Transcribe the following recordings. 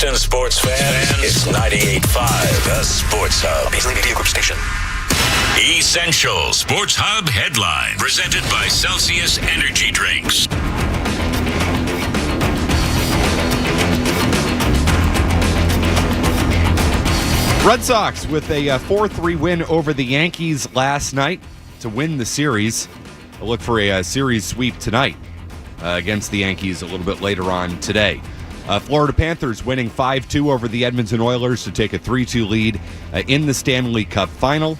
Boston sports fans, it's 98.5, the Sports Hub. Paisley Media Group Station. Essential Sports Hub headline, presented by Celsius Energy Drinks. Red Sox with a 4-3 win over the Yankees last night to win the series. They'll look for a series sweep tonight against the Yankees a little bit later on today. Florida Panthers winning 5-2 over the Edmonton Oilers to take a 3-2 lead in the Stanley Cup final.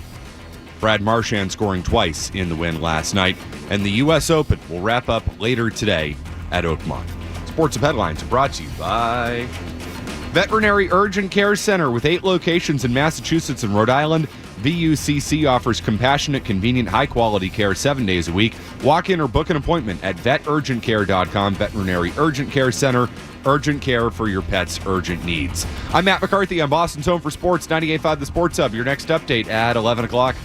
Brad Marchand scoring twice in the win last night. And the U.S. Open will wrap up later today at Oakmont. Sports Hub Headlines are brought to you by Veterinary Urgent Care Center with 8 locations in Massachusetts and Rhode Island. VUCC offers compassionate, convenient, high-quality care 7 days a week. Walk in or book an appointment at veturgentcare.com. Veterinary Urgent Care Center. Urgent care for your pet's urgent needs. I'm Matt McCarthy. I'm Boston's Home for Sports, 98.5 The Sports Hub. Your next update at 11 o'clock.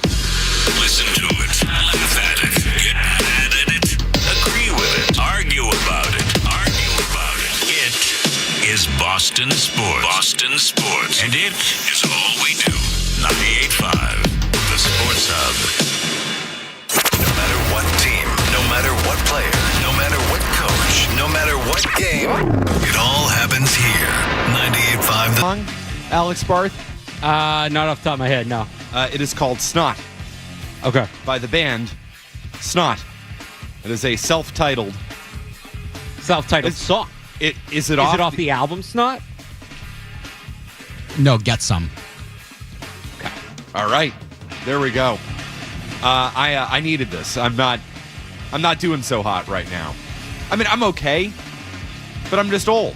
Listen to it, laugh at it, get mad at it, agree with it, argue about it. It is Boston Sports. Boston Sports. And it is all we do. 98.5, the Sports Hub. No matter what team, no matter what player, no matter what coach, no matter what game, it all happens here. 98.5. Song, Alex Barth? Not off the top of my head, no. It is called Snot. Okay. By the band Snot. It is a self-titled Song. Is it off the album Snot? No, Get Some. Okay. All right. There we go. I needed this. I'm not doing so hot right now. I mean, I'm okay, but I'm just old.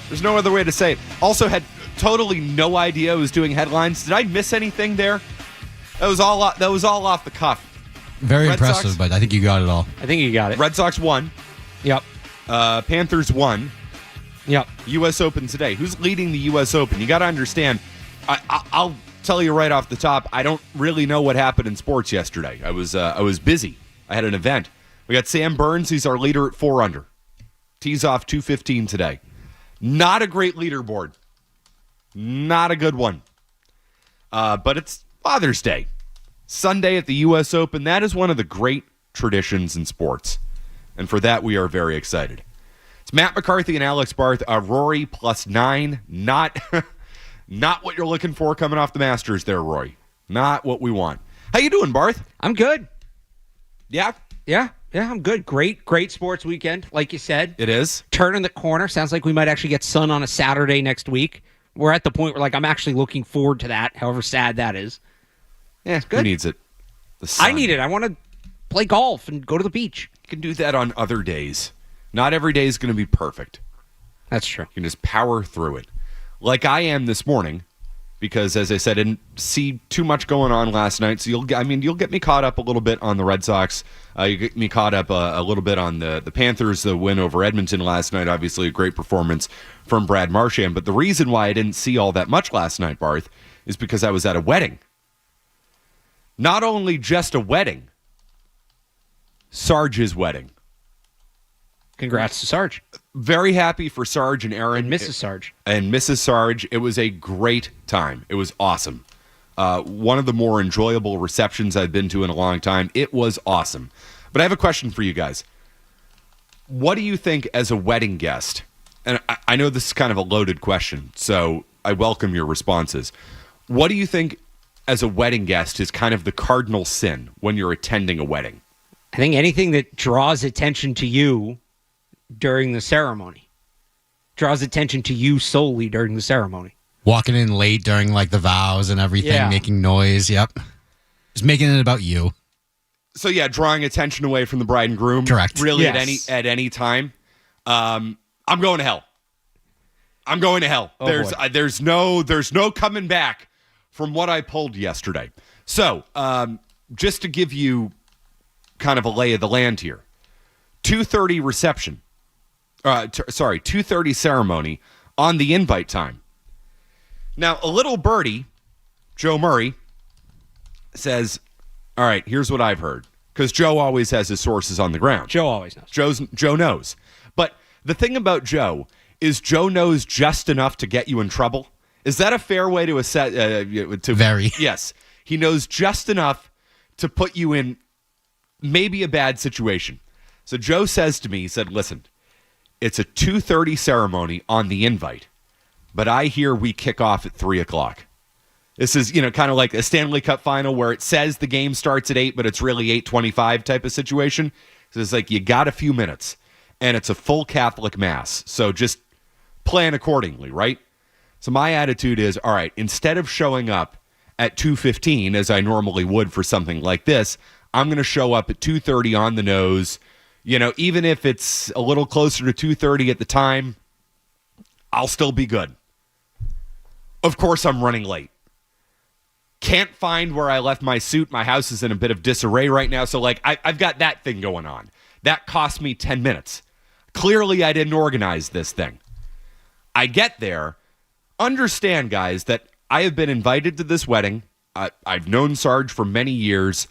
There's no other way to say it. Also had totally no idea I was doing headlines. Did I miss anything there? That was all off the cuff. Very Red impressive, Sox, but I think you got it all. I think you got it. Red Sox won. Yep. Panthers won. Yep. U.S. Open today. Who's leading the U.S. Open? You got to understand. I'll tell you right off the top. I don't really know what happened in sports yesterday. I was busy. I had an event. We got Sam Burns. He's our leader at 4 under. Tees off 2:15 today. Not a great leaderboard. Not a good one. But it's Father's Day. Sunday at the U.S. Open. That is one of the great traditions in sports. And for that, we are very excited. It's Matt McCarthy and Alex Barth. Rory +9. Not what you're looking for coming off the Masters there, Roy. Not what we want. How you doing, Barth? I'm good. Yeah? Yeah, I'm good. Great sports weekend, like you said. It is. Turning the corner. Sounds like we might actually get sun on a Saturday next week. We're at the point where, I'm actually looking forward to that, however sad that is. Yeah, it's good. Who needs it? The sun. I need it. I want to play golf and go to the beach. You can do that on other days. Not every day is going to be perfect. That's true. You can just power through it. Like I am this morning, because, as I said, I didn't see too much going on last night. So you'll get me caught up a little bit on the Red Sox. You get me caught up a little bit on the Panthers, the win over Edmonton last night. Obviously, a great performance from Brad Marchand. But the reason why I didn't see all that much last night, Barth, is because I was at a wedding. Not only just a wedding, Sarge's wedding. Congrats to Sarge. Very happy for Sarge and Aaron. And Mrs. Sarge. And Mrs. Sarge. It was a great time. It was awesome. One of the more enjoyable receptions I've been to in a long time. It was awesome. But I have a question for you guys. What do you think as a wedding guest? And I know this is kind of a loaded question, so I welcome your responses. What do you think as a wedding guest is kind of the cardinal sin when you're attending a wedding? I think anything that draws attention to you during the ceremony. Draws attention to you solely during the ceremony. Walking in late during the vows and everything, making noise. Yep. Just making it about you. So yeah, drawing attention away from the bride and groom. Correct. Really yes. at any time. I'm going to hell. I'm going to hell. Oh, there's no coming back from what I pulled yesterday. So, just to give you kind of a lay of the land here. 2:30 reception. 2:30 ceremony on the invite time. Now, a little birdie, Joe Murray, says, all right, here's what I've heard. Because Joe always has his sources on the ground. Joe always knows. Joe knows. But the thing about Joe is Joe knows just enough to get you in trouble. Is that a fair way to assess? Very. Yes. He knows just enough to put you in maybe a bad situation. So Joe says to me, he said, listen, it's a 2:30 ceremony on the invite, but I hear we kick off at 3 o'clock. This is, kind of like a Stanley Cup final where it says the game starts at 8, but it's really 8:25 type of situation. So it's like you got a few minutes, and it's a full Catholic Mass. So just plan accordingly, right? So my attitude is, all right, instead of showing up at 2:15, as I normally would for something like this, I'm going to show up at 2:30 on the nose. Even if it's a little closer to 2:30 at the time, I'll still be good. Of course, I'm running late. Can't find where I left my suit. My house is in a bit of disarray right now. So, I've got that thing going on. That cost me 10 minutes. Clearly, I didn't organize this thing. I get there. Understand, guys, that I have been invited to this wedding. I've known Sarge for many years.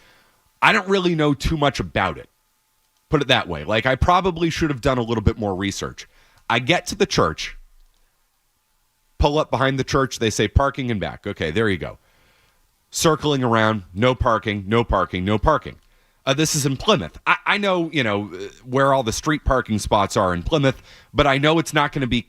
I don't really know too much about it. Put it that way. I probably should have done a little bit more research. I get to the church. Pull up behind the church. They say parking and back. Okay, there you go. Circling around, no parking, no parking, no parking. This is in Plymouth. I know, where all the street parking spots are in Plymouth, but I know it's not going to be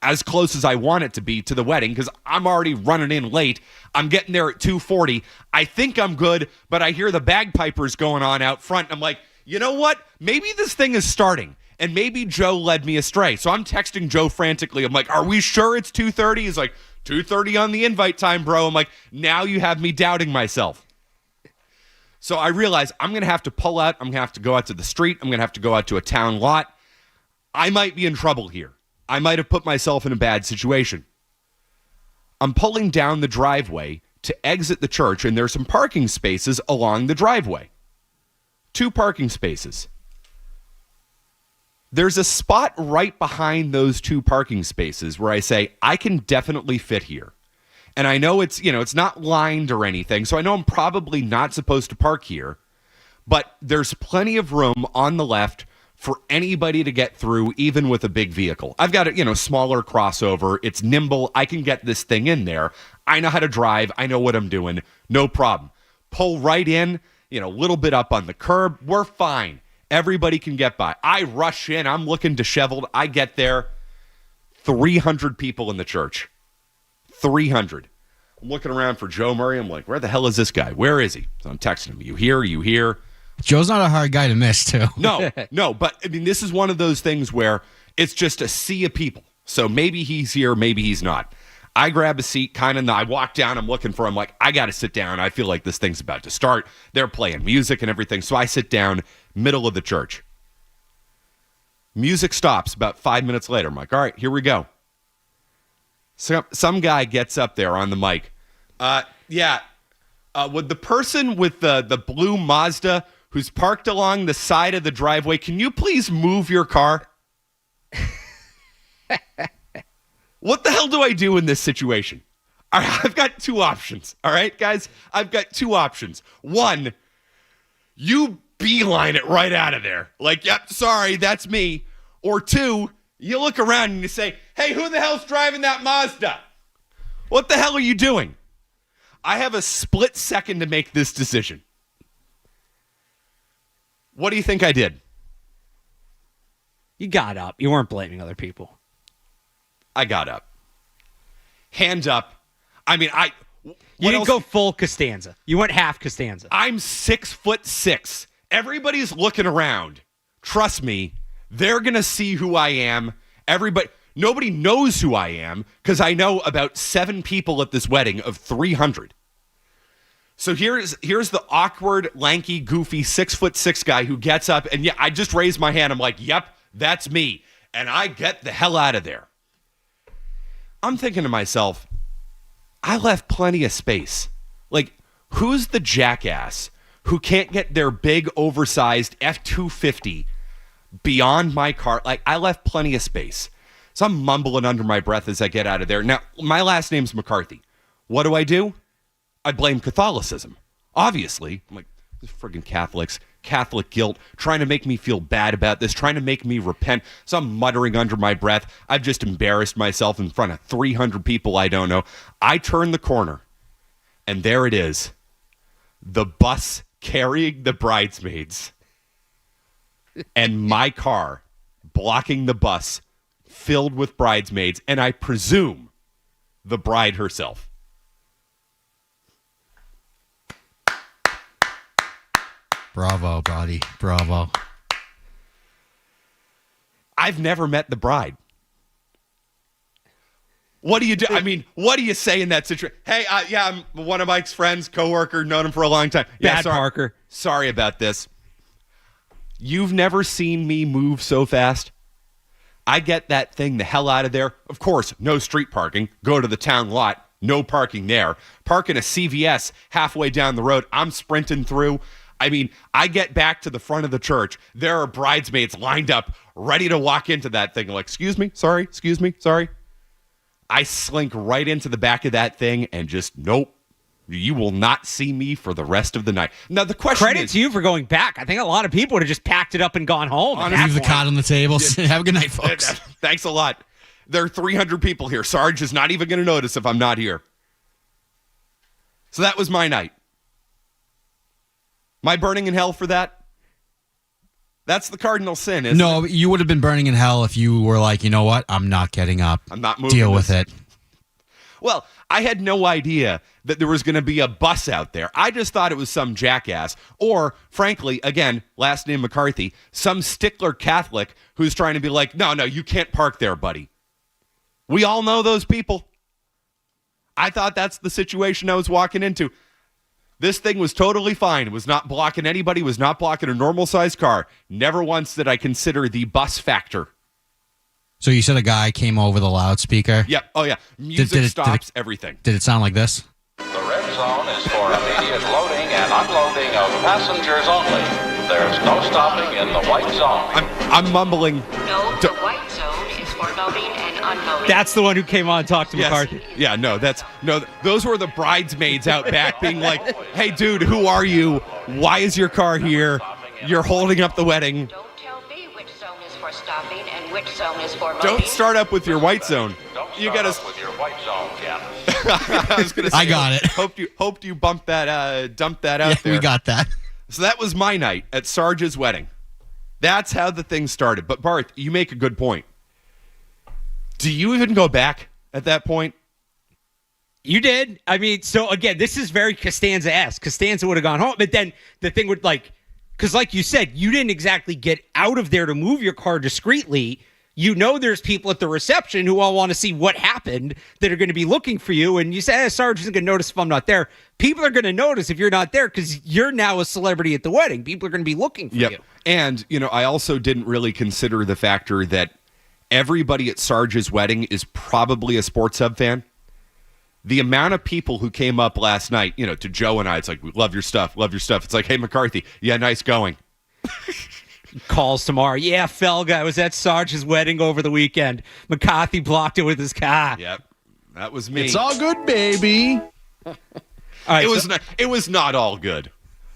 as close as I want it to be to the wedding because I'm already running in late. I'm getting there at 2:40. I think I'm good, but I hear the bagpipers going on out front. I'm like, you know what? Maybe this thing is starting, and maybe Joe led me astray. So I'm texting Joe frantically. I'm like, are we sure it's 2:30? He's like, 2:30 on the invite time, bro. I'm like, now you have me doubting myself. So I realize I'm going to have to pull out. I'm going to have to go out to the street. I'm going to have to go out to a town lot. I might be in trouble here. I might have put myself in a bad situation. I'm pulling down the driveway to exit the church, and there's some parking spaces along the driveway. 2 parking spaces. There's a spot right behind those 2 parking spaces where I say, I can definitely fit here. And I know it's not lined or anything, so I know I'm probably not supposed to park here, but there's plenty of room on the left for anybody to get through, even with a big vehicle. I've got a smaller crossover. It's nimble. I can get this thing in there. I know how to drive. I know what I'm doing. No problem. Pull right in, a little bit up on the curb. We're fine. Everybody can get by. I rush in. I'm looking disheveled. I get there. 300 people in the church. 300. I'm looking around for Joe Murray. I'm like, where the hell is this guy? Where is he? So I'm texting him. You here? You here? Joe's not a hard guy to miss, too. No. But, this is one of those things where it's just a sea of people. So maybe he's here, maybe he's not. I grab a seat, I walk down, I'm looking for him, like, I got to sit down. I feel like this thing's about to start. They're playing music and everything. So I sit down, middle of the church. Music stops about 5 minutes later. I'm like, all right, here we go. So some guy gets up there on the mic. Would the person with the blue Mazda who's parked along the side of the driveway, can you please move your car? What the hell do I do in this situation? All right, I've got 2 options. All right, guys? I've got 2 options. 1, you beeline it right out of there. Like, yep, sorry, that's me. Or 2, you look around and you say, hey, who the hell's driving that Mazda? What the hell are you doing? I have a split second to make this decision. What do you think I did? You got up. You weren't blaming other people. I got up. Hand up. You didn't go full Costanza. You went half Costanza. I'm 6'6". Everybody's looking around. Trust me, they're going to see who I am. Nobody knows who I am because I know about 7 people at this wedding of 300. So here's the awkward, lanky, goofy 6'6" guy who gets up and I just raise my hand. I'm like, yep, that's me. And I get the hell out of there. I'm thinking to myself, I left plenty of space. Like, who's the jackass who can't get their big, oversized F-250 beyond my car? Like, I left plenty of space. So I'm mumbling under my breath as I get out of there. Now, my last name's McCarthy. What do? I blame Catholicism. Obviously. I'm like, these friggin' Catholics Catholic guilt, trying to make me feel bad about this, trying to make me repent. So I'm muttering under my breath. I've just embarrassed myself in front of 300 people I don't know. I turn the corner, and there it is. The bus carrying the bridesmaids and my car blocking the bus filled with bridesmaids, and I presume the bride herself. Bravo, buddy. Bravo. I've never met the bride. What do you do? I mean, what do you say in that situation? Hey, I'm one of Mike's friends, coworker, known him for a long time. Bad Parker. Sorry about this. You've never seen me move so fast. I get that thing the hell out of there. Of course, no street parking. Go to the town lot. No parking there. Park in a CVS halfway down the road. I'm sprinting through. I mean, I get back to the front of the church. There are bridesmaids lined up, ready to walk into that thing. Like, excuse me, sorry. I slink right into the back of that thing and just, nope. You will not see me for the rest of the night. Now, the question Credit is... to you for going back. I think a lot of people would have just packed it up and gone home. Leave the cot on the table. Have a good night, folks. Thanks a lot. There are 300 people here. Sarge is not even going to notice if I'm not here. So that was my night. Am I burning in hell for that? That's the cardinal sin, isn't it? You would have been burning in hell if you were like, you know what? I'm not getting up. I'm not moving. Deal with it. Well, I had no idea that there was going to be a bus out there. I just thought it was some jackass. Or, frankly, again, last name McCarthy, some stickler Catholic who's trying to be like, no, you can't park there, buddy. We all know those people. I thought that's the situation I was walking into. This thing was totally fine. It was not blocking anybody. It was not blocking a normal-sized car. Never once did I consider the bus factor. So you said a guy came over the loudspeaker? Yep. Oh, yeah. Music stops everything. Did it sound like this? The red zone is for immediate loading and unloading of passengers only. There's no stopping in the white zone. I'm mumbling. No, the white zone is for loading and unloading. That's the one who came on and talked to McCarthy. Yeah, those were the bridesmaids out back being like, hey, dude, who are you? Why is your car here? You're holding up the wedding. Don't tell me which zone is for stopping and which zone is for loading. Don't start up with your white zone. You got us with your white zone, Ken. I was gonna say, I got it. Hoped you dumped that out there. We got that. So that was my night at Sarge's wedding. That's how the thing started. But Barth, you make a good point. Do you even go back at that point? You did. I mean, so again, this is very Costanza-esque. Costanza would have gone home, but then the thing would because like you said, you didn't exactly get out of there to move your car discreetly. You know there's people at the reception who all want to see what happened that are going to be looking for you. And you say, Sarge isn't going to notice if I'm not there. People are going to notice if you're not there because you're now a celebrity at the wedding. People are going to be looking for you. And, I also didn't really consider the factor that everybody at Sarge's wedding is probably a Sports Hub fan. The amount of people who came up last night, to Joe and I, it's like, we love your stuff. It's like, hey, McCarthy, yeah, nice going. Calls tomorrow. Yeah, Felga, I was at Sarge's wedding over the weekend. McCarthy blocked it with his car. Yep, that was me. It's all good, baby. All right, it was not all good.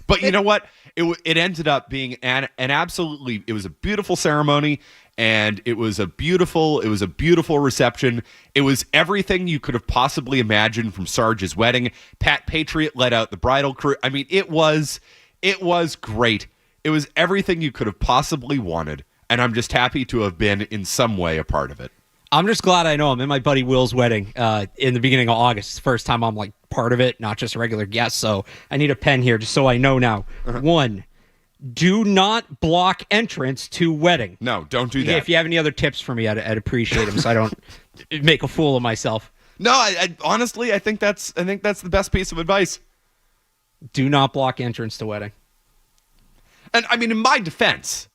But you know what? It ended up being an absolutely, it was a beautiful ceremony, and it was a beautiful reception. It was everything you could have possibly imagined from Sarge's wedding. Pat Patriot led out the bridal crew. I mean, it was great. It was everything you could have possibly wanted, and I'm just happy to have been in some way a part of it. I'm just glad I know I'm in my buddy Will's wedding in the beginning of August. It's the first time I'm part of it, not just a regular guest. So I need a pen here just so I know now. 1, do not block entrance to wedding. No, don't do that. If you have any other tips for me, I'd appreciate them so I don't make a fool of myself. No, I honestly, I think that's the best piece of advice. Do not block entrance to wedding. And I mean, in my defense,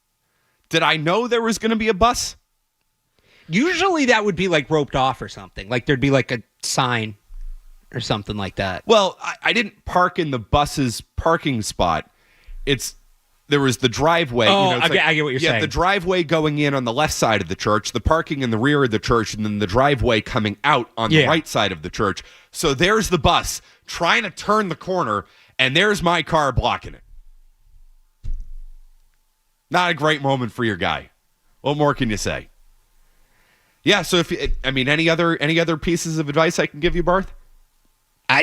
did I know there was going to be a bus? Usually that would be roped off or something. There'd be a sign or something like that. Well, I didn't park in the bus's parking spot. There was the driveway. Oh, I get what you're saying. Yeah, the driveway going in on the left side of the church, the parking in the rear of the church, and then the driveway coming out on the right side of the church. So there's the bus trying to turn the corner, and there's my car blocking it. Not a great moment for your guy. What more can you say? Yeah, so any other pieces of advice I can give you, Barth?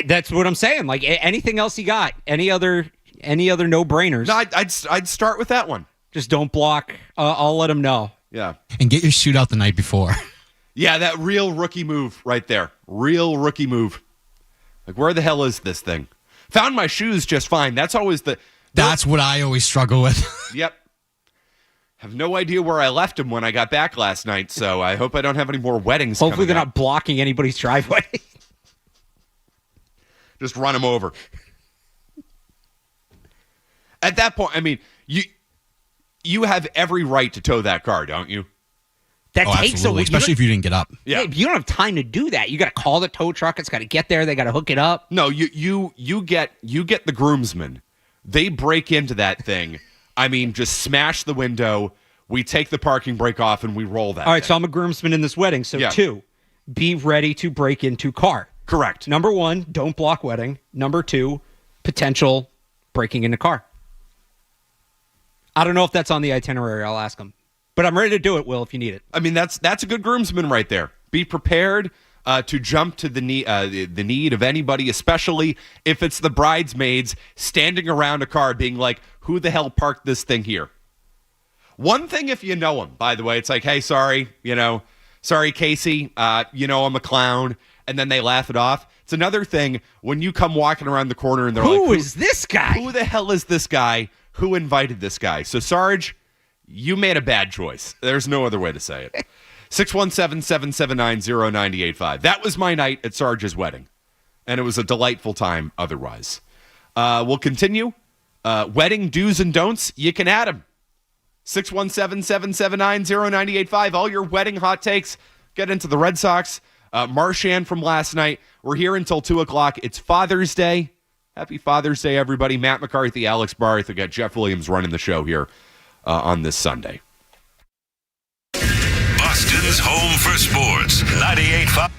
That's what I'm saying. Like anything else you got? Any other no-brainers? No, I'd start with that one. Just don't block. I'll let him know. Yeah. And get your suit out the night before. Yeah, that real rookie move right there. Real rookie move. Like, where the hell is this thing? Found my shoes just fine. That's always That's what I always struggle with. Yep. Have no idea where I left them when I got back last night, so I hope I don't have any more weddings. Hopefully they're coming up. not blocking anybody's driveway. Just run them over. At that point, I mean, you have every right to tow that car, don't you? That takes absolutely. a week. Especially if you didn't get up. Yeah, you don't have time to do that. You got to call the tow truck. It's got to get there. They got to hook it up. No, you get the groomsmen. They break into that thing. I mean, just smash the window. We take the parking brake off and we roll that. All right, thing. so I'm a groomsman in this wedding. So Yeah. 2, be ready to break into car. Correct. Number 1, don't block wedding. Number 2, potential breaking into car. I don't know if that's on the itinerary. I'll ask them. But I'm ready to do it, Will, if you need it. I mean, that's a good groomsman right there. Be prepared to jump to the need of anybody, especially if it's the bridesmaids standing around a car being like, who the hell parked this thing here? One thing if you know them, by the way, it's like, hey, sorry, Casey, I'm a clown. And then they laugh it off. It's another thing when you come walking around the corner and they're like, Who is this guy? Who the hell is this guy? Who invited this guy? So, Sarge, you made a bad choice. There's no other way to say it. 617-779-0985. That was my night at Sarge's wedding. And it was a delightful time otherwise. We'll continue. Wedding do's and don'ts, you can add them. 617-779-0985. All your wedding hot takes. Get into the Red Sox. Marchand from last night. We're here until 2 o'clock. It's Father's Day. Happy Father's Day, everybody. Matt McCarthy, Alex Barth. We got Jeff Williams running the show here on this Sunday. Boston's home for sports. 98.5.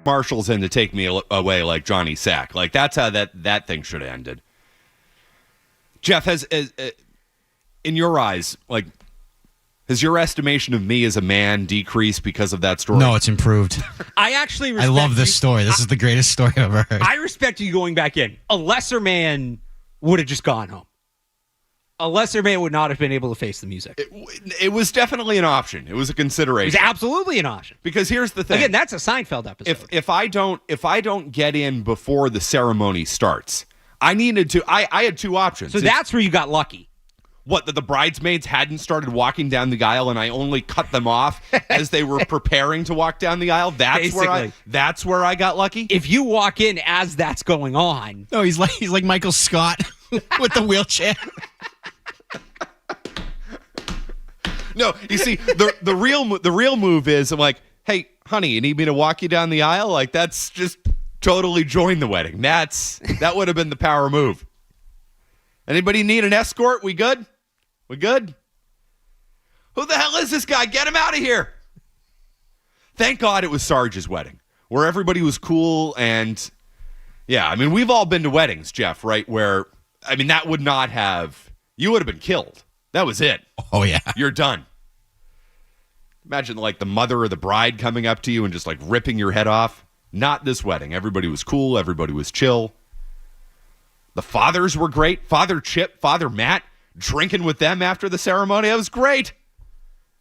Marshall's in to take me away like Johnny Sack. Like, that's how that thing should have ended. Jeff, has in your eyes, like, has your estimation of me as a man decreased because of that story? No, it's improved. I actually I love this story. This is the greatest story I've ever heard. I respect you going back in. A lesser man would have just gone home. A lesser man would not have been able to face the music. It was definitely an option. It was a It consideration. was absolutely an option. Because here's the thing. Again, that's a Seinfeld episode. If I don't get in before the ceremony starts, I needed to. I had two options. So that's where you got lucky. What, that the bridesmaids hadn't started walking down the aisle and I only cut them off as they were preparing to walk down the aisle? That's where I got lucky? If you walk in as that's going on. No, he's like Michael Scott with the wheelchair. No, you see, the real move is I'm like, hey, honey, you need me to walk you down the aisle? Like, that's just totally join the wedding. That would have been the power move. Anybody need an escort? We good? We good? Who the hell is this guy? Get him out of here. Thank God it was Sarge's wedding, where everybody was cool. And yeah, I mean, we've all been to weddings, Jeff, right? Where, I mean, that would not have, you would have been killed. That was it. Oh, yeah. You're done. Imagine like the mother or the bride coming up to you and just like ripping your head off. Not this wedding. Everybody was cool. Everybody was chill. The fathers were great. Father Chip, Father Matt, drinking with them after the ceremony. That was great.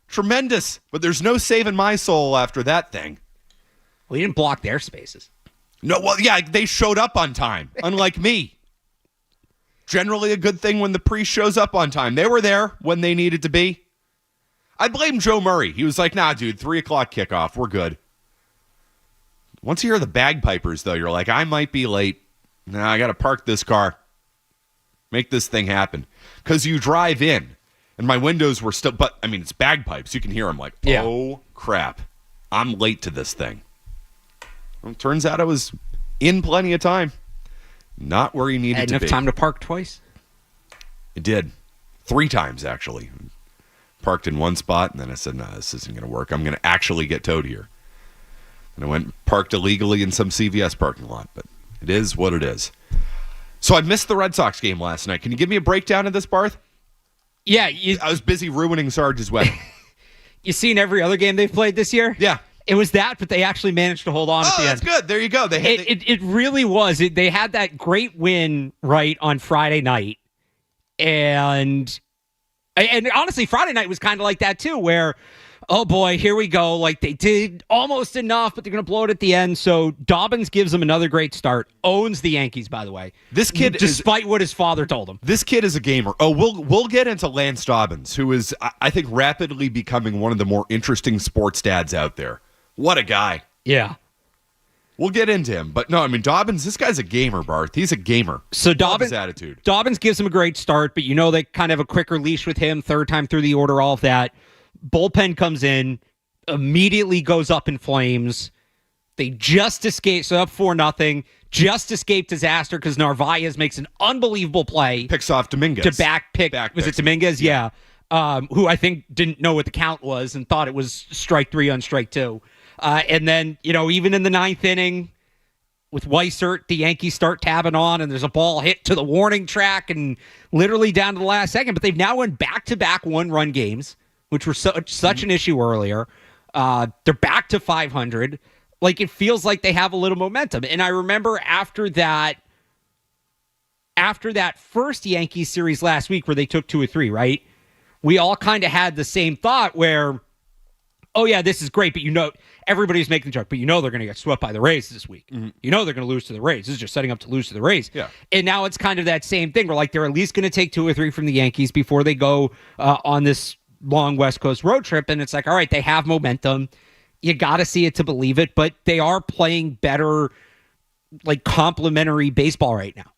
Tremendous. But there's no saving my soul after that thing. Well, you didn't block their spaces. No, well, yeah, they showed up on time, unlike me. Generally a good thing when the priest shows up on time. They were there when they needed to be. I blame Joe Murray. He was like, nah, dude, 3 o'clock kickoff. We're good. Once you hear the bagpipers, though, you're like, I might be late. Nah, I got to park this car. Make this thing happen. Because you drive in, and my windows were still, but, I mean, it's bagpipes. You can hear them like, oh, crap. I'm late to this thing. Well, it turns out I was in plenty of time. Not where you needed to be. Had enough time to park twice? It did. 3 times, actually. Parked in one spot, and then I said, no, this isn't going to work. I'm going to actually get towed here. And I went and parked illegally in some CVS parking lot, but it is what it is. So I missed the Red Sox game last night. Can you give me a breakdown of this, Barth? Yeah. I was busy ruining Sarge's wedding. You seen every other game they've played this year? Yeah. It was that, but they actually managed to hold on at the end. That's good. There you go. It really was. They had that great win, right, on Friday night. And honestly, Friday night was kind of like that, too, where, oh, boy, here we go. Like, they did almost enough, but they're going to blow it at the end. So Dobbins gives them another great start. Owns the Yankees, by the way. This kid, despite what his father told him. This kid is a gamer. Oh, we'll get into Lance Dobbins, who is, I think, rapidly becoming one of the more interesting sports dads out there. What a guy. Yeah. We'll get into him. But no, I mean, Dobbins, this guy's a gamer, Barth. He's a gamer. So Dobbins, his attitude. Dobbins gives him a great start, but you know they kind of have a quicker leash with him, third time through the order, all of that. Bullpen comes in, immediately goes up in flames. They just escaped, so up 4-0. Just escaped disaster because Narvaez makes an unbelievable play. Picks off Dominguez. To was it Dominguez? Yeah. Who I think didn't know what the count was and thought it was strike 3 on strike 2. And then, even in the 9th inning, with Weissert, the Yankees start tabbing on, and there's a ball hit to the warning track and literally down to the last second. But they've now won back-to-back one-run games, which were such an issue earlier. They're back to 500. Like, it feels like they have a little momentum. And I remember after that first Yankees series last week where they took 2 or 3, right? We all kind of had the same thought where, oh, yeah, this is great, but everybody's making the joke, but they're going to get swept by the Rays this week. Mm-hmm. They're going to lose to the Rays. This is just setting up to lose to the Rays. Yeah. And now it's kind of that same thing where, like, they're at least going to take 2 or 3 from the Yankees before they go on this long West Coast road trip. And it's like, all right, they have momentum. You got to see it to believe it, but they are playing better, like, complementary baseball right now.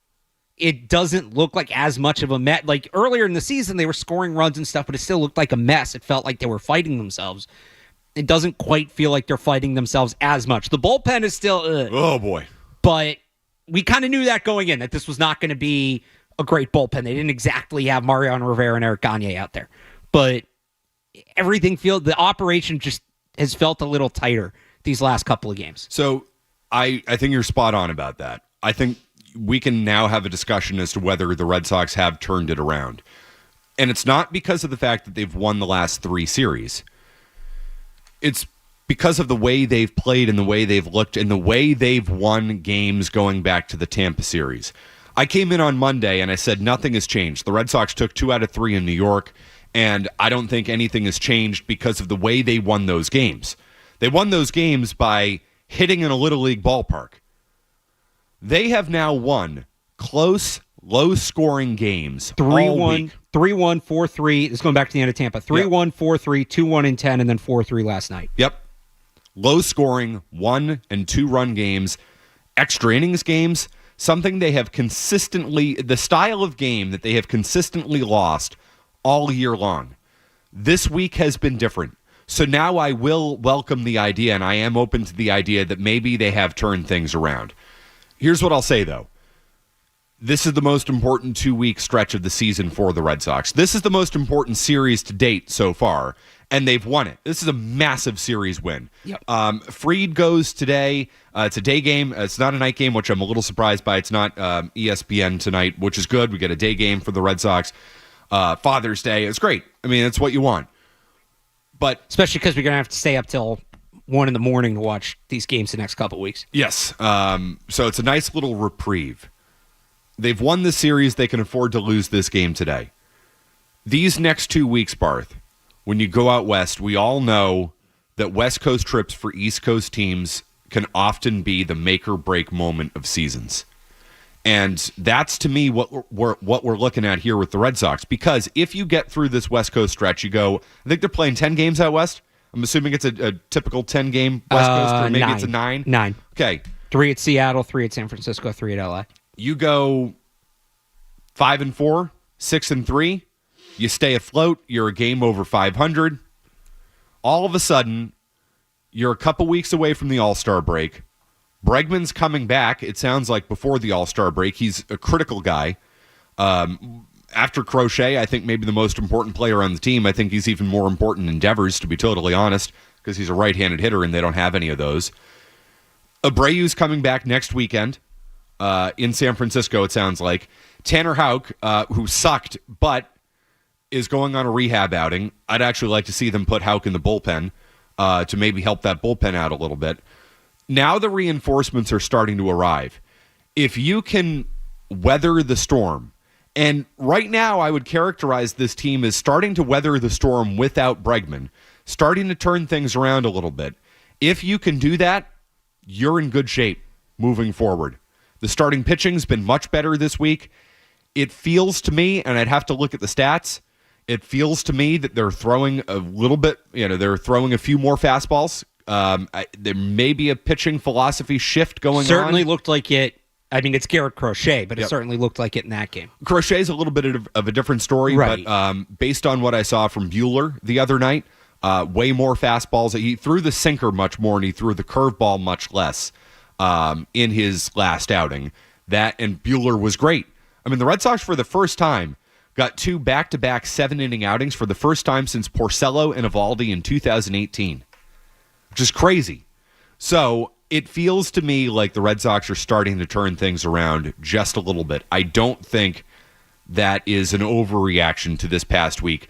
It doesn't look like as much of a mess. Like, earlier in the season, they were scoring runs and stuff, but it still looked like a mess. It felt like they were fighting themselves. It doesn't quite feel like they're fighting themselves as much. The bullpen is still, oh, boy. But we kind of knew that going in, that this was not going to be a great bullpen. They didn't exactly have Mariano Rivera and Eric Gagne out there. But the operation just has felt a little tighter these last couple of games. So I think you're spot on about that. I think we can now have a discussion as to whether the Red Sox have turned it around. And it's not because of the fact that they've won the last 3 series. It's because of the way they've played and the way they've looked and the way they've won games going back to the Tampa series. I came in on Monday and I said nothing has changed. The Red Sox took 2 out of 3 in New York, and I don't think anything has changed because of the way they won those games. They won those games by hitting in a Little League ballpark. They have now won close, low-scoring games 3-1, 3-1, 4-3. This is going back to the end of Tampa. 3-1, 4-3, 2-1 and 10, and then 4-3 last night. Yep. Low-scoring 1- and 2-run games, extra innings games, something they have consistently, the style of game that they have consistently lost all year long. This week has been different. So now I will welcome the idea, and I am open to the idea that maybe they have turned things around. Here's what I'll say, though. This is the most important 2-week stretch of the season for the Red Sox. This is the most important series to date so far, and they've won it. This is a massive series win. Yep. Fried goes today. It's a day game. It's not a night game, which I'm a little surprised by. It's not ESPN tonight, which is good. We get a day game for the Red Sox. Father's Day. It's great. I mean, it's what you want. But especially because we're going to have to stay up till 1 a.m. to watch these games the next couple of weeks. Yes. So it's a nice little reprieve. They've won this series. They can afford to lose this game today. These next 2 weeks, Barth, when you go out west, we all know that West Coast trips for East Coast teams can often be the make or break moment of seasons. And that's, to me, what we're looking at here with the Red Sox. Because if you get through this West Coast stretch, you go, I think they're playing 10 games out west. I'm assuming it's a typical 10-game West Coast, or maybe 9. it's a 9? 9. Okay. 3 at Seattle, 3 at San Francisco, 3 at LA. You go 5-4, 6-3. You stay afloat. You're a game over 500. All of a sudden, you're a couple weeks away from the All-Star break. Bregman's coming back, it sounds like, before the All-Star break. He's a critical guy. After Crochet, I think maybe the most important player on the team. I think he's even more important than Devers, to be totally honest, because he's a right-handed hitter and they don't have any of those. Abreu's coming back next weekend in San Francisco, it sounds like. Tanner Houck, who sucked, but is going on a rehab outing. I'd actually like to see them put Houck in the bullpen to maybe help that bullpen out a little bit. Now the reinforcements are starting to arrive. If you can weather the storm, and right now I would characterize this team as starting to weather the storm without Bregman, starting to turn things around a little bit. If you can do that, you're in good shape moving forward. The starting pitching's been much better this week. It feels to me, and I'd have to look at the stats, it feels to me that they're throwing a little bit, they're throwing a few more fastballs. There may be a pitching philosophy shift going on. Certainly looked like it. I mean, it's Garrett Crochet, but Yep. it certainly looked like it in that game. Crochet's a little bit of a different story, Right. But based on what I saw from Buehler the other night, way more fastballs. He threw the sinker much more, and he threw the curveball much less in his last outing. And Buehler was great. I mean, the Red Sox, for the first time, got 2 back-to-back 7-inning outings for the first time since Porcello and Evaldi in 2018. Which is crazy. So it feels to me like the Red Sox are starting to turn things around just a little bit. I don't think that is an overreaction to this past week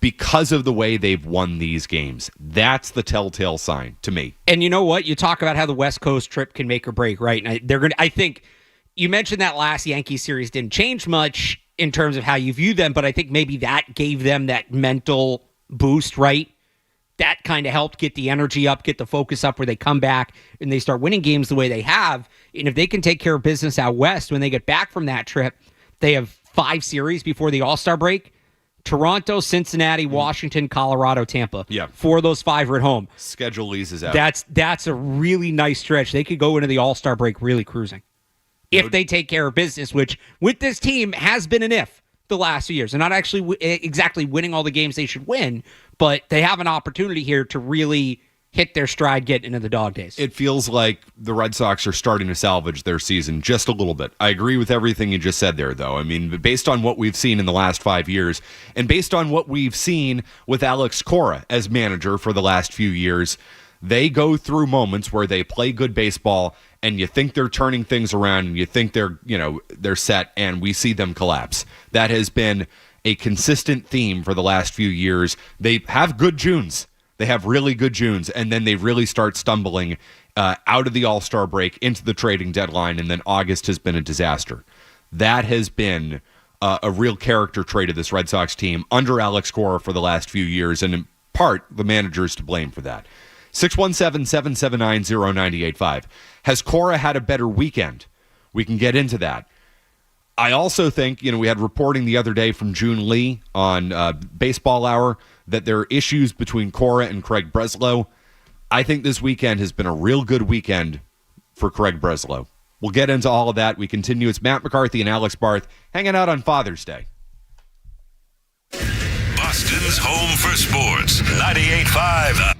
because of the way they've won these games. That's the telltale sign to me. And you know what? You talk about how the West Coast trip can make or break, right? And I think you mentioned that last Yankees series didn't change much in terms of how you view them, but I think maybe that gave them that mental boost, right? That kind of helped get the energy up, get the focus up where they come back and they start winning games the way they have. And if they can take care of business out west when they get back from that trip, they have 5 series before the All-Star break. Toronto, Cincinnati, Washington, Colorado, Tampa. Yeah. 4 of those 5 are at home. Schedule eases out. That's a really nice stretch. They could go into the All-Star break really cruising. If they take care of business, which with this team has been an if the last few years. They're not actually exactly winning all the games they should win, but they have an opportunity here to really hit their stride getting into the dog days. It feels like the Red Sox are starting to salvage their season just a little bit. I agree with everything you just said there, though. I mean, based on what we've seen in the last 5 years, and based on what we've seen with Alex Kora as manager for the last few years, they go through moments where they play good baseball and you think they're turning things around, and you think they're set, and we see them collapse. That has been a consistent theme for the last few years. They have good Junes. They have really good Junes, and then they really start stumbling out of the All-Star break into the trading deadline, and then August has been a disaster. That has been a real character trait of this Red Sox team under Alex Kora for the last few years, and in part, the manager is to blame for that. 617-779-0985. Has Cora had a better weekend? We can get into that. I also think, we had reporting the other day from June Lee on Baseball Hour that there are issues between Cora and Craig Brelo. I think this weekend has been a real good weekend for Craig Brelo. We'll get into all of that. We continue. It's Matt McCarthy and Alex Barth hanging out on Father's Day. Boston's home for sports. 98.5.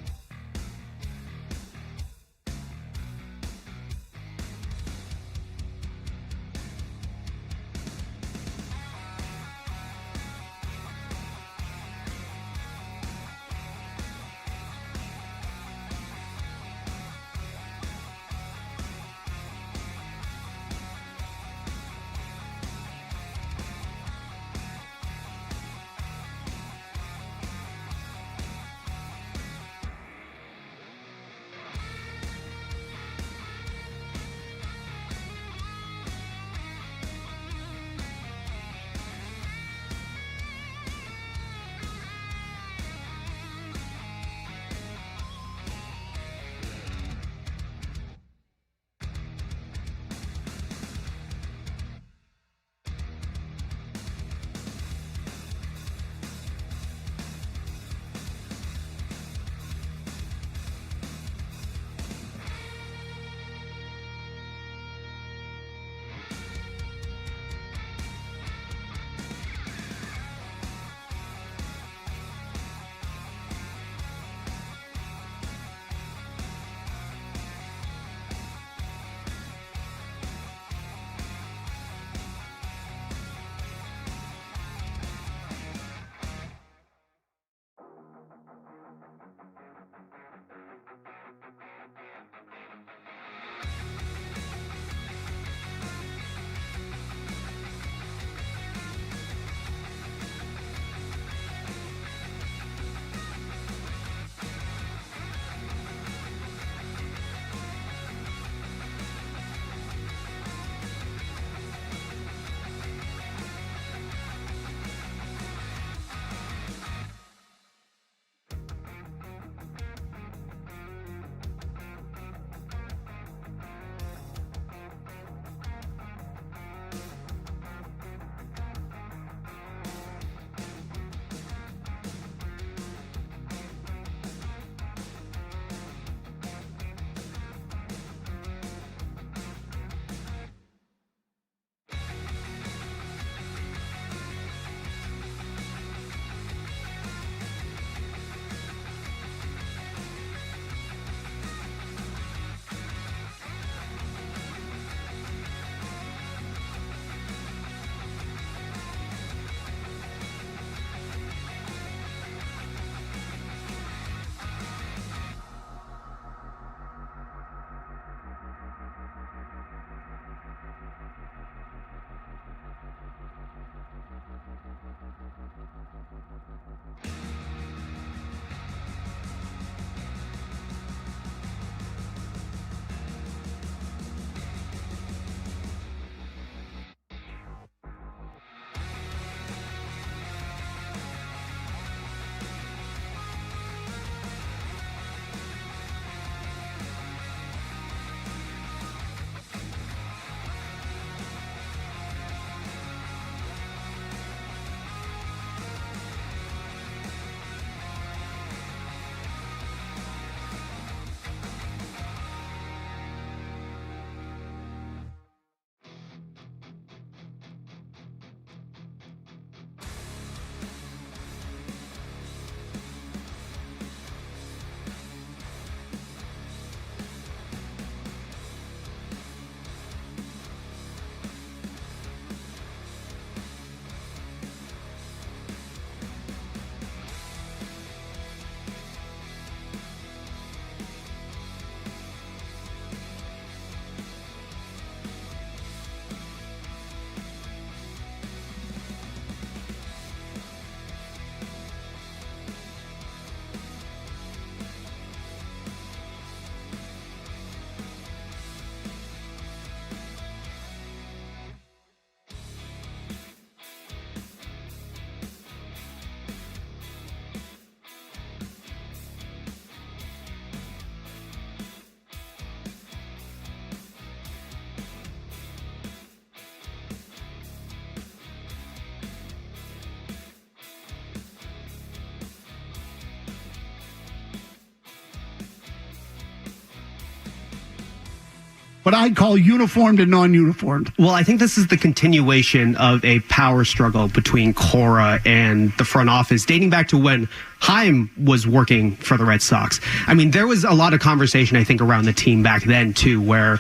what I'd call uniformed and non-uniformed. Well, I think this is the continuation of a power struggle between Cora and the front office, dating back to when Chaim was working for the Red Sox. I mean, there was a lot of conversation, I think, around the team back then, too, where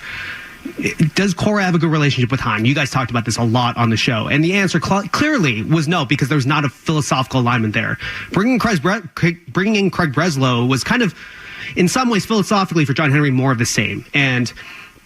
does Cora have a good relationship with Chaim? You guys talked about this a lot on the show. And the answer clearly was no, because there's not a philosophical alignment there. Bringing in Craig Brelo was kind of, in some ways, philosophically for John Henry, more of the same. And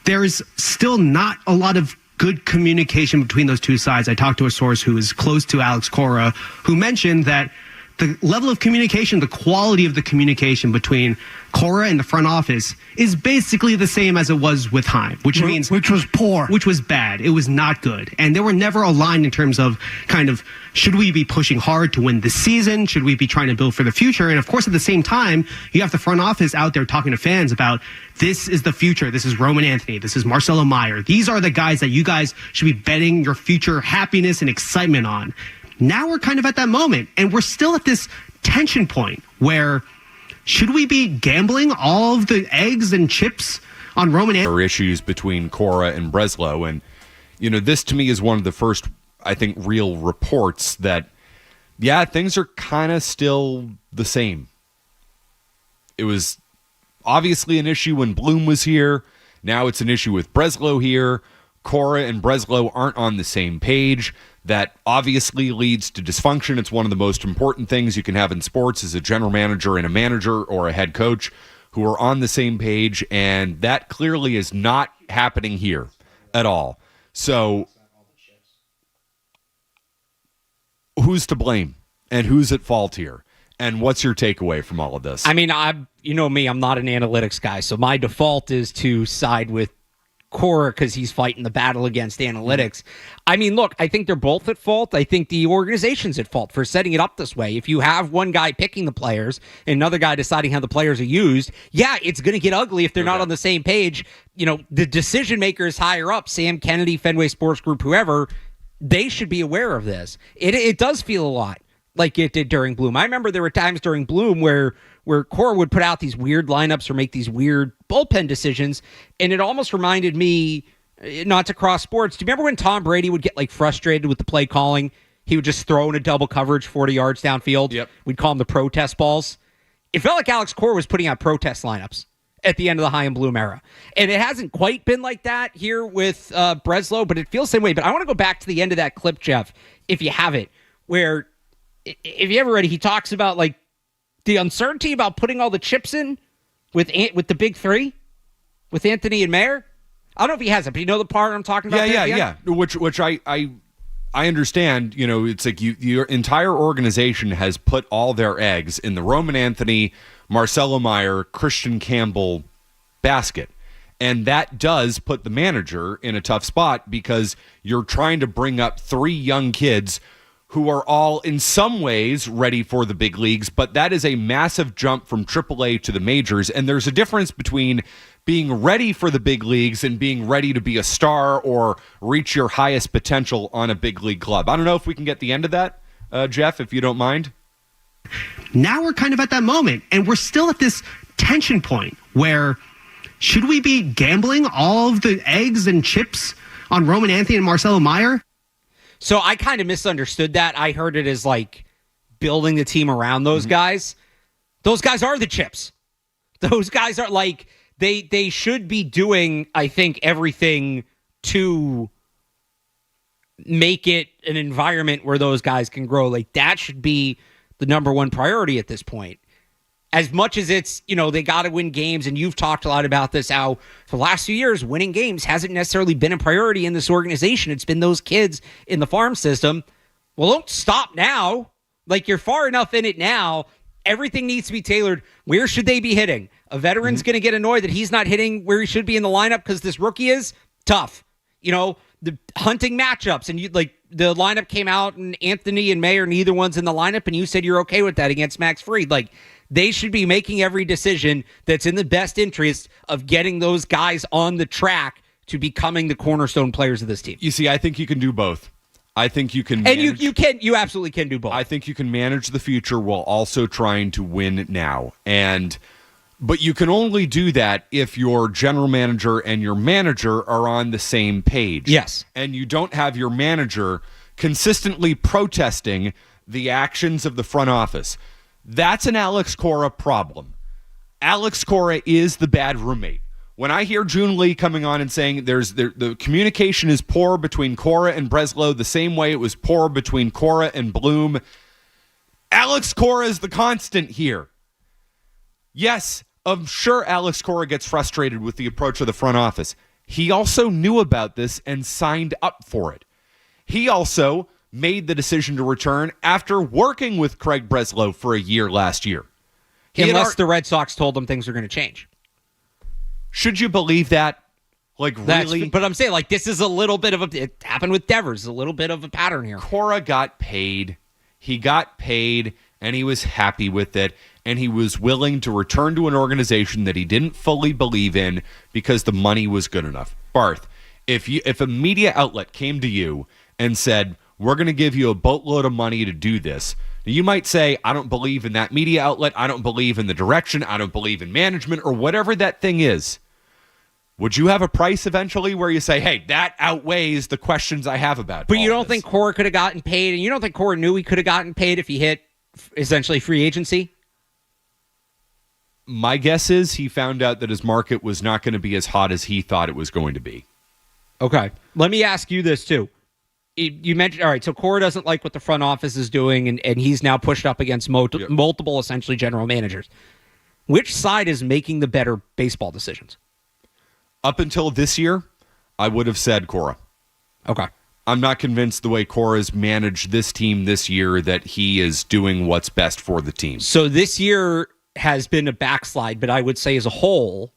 there's still not a lot of good communication between those two sides. I talked to a source who is close to Alex Kora, who mentioned that the level of communication, the quality of the communication between Cora and the front office is basically the same as it was with Chaim, which was poor, which was bad. It was not good. And they were never aligned in terms of kind of, should we be pushing hard to win this season? Should we be trying to build for the future? And of course, at the same time, you have the front office out there talking to fans about, this is the future. This is Roman Anthony. This is Marcelo Meyer. These are the guys that you guys should be betting your future happiness and excitement on. Now we're kind of at that moment, and we're still at this tension point where should we be gambling all of the eggs and chips on Roman Anthony? There are issues between Cora and Brelo, and this to me is one of the first, I think, real reports that, yeah, things are kind of still the same. It was obviously an issue when Bloom was here. Now it's an issue with Brelo here. Cora and Brelo aren't on the same page. That obviously leads to dysfunction. It's one of the most important things you can have in sports is a general manager and a manager or a head coach who are on the same page, and that clearly is not happening here at all. So who's to blame and who's at fault here? And what's your takeaway from all of this? I mean, you know me, I'm not an analytics guy, so my default is to side with Cora because he's fighting the battle against analytics. I mean, look, I think they're both at fault. I think the organization's at fault for setting it up this way. If you have one guy picking the players and another guy deciding how the players are used, yeah, it's going to get ugly if they're not on the same page. The decision makers higher up, Sam Kennedy, Fenway Sports Group, whoever, they should be aware of this. It does feel a lot like it did during Bloom. I remember there were times during Bloom where Cora would put out these weird lineups or make these weird bullpen decisions, and it almost reminded me, not to cross sports, do you remember when Tom Brady would get frustrated with the play calling? He would just throw in a double coverage 40 yards downfield. Yep. We'd call them the protest balls. It felt like Alex Kora was putting out protest lineups at the end of the Chaim Bloom era. And it hasn't quite been like that here with Brelo, but it feels the same way. But I want to go back to the end of that clip, Jeff, if you have it, where, if you ever read it, he talks about the uncertainty about putting all the chips in with the big three, with Anthony and Meyer. I don't know if he has it, but you know the part I'm talking about? Yeah. Which I understand. It's like your entire organization has put all their eggs in the Roman Anthony, Marcelo Meyer, Christian Campbell basket. And that does put the manager in a tough spot because you're trying to bring up three young kids who are all in some ways ready for the big leagues, but that is a massive jump from AAA to the majors, and there's a difference between being ready for the big leagues and being ready to be a star or reach your highest potential on a big league club. I don't know if we can get the end of that, Jeff, if you don't mind. Now we're kind of at that moment, and we're still at this tension point where should we be gambling all of the eggs and chips on Roman Anthony and Marcelo Meyer? So I kind of misunderstood that. I heard it as building the team around those guys. Those guys are the chips. Those guys are they should be doing, I think, everything to make it an environment where those guys can grow. That should be the number one priority at this point. As much as it's, they got to win games, and you've talked a lot about this, how for the last few years, winning games hasn't necessarily been a priority in this organization. It's been those kids in the farm system. Well, don't stop now. You're far enough in it now. Everything needs to be tailored. Where should they be hitting? A veteran's going to get annoyed that he's not hitting where he should be in the lineup because this rookie is tough. The hunting matchups, and the lineup came out, and Anthony and Meyer, neither one's in the lineup, and you said you're okay with that against Max Fried. They should be making every decision that's in the best interest of getting those guys on the track to becoming the cornerstone players of this team. You see, I think you can do both. I think you can manage, and you absolutely can do both. I think you can manage the future while also trying to win now. And But you can only do that if your general manager and your manager are on the same page. Yes. And you don't have your manager consistently protesting the actions of the front office. That's an Alex Kora problem. Alex Kora is the bad roommate. When I hear June Lee coming on and saying the communication is poor between Cora and Brelo the same way it was poor between Cora and Bloom, Alex Kora is the constant here. Yes, I'm sure Alex Kora gets frustrated with the approach of the front office. He also knew about this and signed up for it. He also made the decision to return after working with Craig Brelo for a year last year. Unless the Red Sox told him things are going to change. Should you believe that? Like, really? But I'm saying, like, this is a little bit of it happened with Devers, a little bit of a pattern here. Cora got paid. He got paid, and he was happy with it, and he was willing to return to an organization that he didn't fully believe in because the money was good enough. Barth, if a media outlet came to you and said, we're going to give you a boatload of money to do this, you might say, I don't believe in that media outlet. I don't believe in the direction. I don't believe in management or whatever that thing is. Would you have a price eventually where you say, hey, that outweighs the questions I have about it? But you don't think Cora could have gotten paid, and you don't think Cora knew he could have gotten paid if he hit essentially free agency? My guess is he found out that his market was not going to be as hot as he thought it was going to be. Okay. Let me ask you this, too. You mentioned, all right, so Cora doesn't like what the front office is doing, and he's now pushed up against multiple, essentially, general managers. Which side is making the better baseball decisions? Up until this year, I would have said Cora. Okay. I'm not convinced the way Cora's managed this team this year that he is doing what's best for the team. So this year has been a backslide, but I would say as a whole,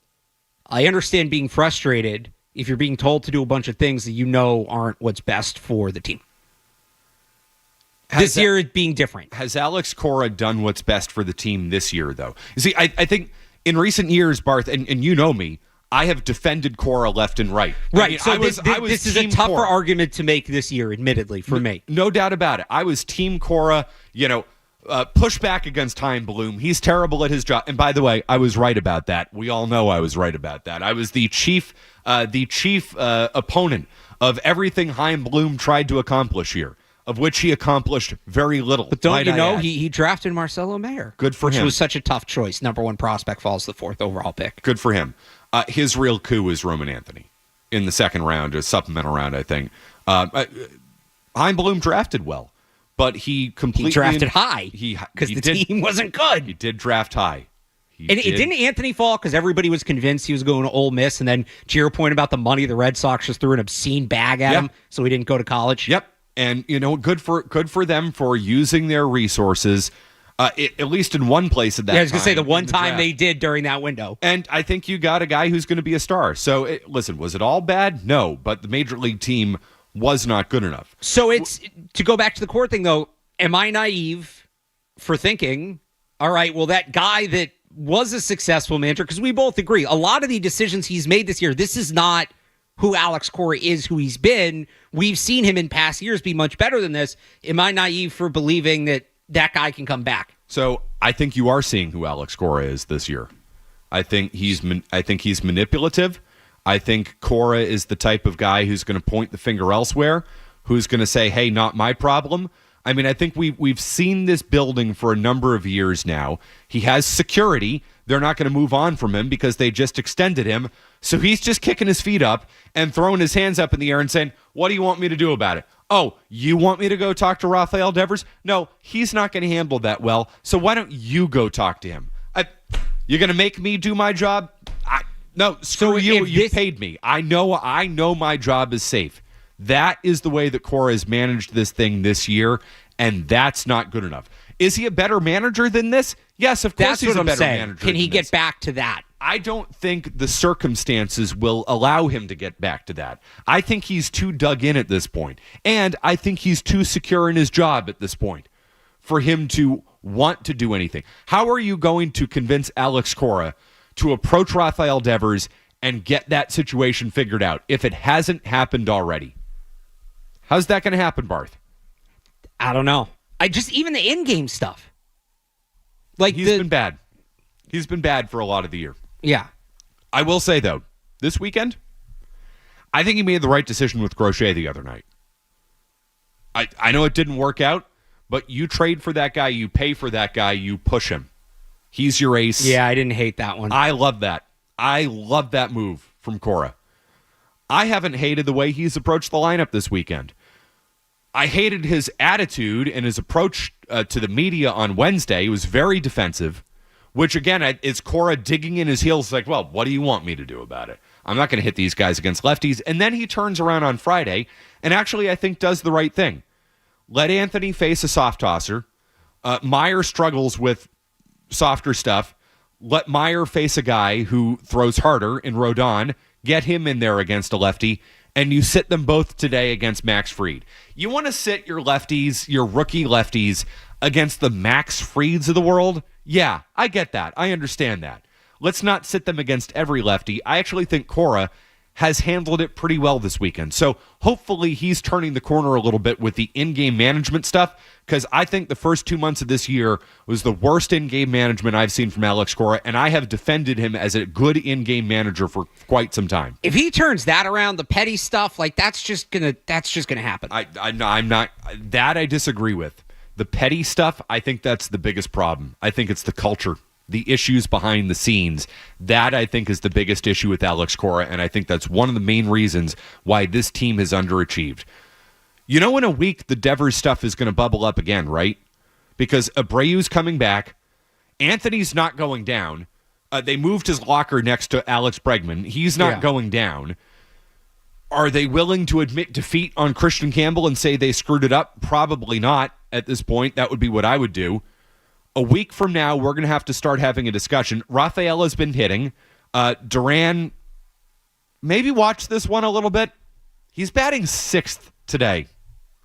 I understand being frustrated if you're being told to do a bunch of things that you know aren't what's best for the team. This year being different. Has Alex Kora done what's best for the team this year, though? You see, I think in recent years, Barth, and you know me, I have defended Cora left and right. Right, I mean, so this is a tougher Cora. argument to make this year, admittedly, for me. No doubt about it. I was team Cora, push back against Chaim Bloom. He's terrible at his job. And by the way, I was right about that. We all know I was right about that. I was the chief opponent of everything Chaim Bloom tried to accomplish here, of which he accomplished very little. But don't you know, he drafted Marcelo Meyer. Good for him. Which was such a tough choice. Number one prospect, falls to the 4th overall pick. Good for him. His real coup is Roman Anthony in the second round, a supplemental round, I think. Chaim Bloom drafted well, but he completely... He drafted high because the team wasn't good. He did draft high. Didn't Anthony fall because everybody was convinced he was going to Ole Miss, and then to your point about the money, the Red Sox just threw an obscene bag at him, so he didn't go to college? Yep. And, good for them for using their resources, at least in one place at that time. Yeah, I was going to say the one time they did during that window. And I think you got a guy who's going to be a star. So, listen, was it all bad? No, but the Major League team was not good enough. So it's, to go back to the Cora thing, though, am I naive for thinking, all right, well, that guy that was a successful manager, because we both agree, a lot of the decisions he's made this year, this is not who Alex Kora is, who he's been. We've seen him in past years be much better than this. Am I naive for believing that guy can come back? So I think you are seeing who Alex Kora is this year. I think he's manipulative. I think Cora is the type of guy who's going to point the finger elsewhere, who's going to say, hey, not my problem. I mean, I think we've seen this building for a number of years now. He has security. They're not going to move on from him because they just extended him. So he's just kicking his feet up and throwing his hands up in the air and saying, what do you want me to do about it? Oh, you want me to go talk to Rafael Devers? No, he's not going to handle that well. So why don't you go talk to him? You're going to make me do my job? No, screw you. You paid me. I know my job is safe. That is the way that Cora has managed this thing this year, and that's not good enough. Is he a better manager than this? Yes, of course he's a better manager. Can he get back to that? I don't think the circumstances will allow him to get back to that. I think he's too dug in at this point, and I think he's too secure in his job at this point for him to want to do anything. How are you going to convince Alex Kora to approach Rafael Devers and get that situation figured out if it hasn't happened already? How's that going to happen, Barth? I don't know. Even the in-game stuff. He's been bad. He's been bad for a lot of the year. Yeah. I will say, though, this weekend, I think he made the right decision with Crochet the other night. I know it didn't work out, but you trade for that guy, you pay for that guy, you push him. He's your ace. Yeah, I didn't hate that one. I love that. I love that move from Cora. I haven't hated the way he's approached the lineup this weekend. I hated his attitude and his approach to the media on Wednesday. He was very defensive, which, again, is Cora digging in his heels like, well, what do you want me to do about it? I'm not going to hit these guys against lefties. And then he turns around on Friday and actually, I think, does the right thing. Let Anthony face a soft tosser. Meyer struggles with softer stuff. Let Meyer face a guy who throws harder in Rodon. Get him in there against a lefty. And you sit them both today against Max Fried. You want to sit your lefties, your rookie lefties, against the Max Frieds of the world? Yeah, I get that. I understand that. Let's not sit them against every lefty. I actually think Cora has handled it pretty well this weekend. So hopefully he's turning the corner a little bit with the in-game management stuff, because I think the first 2 months of this year was the worst in-game management I've seen from Alex Kora, and I have defended him as a good in-game manager for quite some time. If he turns that around, the petty stuff, like that's just gonna happen. I'm not that I disagree with. The petty stuff, I think that's the biggest problem. I think it's the culture, the issues behind the scenes. That, I think, is the biggest issue with Alex Kora, and I think that's one of the main reasons why this team has underachieved. You know, in a week, the Devers stuff is going to bubble up again, right? Because Abreu's coming back. Anthony's not going down. They moved his locker next to Alex Bregman. He's not going down. Are they willing to admit defeat on Christian Campbell and say they screwed it up? Probably not at this point. That would be what I would do. A week from now, we're going to have to start having a discussion. Rafael has been hitting. Duran, maybe watch this one a little bit. He's batting 6th today.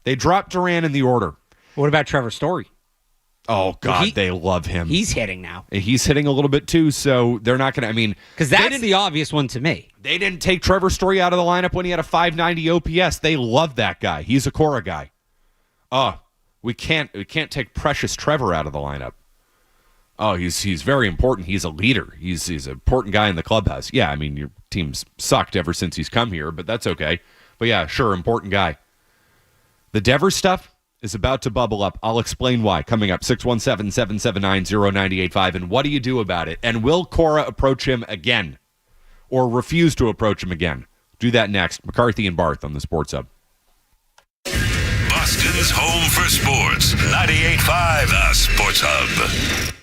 They dropped Duran in the order. What about Trevor Story? Oh, God, they love him. He's hitting now. He's hitting a little bit, too, so they're not going to, because that's the obvious one to me. They didn't take Trevor Story out of the lineup when he had a 590 OPS. They love that guy. He's a Cora guy. Oh, we can't take precious Trevor out of the lineup. Oh, he's very important. He's a leader. He's an important guy in the clubhouse. Yeah, your team's sucked ever since he's come here, but that's okay. But yeah, sure, important guy. The Devers stuff is about to bubble up. I'll explain why. Coming up, 617-779-0985. And what do you do about it? And will Cora approach him again? Or refuse to approach him again? Do that next. McCarthy and Barth on the Sports Hub. Boston's home for sports. 98.5 The Sports Hub.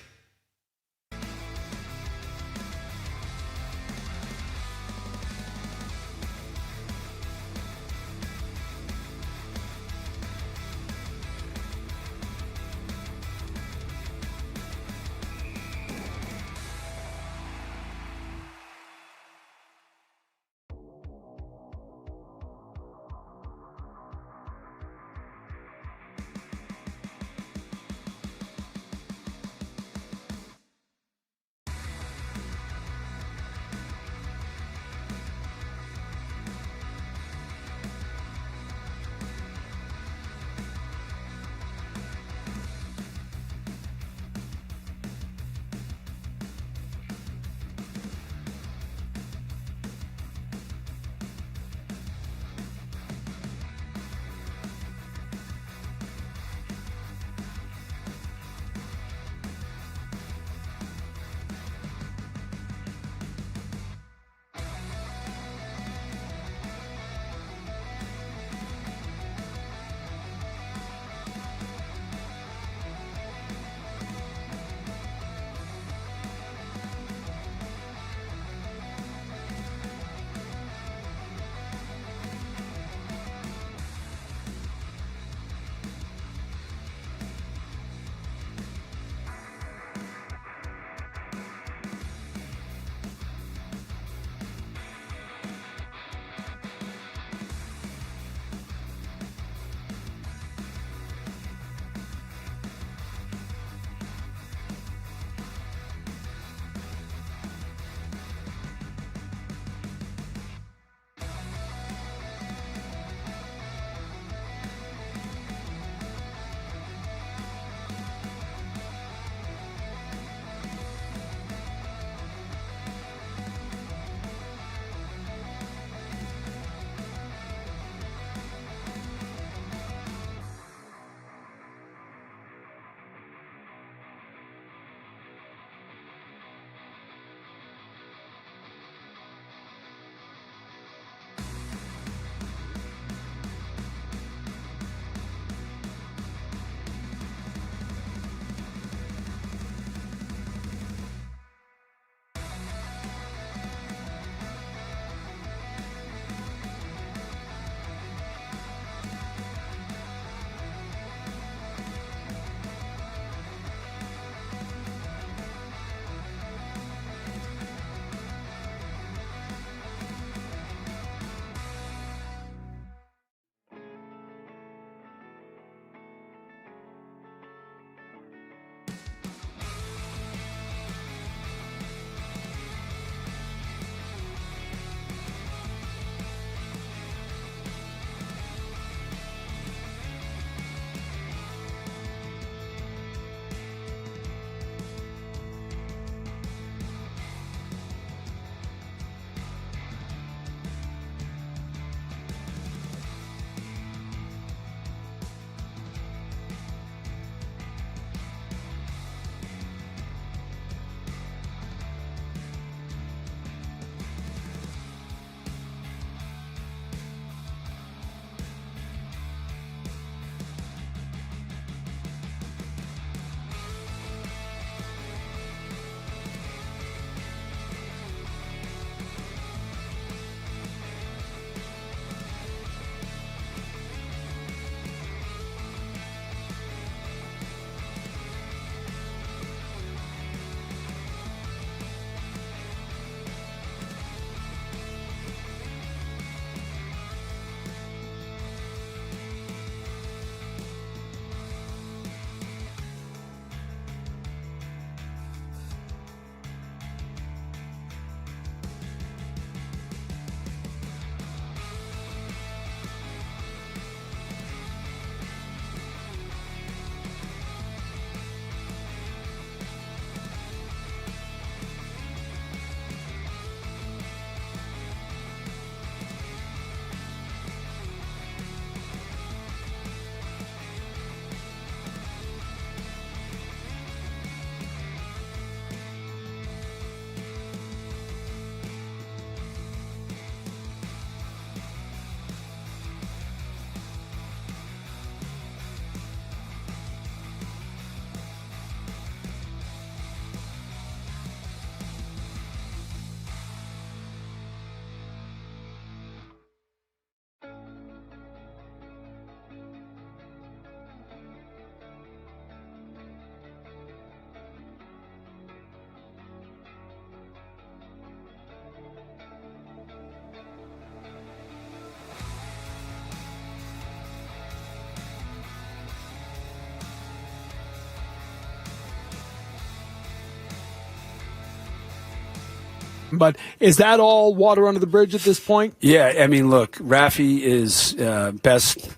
But is that all water under the bridge at this point? Yeah, I mean, look, Rafi is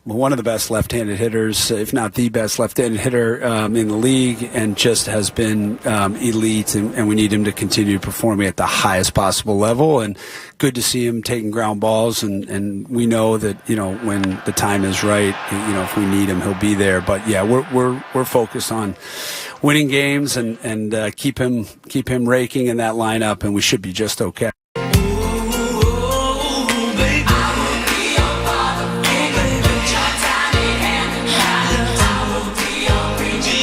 one of the best left-handed hitters, if not the best left-handed hitter in the league, and just has been elite, and we need him to continue performing at the highest possible level. And good to see him taking ground balls, and we know that, when the time is right, if we need him, he'll be there. But yeah, we're focused on winning games and keep him raking in that lineup, and we should be just okay.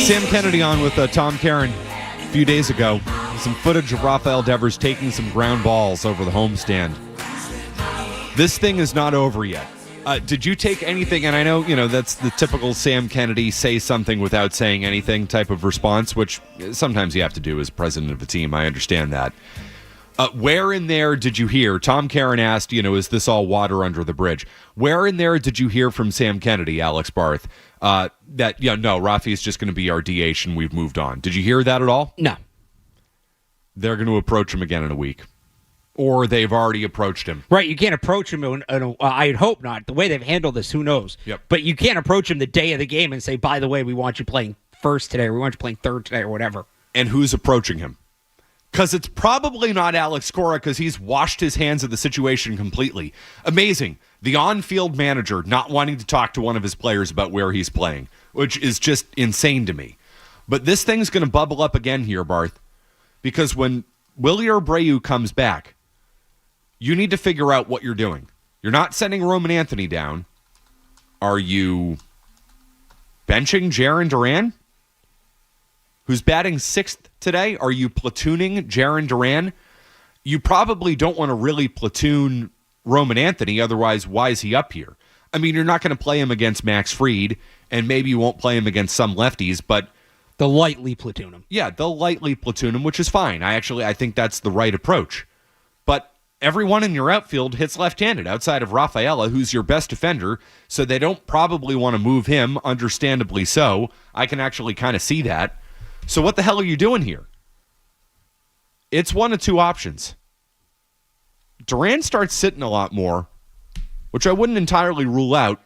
Sam Kennedy on with Tom Caron a few days ago. Some footage of Rafael Devers taking some ground balls over the homestand. This thing is not over yet. Did you take anything? And I know, that's the typical Sam Kennedy say something without saying anything type of response, which sometimes you have to do as president of a team. I understand that. Where in there did you hear? Tom Caron asked, is this all water under the bridge? Where in there did you hear from Sam Kennedy, Alex Barth, that, no, Rafi is just going to be our DH and we've moved on? Did you hear that at all? No. They're going to approach him again in a week. Or they've already approached him. Right, you can't approach him. I'd hope not. The way they've handled this, who knows? Yep. But you can't approach him the day of the game and say, by the way, we want you playing first today, or we want you playing third today, or whatever. And who's approaching him? Because it's probably not Alex Kora, because he's washed his hands of the situation completely. Amazing. The on-field manager not wanting to talk to one of his players about where he's playing, which is just insane to me. But this thing's going to bubble up again here, Barth, because when Willie Abreu comes back, you need to figure out what you're doing. You're not sending Roman Anthony down. Are you benching Jarren Duran, who's batting 6th today? Are you platooning Jarren Duran? You probably don't want to really platoon Roman Anthony, otherwise why is he up here? I mean, you're not going to play him against Max Fried, and maybe you won't play him against some lefties, but they'll lightly platoon him. Yeah, they'll lightly platoon him, which is fine. I think that's the right approach. But everyone in your outfield hits left-handed outside of Rafaela, who's your best defender, so they don't probably want to move him, understandably so. I can actually kind of see that. So what the hell are you doing here? It's one of two options. Duran starts sitting a lot more, which I wouldn't entirely rule out,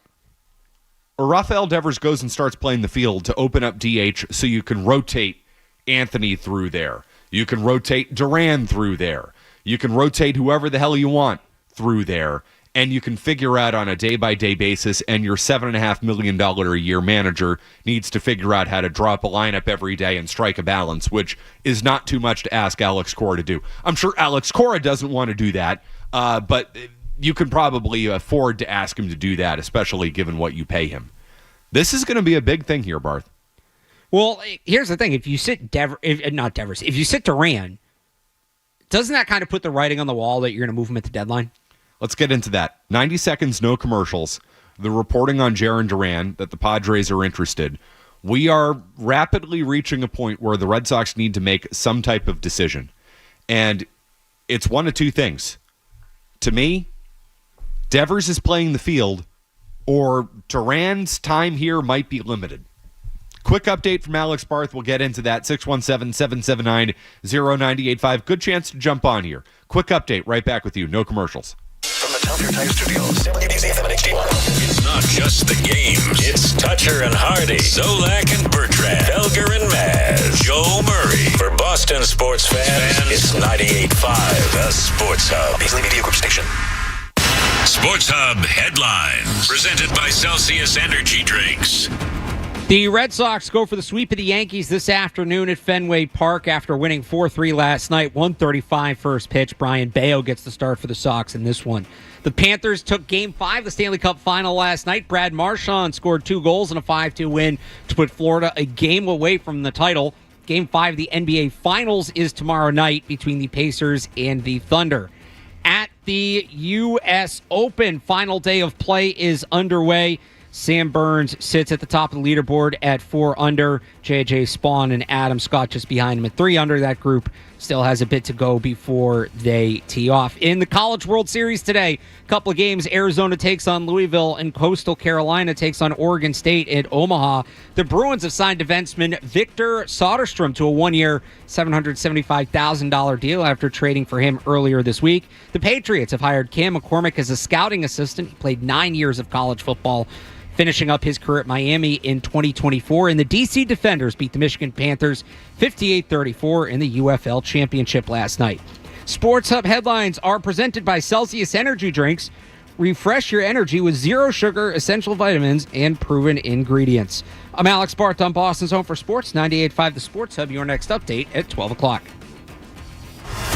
or Rafael Devers goes and starts playing the field to open up DH so you can rotate Anthony through there. You can rotate Duran through there. You can rotate whoever the hell you want through there, and you can figure out on a day-by-day basis, and your $7.5 million a year manager needs to figure out how to drop a lineup every day and strike a balance, which is not too much to ask Alex Kora to do. I'm sure Alex Kora doesn't want to do that, but you can probably afford to ask him to do that, especially given what you pay him. This is going to be a big thing here, Barth. Well, here's the thing. If you sit if you sit Duran, doesn't that kind of put the writing on the wall that you're going to move him at the deadline? Let's get into that. 90 seconds, no commercials. The reporting on Jarren Duran that the Padres are interested. We are rapidly reaching a point where the Red Sox need to make some type of decision. And it's one of two things. To me, Devers is playing the field, or Duran's time here might be limited. Quick update from Alex Barth. We'll get into that. 617-779-0985. Good chance to jump on here. Quick update. Right back with you. No commercials. From the Telstra Tire Studios, WBZ-FM and HD1. It's not just the games. It's Toucher and Hardy, Zolak and Bertrand, Felger and Maz, Joe Murray. For Boston sports fans, it's 98.5, the Sports Hub. Beasley Media Group Station. Sports Hub headlines. Presented by Celsius Energy Drinks. The Red Sox go for the sweep of the Yankees this afternoon at Fenway Park after winning 4-3 last night. 1:35 first pitch. Brian Bayo gets the start for the Sox in this one. The Panthers took Game 5 of the Stanley Cup Final last night. Brad Marchand scored 2 goals in a 5-2 win to put Florida a game away from the title. Game 5 of the NBA Finals is tomorrow night between the Pacers and the Thunder. At the U.S. Open, final day of play is underway. Sam Burns sits at the top of the leaderboard at 4 under. JJ Spawn and Adam Scott just behind him at 3 under. That group still has a bit to go before they tee off. In the College World Series today, a couple of games. Arizona takes on Louisville, and Coastal Carolina takes on Oregon State at Omaha. The Bruins have signed defenseman Victor Soderstrom to a 1-year, $775,000 deal after trading for him earlier this week. The Patriots have hired Cam McCormick as a scouting assistant. He played 9 years of college football, finishing up his career at Miami in 2024. And the D.C. Defenders beat the Michigan Panthers 58-34 in the UFL Championship last night. Sports Hub headlines are presented by Celsius Energy Drinks. Refresh your energy with zero sugar, essential vitamins, and proven ingredients. I'm Alex Barth on Boston's Home for Sports, 98.5 The Sports Hub. Your next update at 12 o'clock.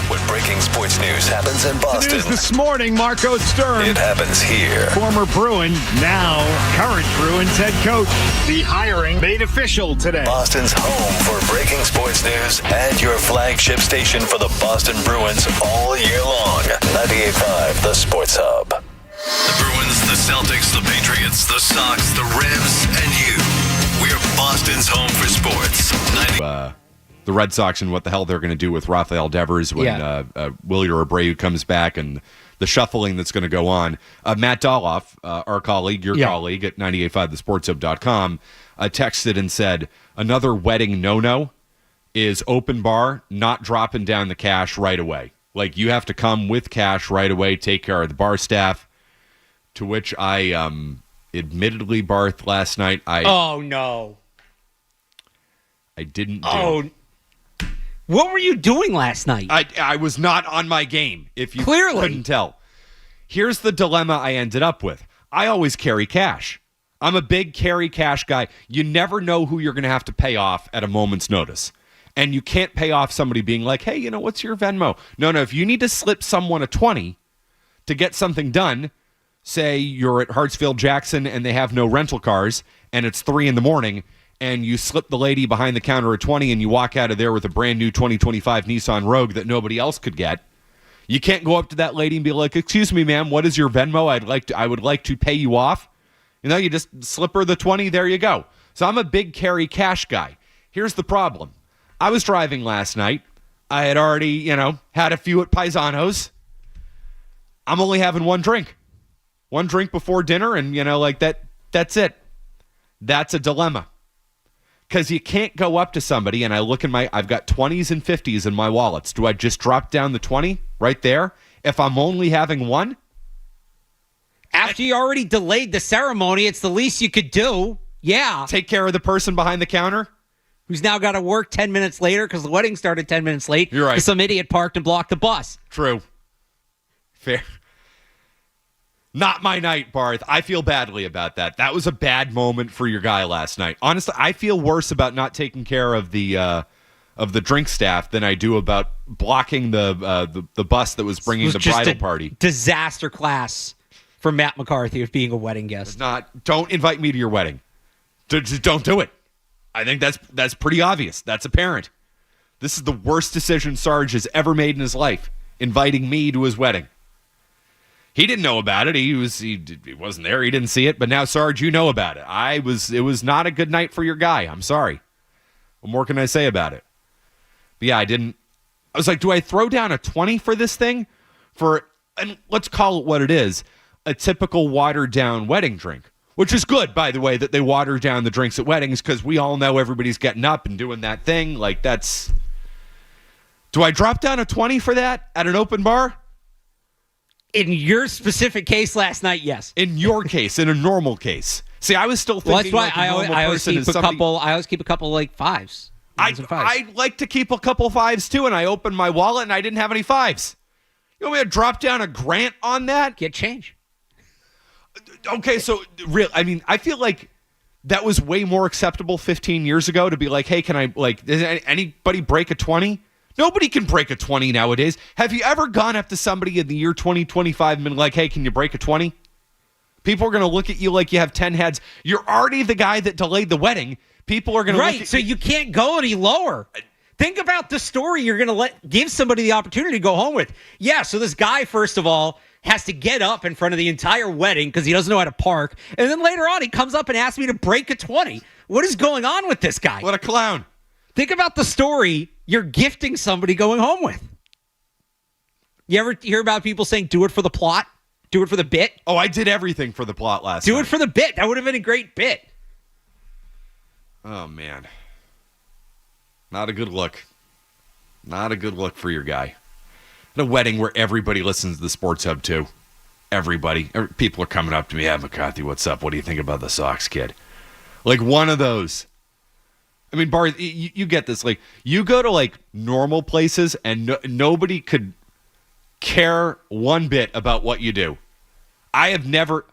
When breaking sports news happens in Boston, News this morning, Marco Sturm. it happens here. Former Bruin, now current Bruins head coach. The hiring made official today. Boston's home for breaking sports news and your flagship station for the Boston Bruins all year long. 98.5 The Sports Hub. The Bruins, the Celtics, the Patriots, the Sox, the Revs, and you. We're Boston's home for sports. The Red Sox and what the hell they're going to do with Rafael Devers when Wilyer Abreu comes back and the shuffling that's going to go on. Matt Doloff, our colleague, your colleague at 985thesportshub.com, texted and said, another wedding no-no is open bar, not dropping down the cash right away. Like, you have to come with cash right away, take care of the bar staff, to which I admittedly, Barth, last night, Oh, no. I didn't do. What were you doing last night? I was not on my game, if you Clearly. couldn't tell. Here's the dilemma I ended up with. I always carry cash. I'm a big carry cash guy. You never know who you're going to have to pay off at a moment's notice. And you can't pay off somebody being like, hey, what's your Venmo? No, if you need to slip someone a 20 to get something done, say you're at Hartsfield-Jackson and they have no rental cars and it's 3 a.m, and you slip the lady behind the counter at 20 and you walk out of there with a brand new 2025 Nissan Rogue that nobody else could get. You can't go up to that lady and be like, excuse me, ma'am, what is your Venmo? I would like to pay you off. You just slip her the 20, there you go. So I'm a big carry cash guy. Here's the problem. I was driving last night. I had already, had a few at Paisano's. I'm only having one drink. One drink before dinner and, that's it. That's a dilemma. Because you can't go up to somebody and I look in I've got 20s and 50s in my wallets. Do I just drop down the 20 right there if I'm only having one? After you already delayed the ceremony, it's the least you could do. Yeah. Take care of the person behind the counter? Who's now got to work 10 minutes later because the wedding started 10 minutes late. You're right. Because some idiot parked and blocked the bus. True. Fair. Not my night, Barth. I feel badly about that. That was a bad moment for your guy last night. Honestly, I feel worse about not taking care of the drink staff than I do about blocking the bus that was bringing the bridal party. Disaster class for Matt McCarthy of being a wedding guest. Don't invite me to your wedding. Just don't do it. I think that's pretty obvious. That's apparent. This is the worst decision Sarge has ever made in his life, inviting me to his wedding. He didn't know about it. He wasn't there. He didn't see it. But now, Sarge, you know about it. It was not a good night for your guy. I'm sorry. What more can I say about it? But yeah, I was like, do I throw down a 20 for this thing? And let's call it what it is, a typical watered down wedding drink. Which is good, by the way, that they water down the drinks at weddings because we all know everybody's getting up and doing that thing. Like, that's... Do I drop down a 20 for that at an open bar? In your specific case last night, yes. In your case, in a normal case. See, I was still thinking that's why I always keep a couple like fives. I like to keep a couple fives too, and I opened my wallet and I didn't have any fives. You want me to drop down a grant on that? Get change. Okay, so I feel like that was way more acceptable 15 years ago to be like, hey, can I, does anybody break a 20? Nobody can break a 20 nowadays. Have you ever gone up to somebody in the year 2025 and been like, hey, can you break a 20? People are going to look at you like you have 10 heads. You're already the guy that delayed the wedding. People are going to look at so you can't go any lower. Think about the story you're going to give somebody the opportunity to go home with. Yeah, so this guy, first of all, has to get up in front of the entire wedding because he doesn't know how to park. And then later on, he comes up and asks me to break a 20. What is going on with this guy? What a clown. Think about the story you're gifting somebody going home with. You ever hear about people saying, do it for the plot? Do it for the bit? Oh, I did everything for the plot last night. Do it for the bit. That would have been a great bit. Oh, man. Not a good look. Not a good look for your guy. At a wedding where everybody listens to the Sports Hub, too. Everybody. People are coming up to me. McCarthy, what's up? What do you think about the Sox kid? Like one of those. I mean, Barth, you get this. Like, you go to, like, normal places and nobody could care one bit about what you do. I have never,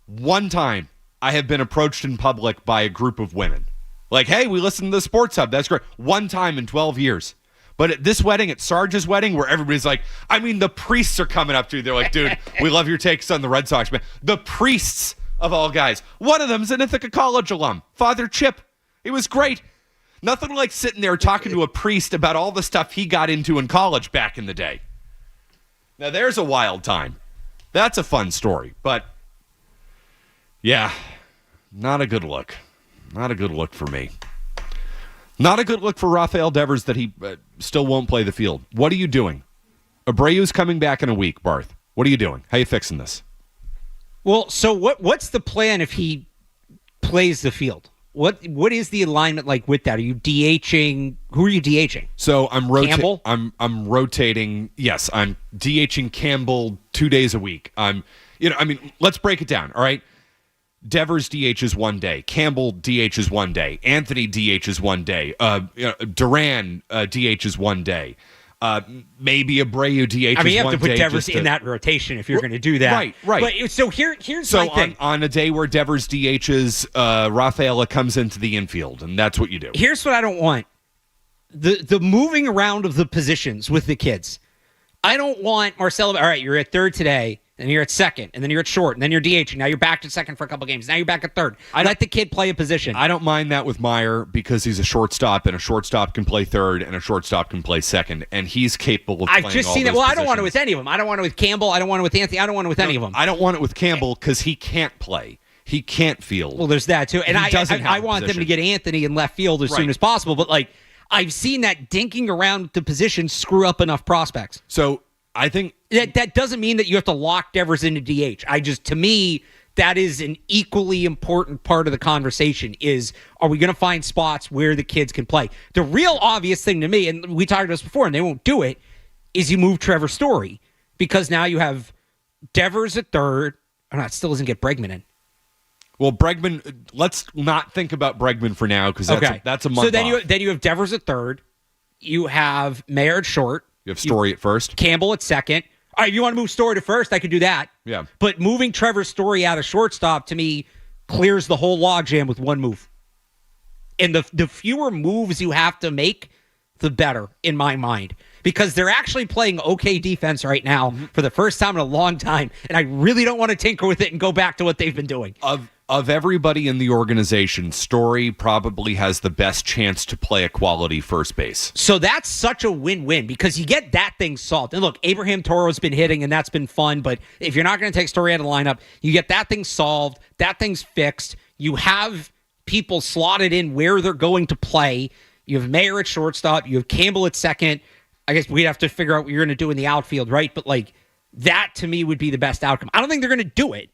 one time, I have been approached in public by a group of women. Like, hey, we listen to the Sports Hub. That's great. One time in 12 years. But at this wedding, at Sarge's wedding, where everybody's like, I mean, the priests are coming up to you. They're like, dude, we love your takes on the Red Sox, man. The priests of all guys. One of them's an Ithaca College alum, Father Chip. He was great. Nothing like sitting there talking to a priest about all the stuff he got into in college back in the day. Now, there's a wild time. That's a fun story. But, yeah, not a good look. Not a good look for me. Not a good look for Rafael Devers that he still won't play the field. What are you doing? Abreu's coming back in a week, Barth. What are you doing? How are you fixing this? Well, so what's the plan if he plays the field? What is the alignment like with that? Are you DHing? Who are you DHing? So I'm Campbell? I'm rotating. Yes, I'm DHing Campbell 2 days a week. Let's break it down. All right. Devers DHs 1 day. Campbell DHs 1 day. Anthony DHs 1 day. Duran DHs 1 day. Maybe Abreu DHs 1 day. I mean, you have to put Devers in that rotation if you're going to do that. Right. But so here's my thing. On a day where Devers DHs, Rafaela comes into the infield, and that's what you do. Here's what I don't want. The moving around of the positions with the kids. I don't want Marcelo. All right, you're at third today. Then you're at second, and then you're at short, and then you're DHing. Now you're back to second for a couple games. Now you're back at third. Let the kid play a position. I don't mind that with Meyer because he's a shortstop, and a shortstop can play third, and a shortstop can play second, and he's capable of playing I've just seen it. Well, I don't want it with any of them. I don't want it with Campbell. I don't want it with Anthony. I don't want it with any of them. I don't want it with Campbell because he can't play. He can't field. Well, there's that too. And I want them to get Anthony in left field as soon as possible. But like I've seen that dinking around the position screw up enough prospects. So I think that doesn't mean that you have to lock Devers into DH. To me, that is an equally important part of the conversation is, are we going to find spots where the kids can play? The real obvious thing to me, and we talked about this before, and they won't do it, is you move Trevor Story because now you have Devers at third. Oh, no, it still doesn't get Bregman in. Well, Bregman, let's not think about Bregman for now because that's a month So then off. then you have Devers at third. You have Meyer at short. You have Story at first. Campbell at second. All right, if you want to move Story to first, I could do that. Yeah. But moving Trevor Story out of shortstop, to me, clears the whole logjam with one move. And the fewer moves you have to make, the better, in my mind. Because they're actually playing okay defense right now for the first time in a long time. And I really don't want to tinker with it and go back to what they've been doing. Of everybody in the organization, Story probably has the best chance to play a quality first base. So that's such a win-win because you get that thing solved. And look, Abraham Toro's been hitting, and that's been fun. But if you're not going to take Story out of the lineup, you get that thing solved. That thing's fixed. You have people slotted in where they're going to play. You have Meyer at shortstop. You have Campbell at second. I guess we'd have to figure out what you're going to do in the outfield, right? But like that, to me, would be the best outcome. I don't think they're going to do it.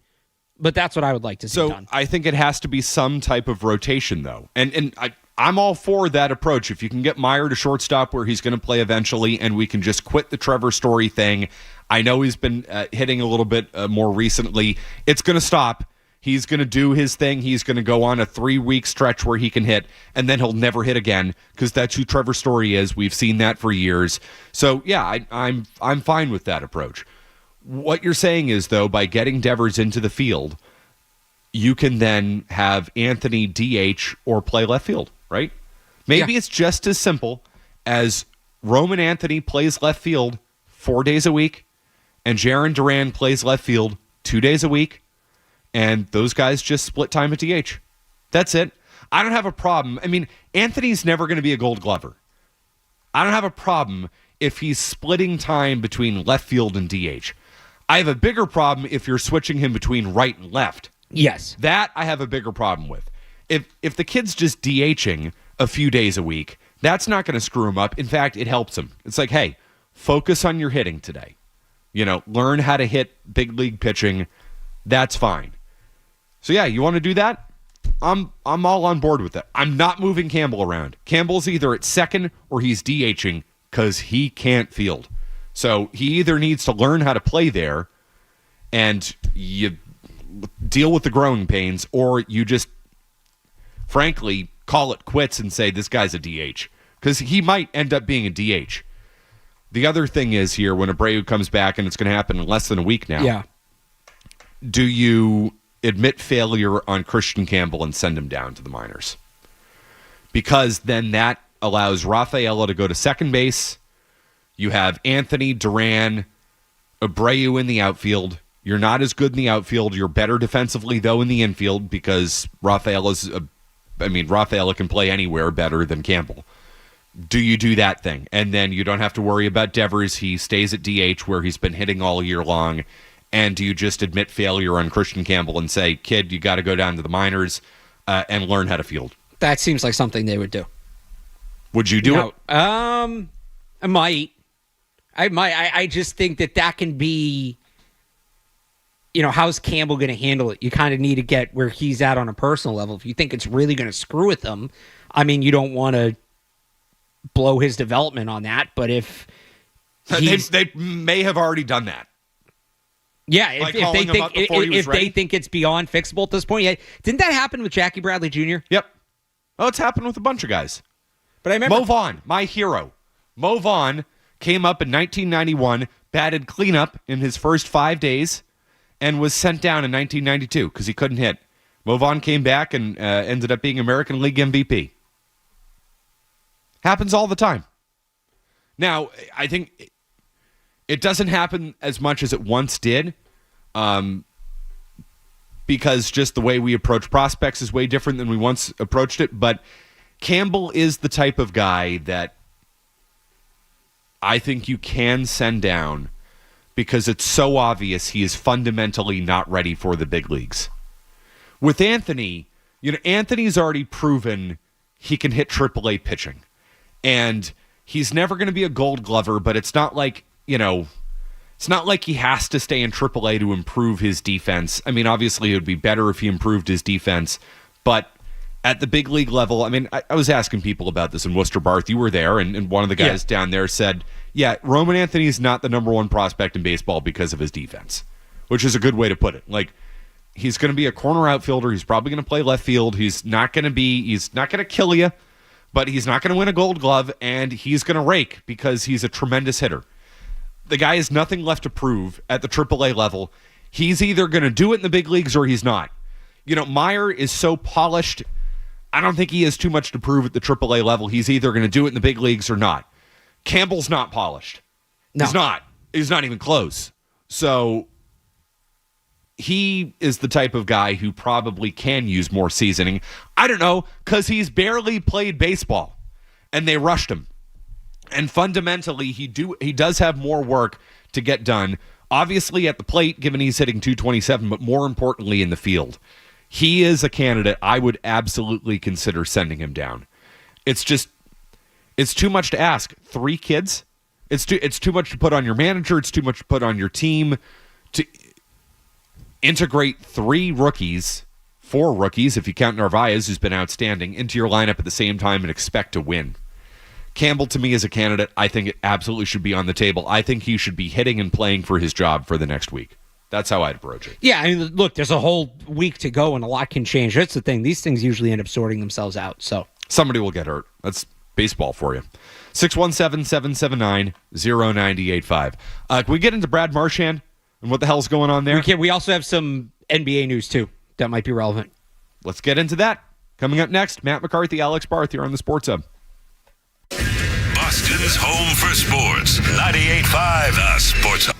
But that's what I would like to see done. I think it has to be some type of rotation, though. And I'm all for that approach. If you can get Meyer to shortstop where he's going to play eventually and we can just quit the Trevor Story thing. I know he's been hitting a little bit more recently. It's going to stop. He's going to do his thing. He's going to go on a 3-week stretch where he can hit, and then he'll never hit again because that's who Trevor Story is. We've seen that for years. So, yeah, I'm fine with that approach. What you're saying is, though, by getting Devers into the field, you can then have Anthony DH or play left field, right? Maybe it's just as simple as Roman Anthony plays left field 4 days a week and Jarren Duran plays left field 2 days a week, and those guys just split time at DH. That's it. I don't have a problem. I mean, Anthony's never going to be a Gold Glover. I don't have a problem if he's splitting time between left field and DH. I have a bigger problem if you're switching him between right and left. Yes. That I have a bigger problem with. if the kid's just DHing a few days a week, that's not going to screw him up. In fact, it helps him. It's like, hey, focus on your hitting today. Learn how to hit big league pitching. That's fine. So yeah, you want to do that? I'm all on board with that. I'm not moving Campbell around. Campbell's either at second or he's DHing because he can't field. So he either needs to learn how to play there and you deal with the growing pains, or you just, frankly, call it quits and say this guy's a DH. Because he might end up being a DH. The other thing is here, when Abreu comes back, and it's going to happen in less than a week now, do you admit failure on Christian Campbell and send him down to the minors? Because then that allows Rafaela to go to second base. You have Anthony, Duran, Abreu in the outfield. You're not as good in the outfield. You're better defensively, though, in the infield because Rafaela can play anywhere better than Campbell. Do you do that thing? And then you don't have to worry about Devers. He stays at DH where he's been hitting all year long. And do you just admit failure on Christian Campbell and say, kid, you got to go down to the minors and learn how to field? That seems like something they would do. Would you do it? I might. I just think that can be, how's Campbell going to handle it? You kind of need to get where he's at on a personal level. If you think it's really going to screw with him, you don't want to blow his development on that. But if they may have already done that. Yeah, if they think it's beyond fixable at this point. Yeah. Didn't that happen with Jackie Bradley Jr.? Yep. Oh, it's happened with a bunch of guys. But I remember Mo Vaughn, my hero. Mo Vaughn came up in 1991, batted cleanup in his first 5 days, and was sent down in 1992 because he couldn't hit. Mo Vaughn came back and ended up being American League MVP. Happens all the time. Now, I think it doesn't happen as much as it once did, because just the way we approach prospects is way different than we once approached it. But Campbell is the type of guy that I think you can send down because it's so obvious he is fundamentally not ready for the big leagues. With Anthony, Anthony's already proven he can hit AAA pitching. And he's never going to be a Gold Glover, but it's not like, it's not like he has to stay in AAA to improve his defense. Obviously it would be better if he improved his defense, but at the big league level, I was asking people about this in Worcester. Barth, you were there, and one of the guys down there said, yeah, Roman Anthony is not the number one prospect in baseball because of his defense, which is a good way to put it. Like, he's going to be a corner outfielder. He's probably going to play left field. He's not going to kill you, but he's not going to win a Gold Glove, and he's going to rake because he's a tremendous hitter. The guy has nothing left to prove at the AAA level. He's either going to do it in the big leagues or he's not. Meyer is so polished. I don't think he has too much to prove at the AAA level. He's either going to do it in the big leagues or not. Campbell's not polished. No. He's not. He's not even close. So he is the type of guy who probably can use more seasoning. I don't know, because he's barely played baseball, and they rushed him. And fundamentally, he does have more work to get done. Obviously at the plate, given he's hitting .227, but more importantly in the field. He is a candidate I would absolutely consider sending him down. It's too much to ask. 3 kids? It's too much to put on your manager. It's too much to put on your team to integrate 4 rookies if you count Narvaez, who's been outstanding, into your lineup at the same time and expect to win. Campbell, to me, is a candidate. I think it absolutely should be on the table. I think he should be hitting and playing for his job for the next week. That's how I'd approach it. Yeah, look, there's a whole week to go, and a lot can change. That's the thing. These things usually end up sorting themselves out. So somebody will get hurt. That's baseball for you. 617-779-0985. Can we get into Brad Marchand and what the hell's going on there? We also have some NBA news, too, that might be relevant. Let's get into that. Coming up next, Matt McCarthy, Alex Barth here on the Sports Hub. Boston's home for sports. 98.5 The Sports Hub.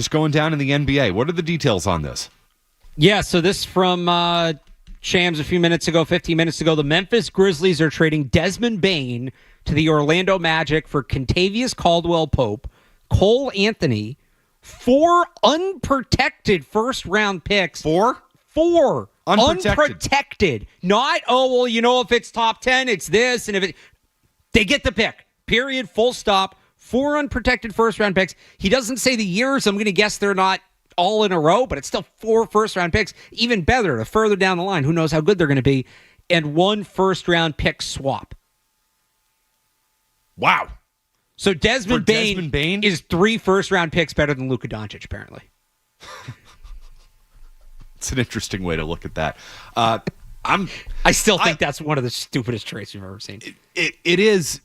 just going down in the NBA. What are the details on this? Yeah, so this from Shams a few minutes ago, 15 minutes ago. The Memphis Grizzlies are trading Desmond Bane to the Orlando Magic for Kentavious Caldwell-Pope, Cole Anthony, 4 unprotected first-round picks. 4? 4 unprotected. Not, if it's top 10, it's this. And if it, they get the pick. Period. Full stop. 4 unprotected first-round picks. He doesn't say the years. I'm going to guess they're not all in a row, but it's still 4 first-round picks. Even better, the further down the line, who knows how good they're going to be. And 1 first-round pick swap. Wow. So Desmond Bane is 3 first-round picks better than Luka Doncic, apparently. It's an interesting way to look at that. I still think that's one of the stupidest trades we've ever seen. It is,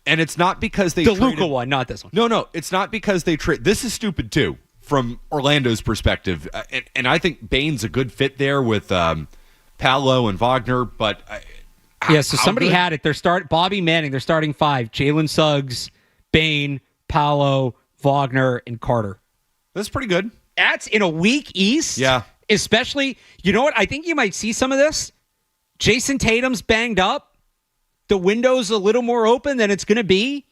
and it's not because they traded... Luka one, not this one. No, it's not because they trade. This is stupid too, from Orlando's perspective, and I think Bane's a good fit there with Paolo and Wagner, but so somebody had it. Bobby Manning, they're starting 5: Jalen Suggs, Bane, Paolo, Wagner, and Carter. That's pretty good. That's in a weak East. Yeah. Especially, you know what? I think you might see some of this. Jason Tatum's banged up. The window's a little more open than it's going to be.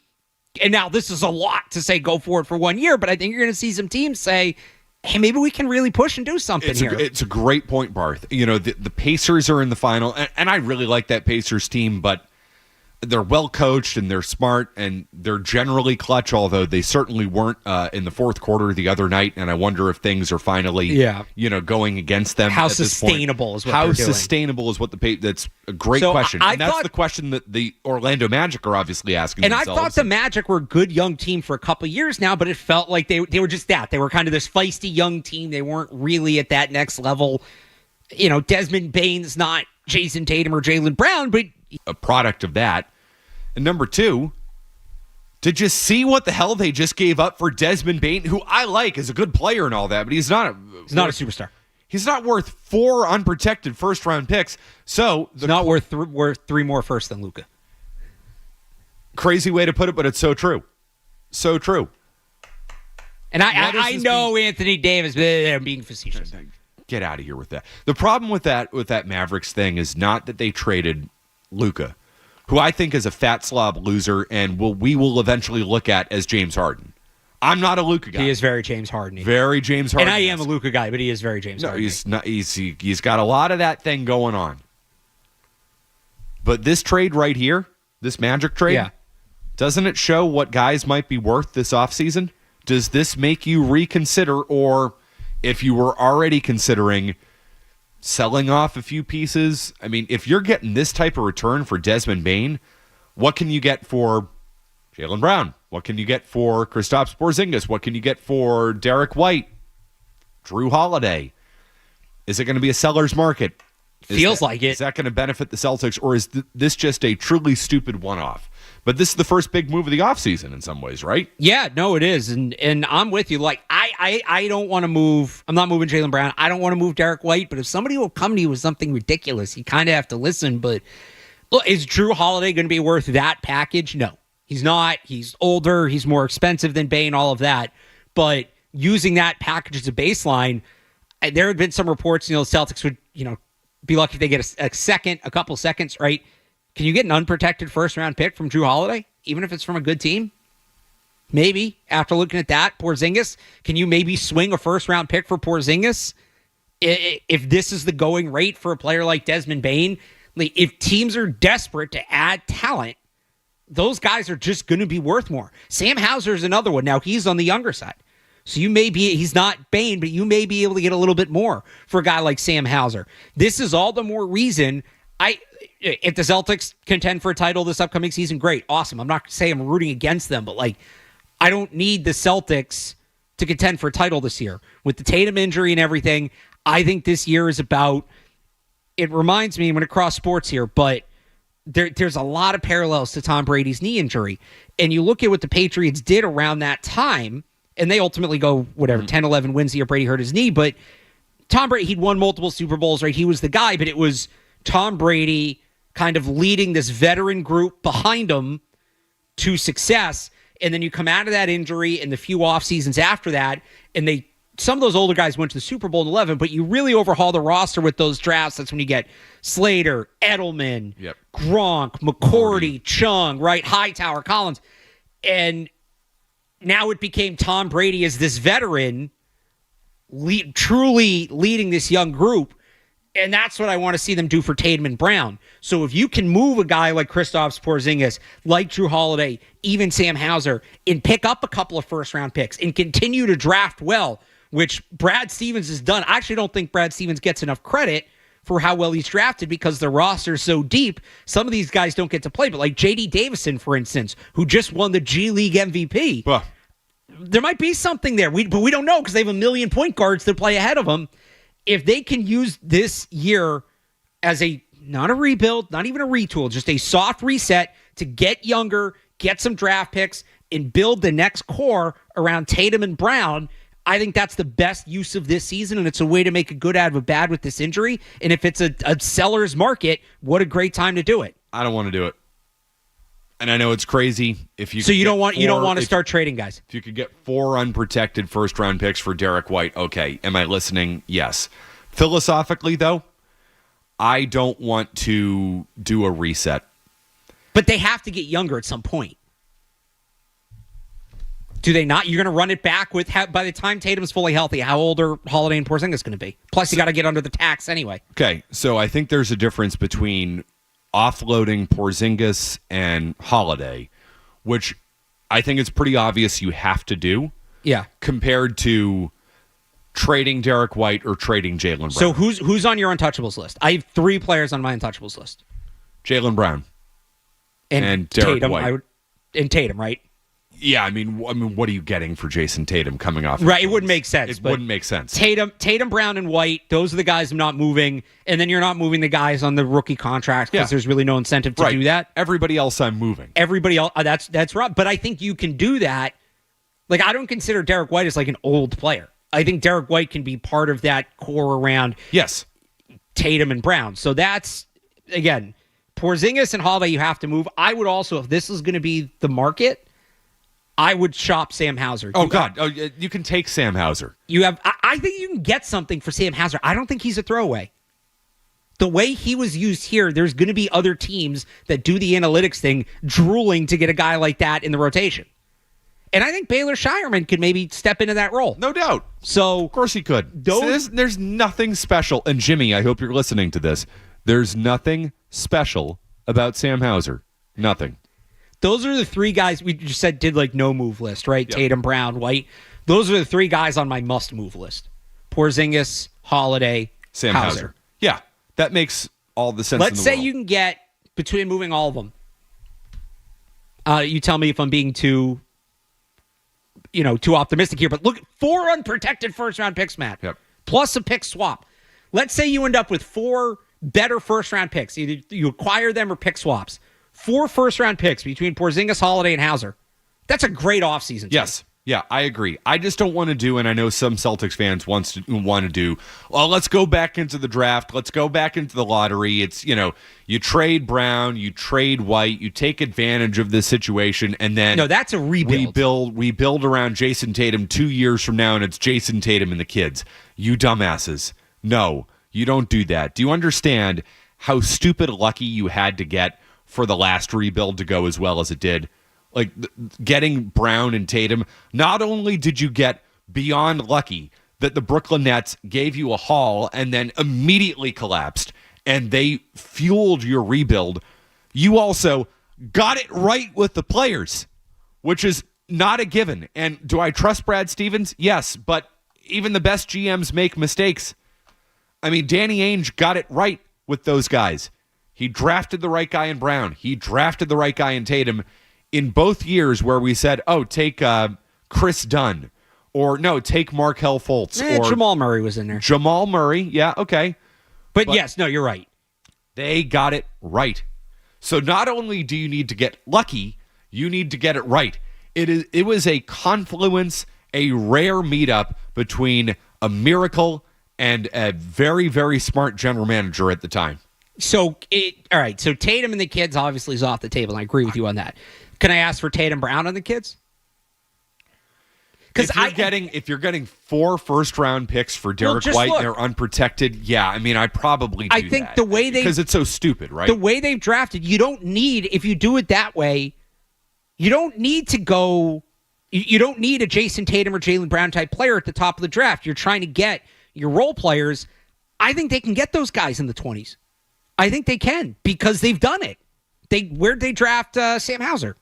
And now this is a lot to say go for it for 1 year, but I think you're going to see some teams say, hey, maybe we can really push and do something here. It's a great point, Barth. The Pacers are in the final, and I really like that Pacers team, but they're well coached and they're smart and they're generally clutch, although they certainly weren't in the fourth quarter the other night. And I wonder if things are finally, going against them. How sustainable is what they're doing. How sustainable is what that's a great question. And that's the question that the Orlando Magic are obviously asking themselves. And I thought the Magic were a good young team for a couple years now, but it felt like they were just that. They were kind of this feisty young team. They weren't really at that next level. Desmond Bane's not Jason Tatum or Jaylen Brown, but a product of that. And number 2, did you see what the hell they just gave up for Desmond Bane, who I like as a good player and all that, but he's not a superstar. He's not worth 4 unprotected first-round picks. So it's not worth 3 more first than Luka. Crazy way to put it, but it's so true. So true. And I know Anthony Davis, but I'm being facetious. Get out of here with that. The problem with that Mavericks thing is not that they traded Luka, who I think is a fat slob loser and we will eventually look at as James Harden. I'm not a Luka guy. He is very James Harden. Very James Harden. And I am a Luka guy, but he is very James Harden. No, he's not. He's got a lot of that thing going on. But this trade right here, this Magic trade, doesn't it show what guys might be worth this offseason? Does this make you reconsider, or if you were already considering selling off a few pieces? I mean, if you're getting this type of return for Desmond Bane, what can you get for Jaylen Brown? What can you get for Kristaps Porzingis? What can you get for Derek White? Drew Holiday? Is it going to be a seller's market? Feels like it. Is that going to benefit the Celtics, or is this just a truly stupid one-off? But this is the first big move of the offseason in some ways, right? Yeah, no, it is. And I'm with you. Like, I don't want to move. I'm not moving Jaylen Brown. I don't want to move Derek White. But if somebody will come to you with something ridiculous, you kind of have to listen. But look, is Drew Holiday going to be worth that package? No, he's not. He's older. He's more expensive than Bane, all of that. But using that package as a baseline, there have been some reports, the Celtics would, be lucky if they get a couple seconds, right? Can you get an unprotected first-round pick from Drew Holiday, even if it's from a good team? Maybe. After looking at that, Porzingis, can you maybe swing a first-round pick for Porzingis? If this is the going rate for a player like Desmond Bane, if teams are desperate to add talent, those guys are just going to be worth more. Sam Hauser is another one. Now, he's on the younger side. So he's not Bane, but you may be able to get a little bit more for a guy like Sam Hauser. This is all the more reason if the Celtics contend for a title this upcoming season, great, awesome. I'm not going to say I'm rooting against them, but I don't need the Celtics to contend for a title this year. With the Tatum injury and everything, I think this year is about, it reminds me, I'm going to cross sports here, but there's a lot of parallels to Tom Brady's knee injury. And you look at what the Patriots did around that time, and they ultimately go, 10, 11 wins the year Brady hurt his knee, but Tom Brady, he'd won multiple Super Bowls, right? He was the guy, but it was Tom Brady kind of leading this veteran group behind him to success. and then you come out of that injury and the few off seasons after that, and some of those older guys went to the Super Bowl in 11, but you really overhaul the roster with those drafts. That's when you get Slater, Edelman, Gronk, McCourty, Chung, right? Hightower, Collins. And now it became Tom Brady as this veteran truly leading this young group. And that's what I want to see them do for Tatum and Brown. So if you can move a guy like Kristaps Porzingis, like Drew Holiday, even Sam Hauser, and pick up a couple of first-round picks and continue to draft well, which Brad Stevens has done. I actually don't think Brad Stevens gets enough credit for how well he's drafted because the roster's so deep. Some of these guys don't get to play, but like J.D. Davison, for instance, who just won the G League MVP, there might be something there. But we don't know because they have a million point guards to play ahead of them. If they can use this year as not a rebuild, not even a retool, just a soft reset to get younger, get some draft picks, and build the next core around Tatum and Brown, I think that's the best use of this season, and it's a way to make a good out of a bad with this injury. And if it's a seller's market, what a great time to do it. I don't want to do it. And I know it's crazy. So you don't want to start trading guys. If you could get 4 unprotected first-round picks for Derek White, okay. Am I listening? Yes. Philosophically, though, I don't want to do a reset. But they have to get younger at some point. Do they not? You're going to run it back with by the time Tatum's fully healthy, how old are Holiday and Porzingis going to be? Plus, you got to get under the tax anyway. Okay, so I think there's a difference between offloading Porzingis and Holiday, which I think it's pretty obvious you have to do. Yeah. Compared to trading Derek White or trading Jaylen Brown. So who's on your untouchables list? I have 3 players on my untouchables list. Jaylen Brown. And Derek Tatum, White. And Tatum, right? Yeah, I mean, what are you getting for Jason Tatum coming off? Right, it wouldn't make sense. It wouldn't make sense. Tatum, Brown, and White, those are the guys I'm not moving. And then you're not moving the guys on the rookie contracts because there's really no incentive to do that. Everybody else I'm moving. Everybody else, that's right. But I think you can do that. Like, I don't consider Derek White as like an old player. I think Derek White can be part of that core around Tatum and Brown. So that's, again, Porzingis and Holiday you have to move. I would also, if this is going to be the market, I would shop Sam Hauser. You can take Sam Hauser. I think you can get something for Sam Hauser. I don't think he's a throwaway. The way he was used here, there's going to be other teams that do the analytics thing drooling to get a guy like that in the rotation. And I think Baylor Shireman could maybe step into that role. No doubt. So, of course he could. There's nothing special. And Jimmy, I hope you're listening to this. There's nothing special about Sam Hauser. Nothing. Those are the 3 guys we just said did like no move list, right? Yep. Tatum, Brown, White. Those are the 3 guys on my must move list. Porzingis, Holiday, Sam Hauser. Yeah, that makes all the sense. Let's say you can get between moving all of them. You tell me if I'm being too optimistic here. But look, 4 unprotected first round picks, Matt. Yep. Plus a pick swap. Let's say you end up with 4 better first round picks. Either you acquire them or pick swaps. 4 first-round picks between Porzingis, Holiday, and Hauser. That's a great offseason. Yes. Yeah, I agree. I just don't want to do, and I know some Celtics fans want to do, well, let's go back into the draft. Let's go back into the lottery. It's, you trade Brown, you trade White, you take advantage of this situation, and then... No, that's a rebuild. We build around Jason Tatum 2 years from now, and it's Jason Tatum and the kids. You dumbasses. No, you don't do that. Do you understand how stupid lucky you had to get for the last rebuild to go as well as it did? Like, getting Brown and Tatum, not only did you get beyond lucky that the Brooklyn Nets gave you a haul and then immediately collapsed and they fueled your rebuild, you also got it right with the players, which is not a given. And do I trust Brad Stevens? Yes, but even the best GMs make mistakes. I mean, Danny Ainge got it right with those guys. He drafted the right guy in Brown. He drafted the right guy in Tatum in both years where we said, take Chris Dunn. Or, no, take Markelle Fultz. Or Jamal Murray was in there. Jamal Murray, yeah, okay. But yes, no, you're right. They got it right. So not only do you need to get lucky, you need to get it right. It was a confluence, a rare meetup between a miracle and a very, very smart general manager at the time. So, all right. So Tatum and the kids obviously is off the table, and I agree with you on that. Can I ask for Tatum Brown and the kids? Because if you're getting 4 first-round picks for Derek White and they're unprotected, yeah, I mean, I probably do think that. the way because it's so stupid, right? The way they've drafted, you don't need, if you do it that way, you don't need to go, you don't need a Jason Tatum or Jaylen Brown type player at the top of the draft. You're trying to get your role players. I think they can get those guys in the 20s. I think they can because they've done it. Where'd they draft Sam Hauser?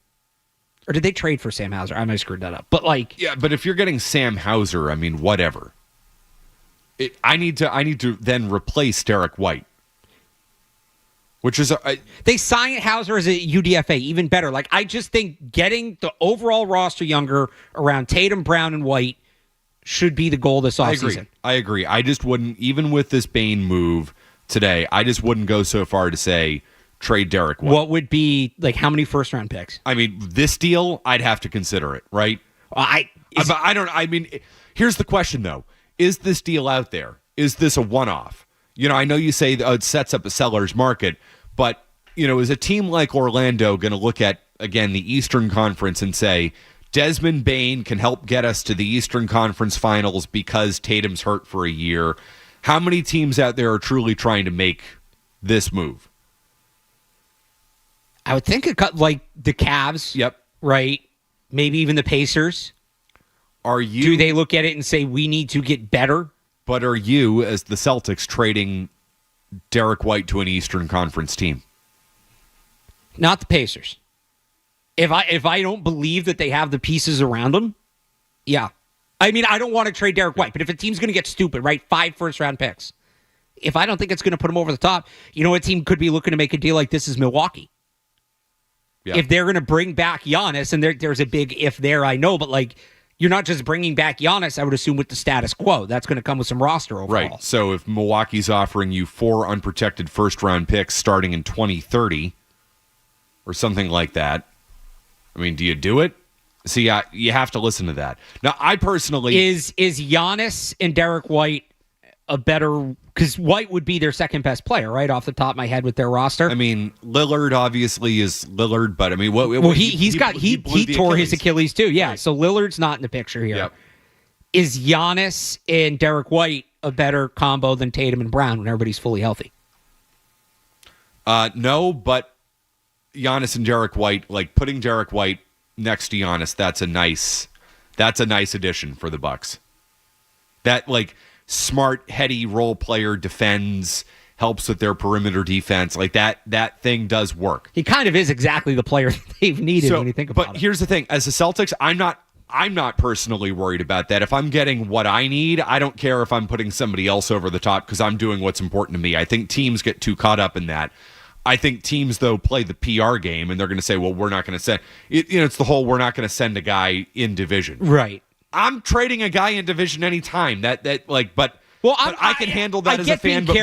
Or did they trade for Sam Hauser? I might have screwed that up. But yeah, but if you're getting Sam Hauser, I mean, whatever. I need to then replace Derek White, which is they sign Hauser as a UDFA, even better. I just think getting the overall roster younger around Tatum, Brown, and White should be the goal this offseason. I agree. I just wouldn't, even with this Bain move today, I just wouldn't go so far to say trade Derek White. What would be how many first round picks? I mean, this deal, I'd have to consider it, right? Here's the question though. Is this deal out there? Is this a one-off? I know you say it sets up a seller's market, but is a team like Orlando going to look at, again, the Eastern Conference and say, Desmond Bain can help get us to the Eastern Conference Finals because Tatum's hurt for a year? How many teams out there are truly trying to make this move? I would think the Cavs. Yep. Right. Maybe even the Pacers. Do they look at it and say, we need to get better? But are you, as the Celtics, trading Derek White to an Eastern Conference team? Not the Pacers. If I don't believe that they have the pieces around them, yeah. I mean, I don't want to trade Derek White, but if a team's going to get stupid, right, 5 first-round picks, if I don't think it's going to put them over the top, a team could be looking to make a deal like this is Milwaukee. Yeah. If they're going to bring back Giannis, and there's a big if there, I know, but you're not just bringing back Giannis, I would assume, with the status quo. That's going to come with some roster overall. Right. So if Milwaukee's offering you 4 unprotected first-round picks starting in 2030 or something like that, I mean, do you do it? See, you have to listen to that. Now, I personally... Is Giannis and Derek White a better... Because White would be their second-best player, right, off the top of my head with their roster. I mean, Lillard obviously is Lillard, but I mean... he tore his Achilles too, yeah. Right. So Lillard's not in the picture here. Yep. Is Giannis and Derek White a better combo than Tatum and Brown when everybody's fully healthy? No, but Giannis and Derek White, putting Derek White next to Giannis, that's a nice addition for the Bucks. That, smart, heady role player, defends, helps with their perimeter defense. That thing does work. He kind of is exactly the player they've needed when you think about it. But here's the thing. As the Celtics, I'm not personally worried about that. If I'm getting what I need, I don't care if I'm putting somebody else over the top because I'm doing what's important to me. I think teams get too caught up in that. I think teams, though, play the PR game, and they're going to say, well, we're not going to send... it's the whole we're not going to send a guy in division. Right. I'm trading a guy in division anytime. But I can handle that as a fan, but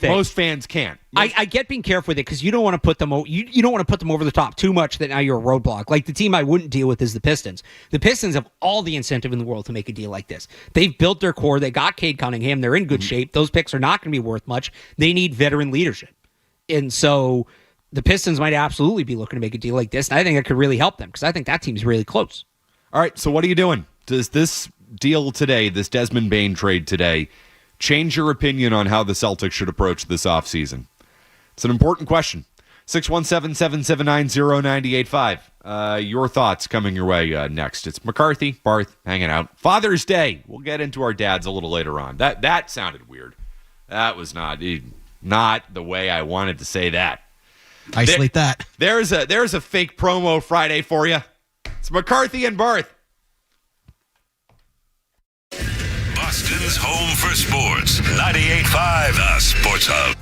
most fans can't. I get being careful with it because you don't want to put them you don't want to put them over the top too much that now you're a roadblock. The team I wouldn't deal with is the Pistons. The Pistons have all the incentive in the world to make a deal like this. They've built their core. They got Cade Cunningham. They're in good shape. Those picks are not going to be worth much. They need veteran leadership. And so the Pistons might absolutely be looking to make a deal like this. And I think it could really help them because I think that team's really close. All right, so what are you doing? Does this deal today, this Desmond Bain trade today, change your opinion on how the Celtics should approach this offseason? It's an important question. 617-779-0985. Your thoughts coming your way next. It's McCarthy, Barth, hanging out. Father's Day. We'll get into our dads a little later on. That sounded weird. That was not the way I wanted to say that. Isolate that. There's a fake promo Friday for you. It's McCarthy and Barth. Boston's home for sports. 98.5 The Sports Hub.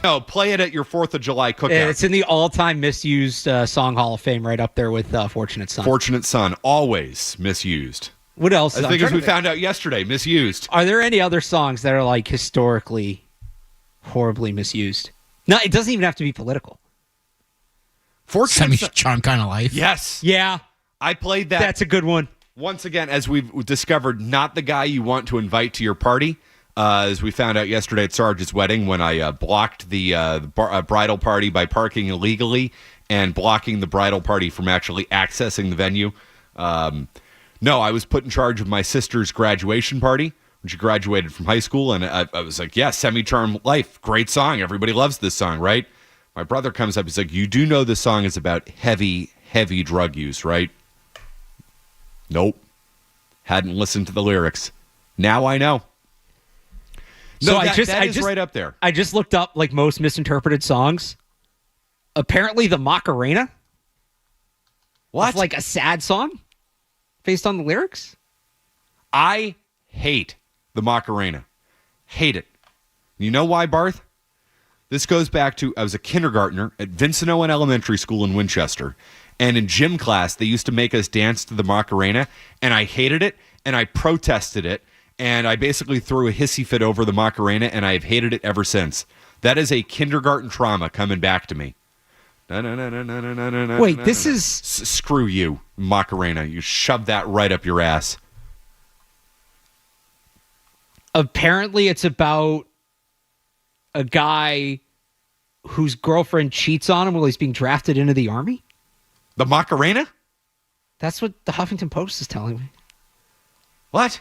No, play it at your 4th of July cookout. It's in the all-time misused song Hall of Fame, right up there with Fortunate Son. Fortunate Son, always misused. What else? I think as we found out yesterday, misused. Are there any other songs that are like historically horribly misused? No, it doesn't even have to be political. Semi-charm kind of life. Yes. Yeah. I played that. That's a good one. Once again, as we've discovered, not the guy you want to invite to your party. As we found out yesterday at Sarge's wedding when I blocked the bridal party by parking illegally and blocking the bridal party from actually accessing the venue. No, I was put in charge of my sister's graduation party when she graduated from high school, and I was like, yeah, Semi-Charm Life, great song. Everybody loves this song, right? My brother comes up, he's like, you do know this song is about heavy, heavy drug use, right? Nope. Hadn't listened to the lyrics. Now I know. No, So that is right up there. I just looked up like most misinterpreted songs. Apparently, the Macarena. What? Like a sad song based on the lyrics? I hate the Macarena. Hate it. You know why, Barth? This goes back to, I was a kindergartner at Vincent Owen Elementary School in Winchester. And in gym class, they used to make us dance to the Macarena. And I hated it. And I protested it. And I basically threw a hissy fit over the Macarena. And I've hated it ever since. That is a kindergarten trauma coming back to me. Wait, this is... Screw you, Macarena. You shove that right up your ass. Apparently, it's about a guy whose girlfriend cheats on him while he's being drafted into the army? The Macarena? That's what the Huffington Post is telling me. What?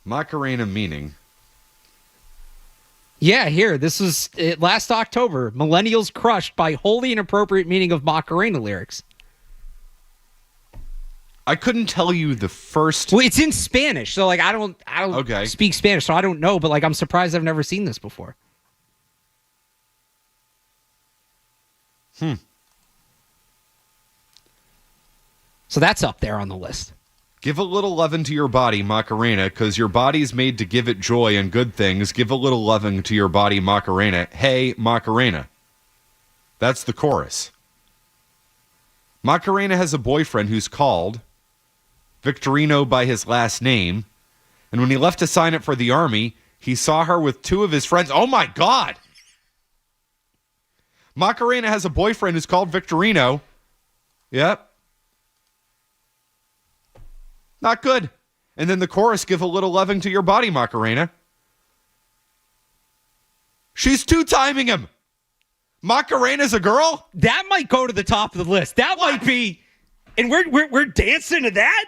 Macarena meaning... Yeah, here. This was last October. Millennials crushed by wholly inappropriate meaning of Macarena lyrics. I couldn't tell you the first... Well, it's in Spanish, so like I don't speak Spanish, so I don't know, but like I'm surprised I've never seen this before. So that's up there on the list. Give a little lovin' to your body, Macarena, because your body's made to give it joy and good things. Give a little lovin' to your body, Macarena. Hey, Macarena. That's the chorus. Macarena has a boyfriend who's called Victorino by his last name, and when he left to sign up for the army, he saw her with two of his friends. Oh, my God! Macarena has a boyfriend who's called Victorino. Yep. Not good. And then the chorus, give a little loving to your body, Macarena. She's two-timing him. Macarena's a girl? That might go to the top of the list. That might be... And we're dancing to that?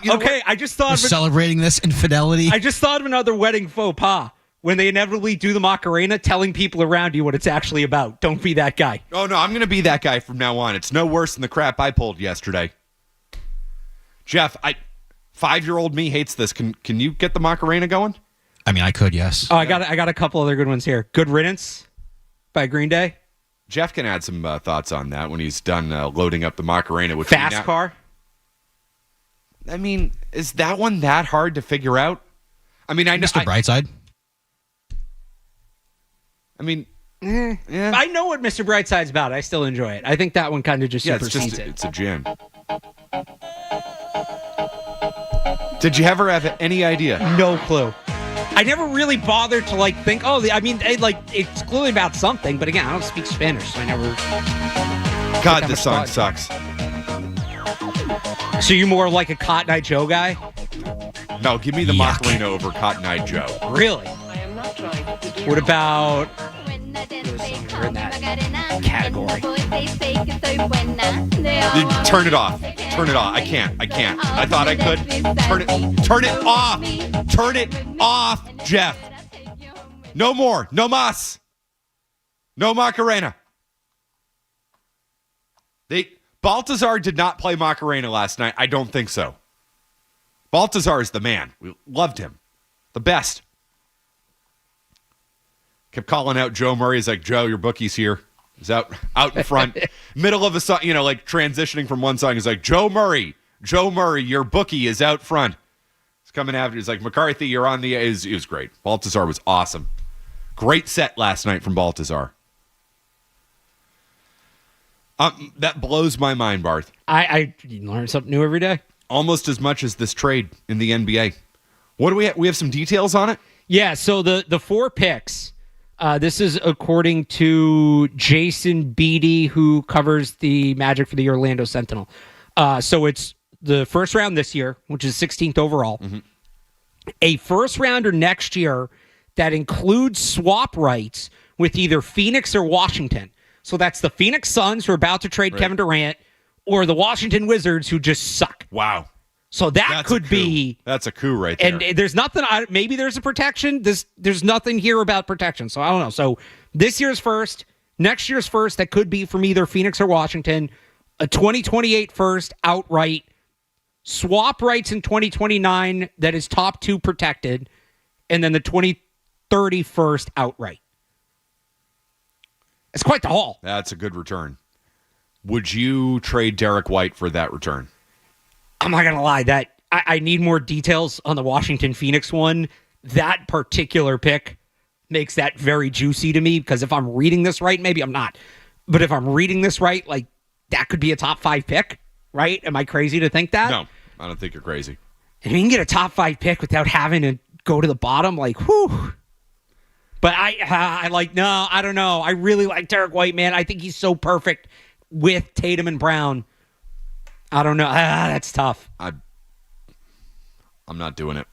Okay, I just thought... We're celebrating this infidelity. I just thought of another wedding faux pas. When they inevitably do the Macarena, telling people around you what it's actually about. Don't be that guy. Oh, no, I'm going to be that guy from now on. It's no worse than the crap I pulled yesterday. Jeff, 5-year-old me hates this. Can you get the Macarena going? I mean, I could, yes. Oh, I got a couple other good ones here. Good Riddance by Green Day. Jeff can add some thoughts on that when he's done loading up the Macarena. Which Fast Car. I mean, is that one that hard to figure out? I mean, I know... Mr. Brightside. I mean, yeah. I know what Mr. Brightside's about. I still enjoy it. I think that one kind of just supersedes it. It's a jam. Did you ever have any idea? No clue. I never really bothered to like think. It's clearly about something. But again, I don't speak Spanish, so I never. God, this song sucks. So you're more like a Cotton Eye Joe guy? No, give me the Macarena over Cotton Eye Joe. Really? What about in that category? Turn it off. Turn it off. I can't. I thought I could. Turn it off. Turn it off, Jeff. No more. No mas. No Macarena. Baltazar did not play Macarena last night. I don't think so. Baltazar is the man. We loved him. The best. Kept calling out Joe Murray. He's like, Joe, your bookie's here. He's out in front. Middle of a song, like transitioning from one song. He's like, Joe Murray, your bookie is out front. He's coming after. He's like, McCarthy, you're on the. It was great. Baltazar was awesome. Great set last night from Baltazar. That blows my mind, Barth. I learn something new every day. Almost as much as this trade in the NBA. What do we have? We have some details on it? Yeah, so the 4 picks, this is according to Jason Beatty, who covers the Magic for the Orlando Sentinel. So it's the first round this year, which is 16th overall. Mm-hmm. A first rounder next year that includes swap rights with either Phoenix or Washington. So that's the Phoenix Suns, who are about to trade Kevin Durant, or the Washington Wizards, who just suck. Wow. So that's could be... That's a coup right there. And there's nothing... Maybe there's a protection. There's nothing here about protection. So I don't know. So this year's first, next year's first, that could be from either Phoenix or Washington, a 2028 first outright, swap rights in 2029 that is top 2 protected, and then the 2030 first outright. It's quite the haul. That's a good return. Would you trade Derek White for that return? I'm not going to lie. That I need more details on the Washington Phoenix one. That particular pick makes that very juicy to me, because if I'm reading this right, maybe I'm not, but if I'm reading this right, like, that could be a top 5 pick, right? Am I crazy to think that? No, I don't think you're crazy. And you can get a top 5 pick without having to go to the bottom, like, whew. But I like, no, I don't know. I really like Derek White, man. I think he's so perfect with Tatum and Brown. I don't know. That's tough. I'm not doing it.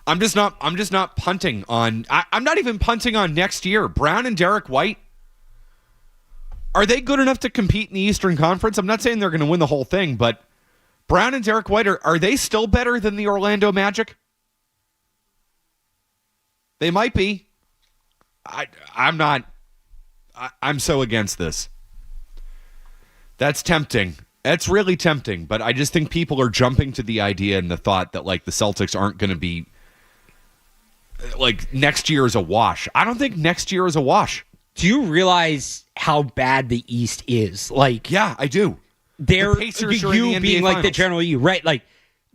I'm just not punting on. I'm not even punting on next year. Brown and Derek White, are they good enough to compete in the Eastern Conference? I'm not saying they're going to win the whole thing, but Brown and Derek White, are they still better than the Orlando Magic? They might be. I'm not. I'm so against this. That's tempting. That's really tempting, but I just think people are jumping to the idea and the thought that, like, the Celtics aren't going to be, like, next year is a wash. I don't think next year is a wash. Do you realize how bad the East is? Like, yeah, I do. The Pacers you are in the being NBA like Finals. the general you, right? Like,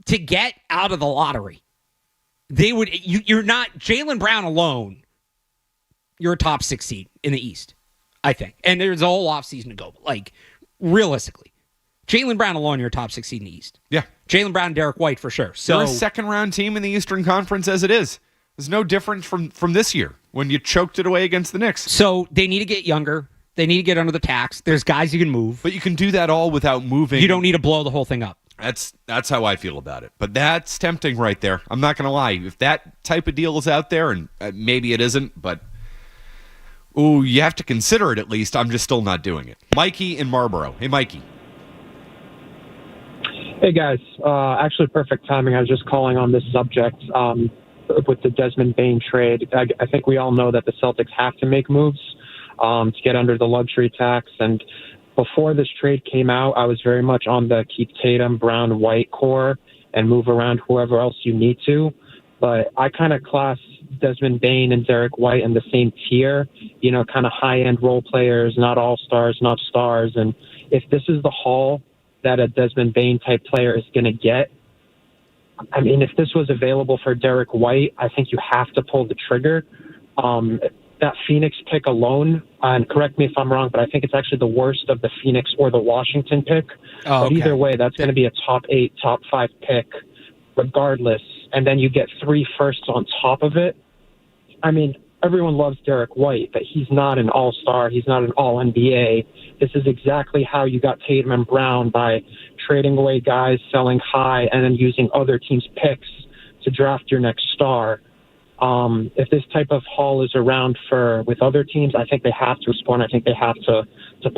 to get out of the lottery, they would. You're not Jaylen Brown alone. You're a top 6 seed in the East, I think, and there's a whole offseason to go. But, like, realistically, Jaylen Brown alone, you're a top 6 seed in the East. Yeah, Jaylen Brown, Derek White for sure. So they're a second-round team in the Eastern Conference as it is. There's no difference from this year when you choked it away against the Knicks. So they need to get younger. They need to get under the tax. There's guys you can move, but you can do that all without moving. You don't need to blow the whole thing up. That's how I feel about it. But that's tempting right there. I'm not going to lie. If that type of deal is out there, and maybe it isn't, but ooh, you have to consider it at least. I'm just still not doing it. Mikey in Marlboro. Hey, Mikey. Hey, guys. Actually, perfect timing. I was just calling on this subject with the Desmond Bane trade. I think we all know that the Celtics have to make moves to get under the luxury tax. And before this trade came out, I was very much on the keep Tatum, Brown, White core and move around whoever else you need to. But I kind of class Desmond Bane and Derek White in the same tier, you know, kind of high-end role players, not all-stars, not stars. And if this is the haul that a Desmond Bane type player is going to get, I mean, if this was available for Derek White, I think you have to pull the trigger. That Phoenix pick alone, and correct me if I'm wrong, but I think it's actually the worst of the Phoenix or the Washington pick. Oh, but either way, that's going to be a top 8, top 5 pick regardless. And then you get 3 firsts on top of it. I mean, everyone loves Derek White, but he's not an all-star. He's not an all-NBA. This is exactly how you got Tatum and Brown, by trading away guys, selling high, and then using other teams' picks to draft your next star. If this type of haul is around with other teams, I think they have to respond. I think they have to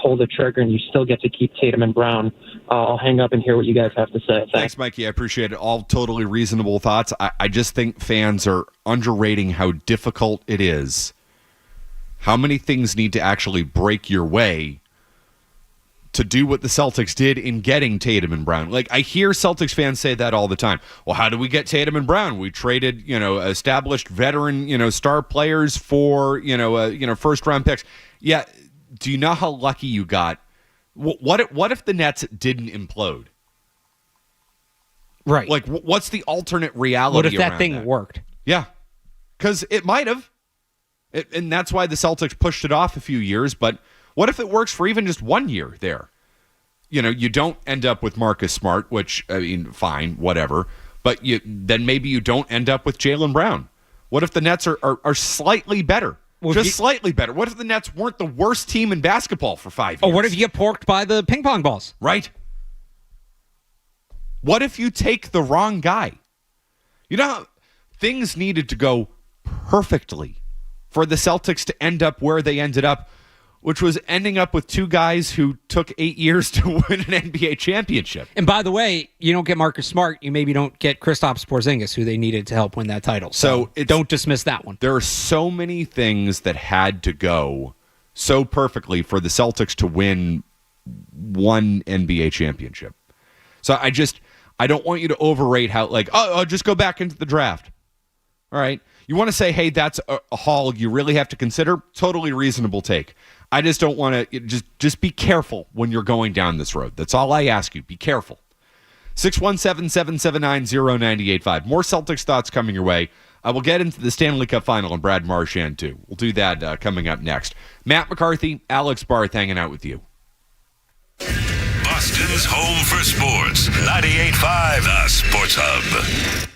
pull the trigger, and you still get to keep Tatum and Brown. I'll hang up and hear what you guys have to say. Thanks, Mikey. I appreciate it. All totally reasonable thoughts. I just think fans are underrating how difficult it is. How many things need to actually break your way to do what the Celtics did in getting Tatum and Brown. Like, I hear Celtics fans say that all the time. Well, how do we get Tatum and Brown? We traded, established veteran, star players for, first round picks. Yeah. Do you know how lucky you got? What if the Nets didn't implode? Right. Like, what's the alternate reality? What if that around thing worked? Yeah, because it might have, and that's why the Celtics pushed it off a few years. But what if it works for even just 1 year there? You don't end up with Marcus Smart, which, I mean, fine, whatever. But then maybe you don't end up with Jaylen Brown. What if the Nets are slightly better? Well, just slightly better. What if the Nets weren't the worst team in basketball for 5 years? Oh, what if you get porked by the ping pong balls? Right. What if you take the wrong guy? You know how things needed to go perfectly for the Celtics to end up where they ended up, which was ending up with two guys who took 8 years to win an NBA championship. And by the way, you don't get Marcus Smart, you maybe don't get Kristaps Porzingis, who they needed to help win that title. So don't dismiss that one. There are so many things that had to go so perfectly for the Celtics to win one NBA championship. So I don't want you to overrate how, like, oh, just go back into the draft. All right. You want to say, hey, that's a haul you really have to consider? Totally reasonable take. I just don't want to, just be careful when you're going down this road. That's all I ask you. Be careful. 617-779-0985. More Celtics thoughts coming your way. I will get into the Stanley Cup Final and Brad Marchand, too. We'll do that coming up next. Matt McCarthy, Alex Barth hanging out with you. Boston's home for sports. 98.5 The Sports Hub.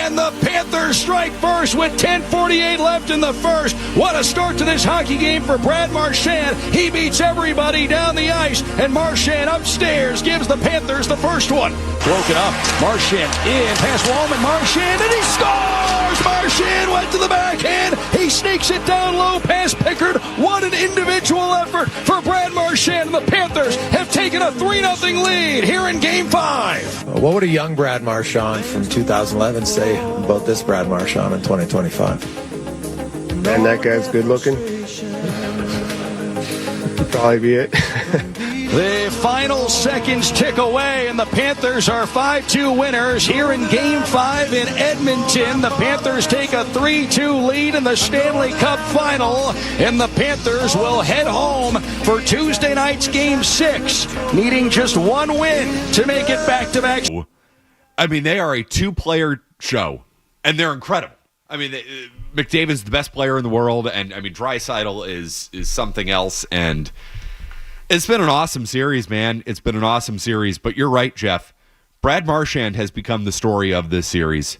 And the Panthers strike first with 10:48 left in the first. What a start to this hockey game for Brad Marchand. He beats everybody down the ice, and Marchand upstairs gives the Panthers the first one. Broken up. Marchand in past Wallman. Marchand, and he scores! Marchand went to the backhand. He sneaks it down low past Pickard. What an individual effort for Brad Marchand. The Panthers have taken a 3-0 lead here in Game 5. What would a young Brad Marchand from 2011 say about this Brad Marchand in 2025? Man, that guy's good looking. Probably be it. The final seconds tick away, and the Panthers are 5-2 winners here in Game 5 in Edmonton. The Panthers take a 3-2 lead in the Stanley Cup Final, and the Panthers will head home for Tuesday night's Game 6, needing just one win to make it back-to-back. I mean, they are a two-player show, and they're incredible. I mean, McDavid's the best player in the world, and I mean, Draisaitl is something else, and it's been an awesome series, man. It's been an awesome series, but you're right, Jeff. Brad Marchand has become the story of this series.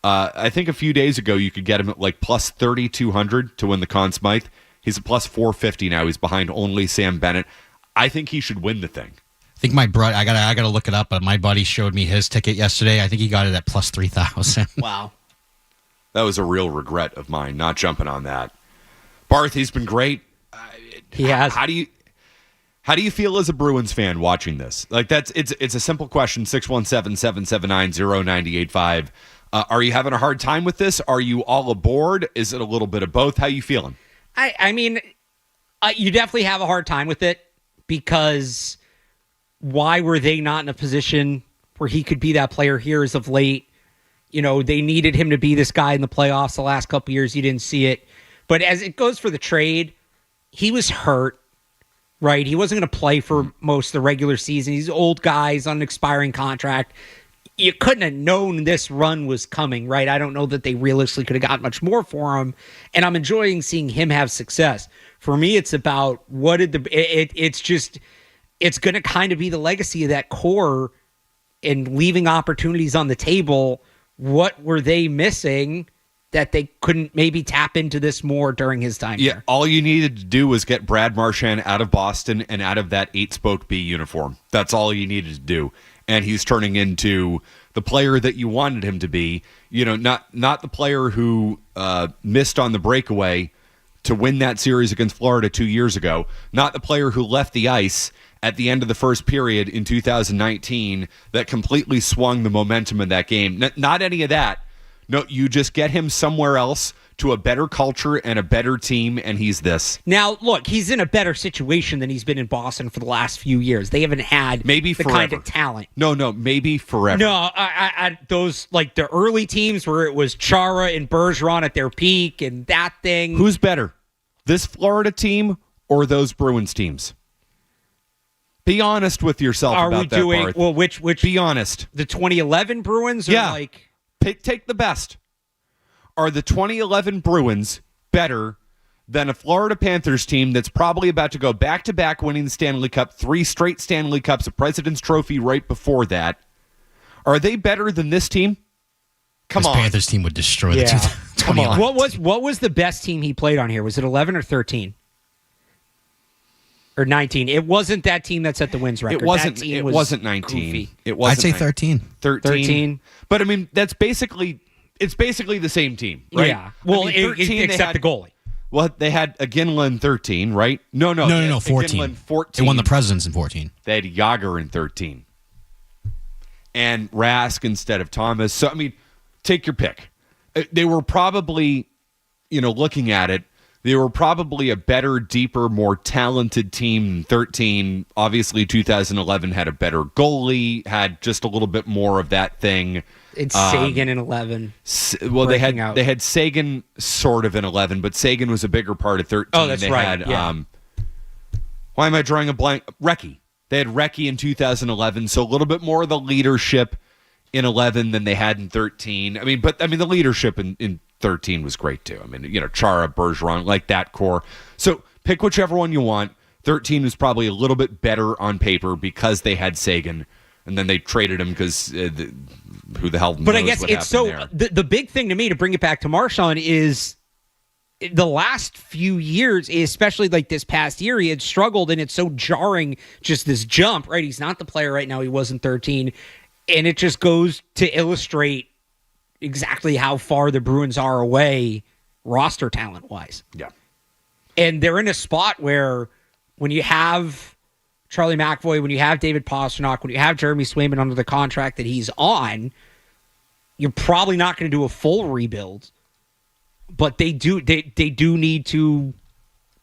I think a few days ago you could get him at like plus 3,200 to win the Conn Smythe. He's a plus 450 now. He's behind only Sam Bennett. I think he should win the thing. I think my brother, I gotta look it up, but my buddy showed me his ticket yesterday. I think he got it at plus 3,000. Wow. That was a real regret of mine, not jumping on that. Barth, he's been great. He has. How do you feel as a Bruins fan watching this? Like it's a simple question. 617-779-0985. Are you having a hard time with this? Are you all aboard? Is it a little bit of both? How you feeling? I mean, you definitely have a hard time with it because why were they not in a position where he could be that player here as of late? You know, they needed him to be this guy in the playoffs the last couple years. You didn't see it. But as it goes for the trade, he was hurt. Right, he wasn't going to play for most of the regular season. He's an old guy, he's on an expiring contract. You couldn't have known this run was coming, right? I don't know that they realistically could have got much more for him, and I'm enjoying seeing him have success. For me, it's about it's going to kind of be the legacy of that core and leaving opportunities on the table. What were they missing that they couldn't maybe tap into this more during his time here? All you needed to do was get Brad Marchand out of Boston and out of that 8-spoke B uniform. That's all you needed to do. And he's turning into the player that you wanted him to be. You know, not the player who missed on the breakaway to win that series against Florida 2 years ago. Not the player who left the ice at the end of the first period in 2019 that completely swung the momentum of that game. Not any of that. No, you just get him somewhere else to a better culture and a better team, and he's this. Now, look, he's in a better situation than he's been in Boston for the last few years. They haven't had maybe the forever. kind of talent. No, maybe forever. No, I those, like the early teams where it was Chara and Bergeron at their peak and that thing. Who's better, this Florida team or those Bruins teams? Be honest with yourself about that, Barth. Well, which? Be honest. The 2011 Bruins? Or like... Take the best. Are the 2011 Bruins better than a Florida Panthers team that's probably about to go back-to-back winning the Stanley Cup, 3 straight Stanley Cups, a President's Trophy right before that? Are they better than this team? Come on. This Panthers team would destroy the 2011. What was the best team he played on here? Was it 11 or 13? Or 19? It wasn't that team that set the wins record. It wasn't 19. Goofy. It wasn't. I'd say 13. 13. But I mean, it's basically the same team, right? Yeah. Well, 13, except the goalie. Well, they had a Ginla in 13, right? No, 14. 14. They won the Presidents in 14. They had Yager in 13. And Rask instead of Thomas. So, I mean, take your pick. They were probably, looking at it, they were probably a better, deeper, more talented team than 13. Obviously, 2011 had a better goalie, had just a little bit more of that thing. It's Sagan in 11. Well, they had Sagan sort of in 11, but Sagan was a bigger part of 13. Oh, that's they right. Had, why am I drawing a blank? Recchi. They had Recchi in 2011, so a little bit more of the leadership in 11 than they had in 13. The leadership in 13 was great too. Chara, Bergeron, like that core. So pick whichever one you want. 13 was probably a little bit better on paper because they had Sagan, and then they traded him because who the hell knows But I guess what it's happened so there. the big thing to me, to bring it back to Marchand, is the last few years, especially like this past year, he had struggled, and it's so jarring, just this jump, right? He's not the player right now he was in 13, and it just goes to illustrate exactly how far the Bruins are away roster talent-wise. Yeah. And they're in a spot where when you have Charlie McAvoy, when you have David Pastrnak, when you have Jeremy Swayman under the contract that he's on, you're probably not going to do a full rebuild. But they do need to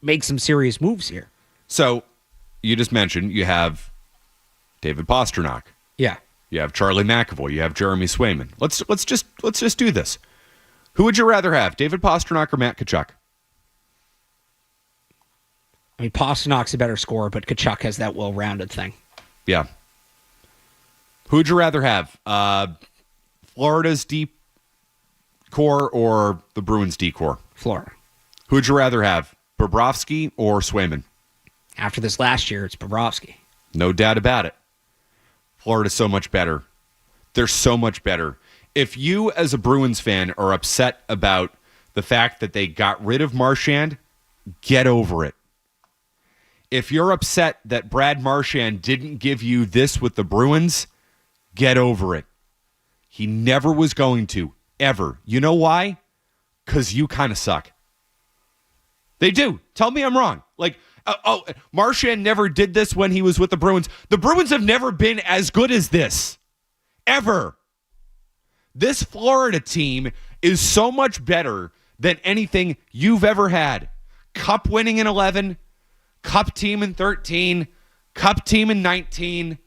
make some serious moves here. So you just mentioned you have David Pastrnak. Yeah. You have Charlie McAvoy. You have Jeremy Swayman. Let's just do this. Who would you rather have, David Pastrnak or Matt Tkachuk? I mean, Pasternak's a better scorer, but Tkachuk has that well-rounded thing. Yeah. Who would you rather have, Florida's deep core or the Bruins D core? Florida. Who would you rather have, Bobrovsky or Swayman? After this last year, it's Bobrovsky. No doubt about it. Florida's so much better. They're so much better. If you, as a Bruins fan, are upset about the fact that they got rid of Marchand, get over it. If you're upset that Brad Marchand didn't give you this with the Bruins, get over it. He never was going to, ever. You know why? Because you kind of suck. They do. Tell me I'm wrong. Like, Marchand never did this when he was with the Bruins. The Bruins have never been as good as this. Ever. This Florida team is so much better than anything you've ever had. Cup winning in 11, Cup team in 13, Cup team in 19,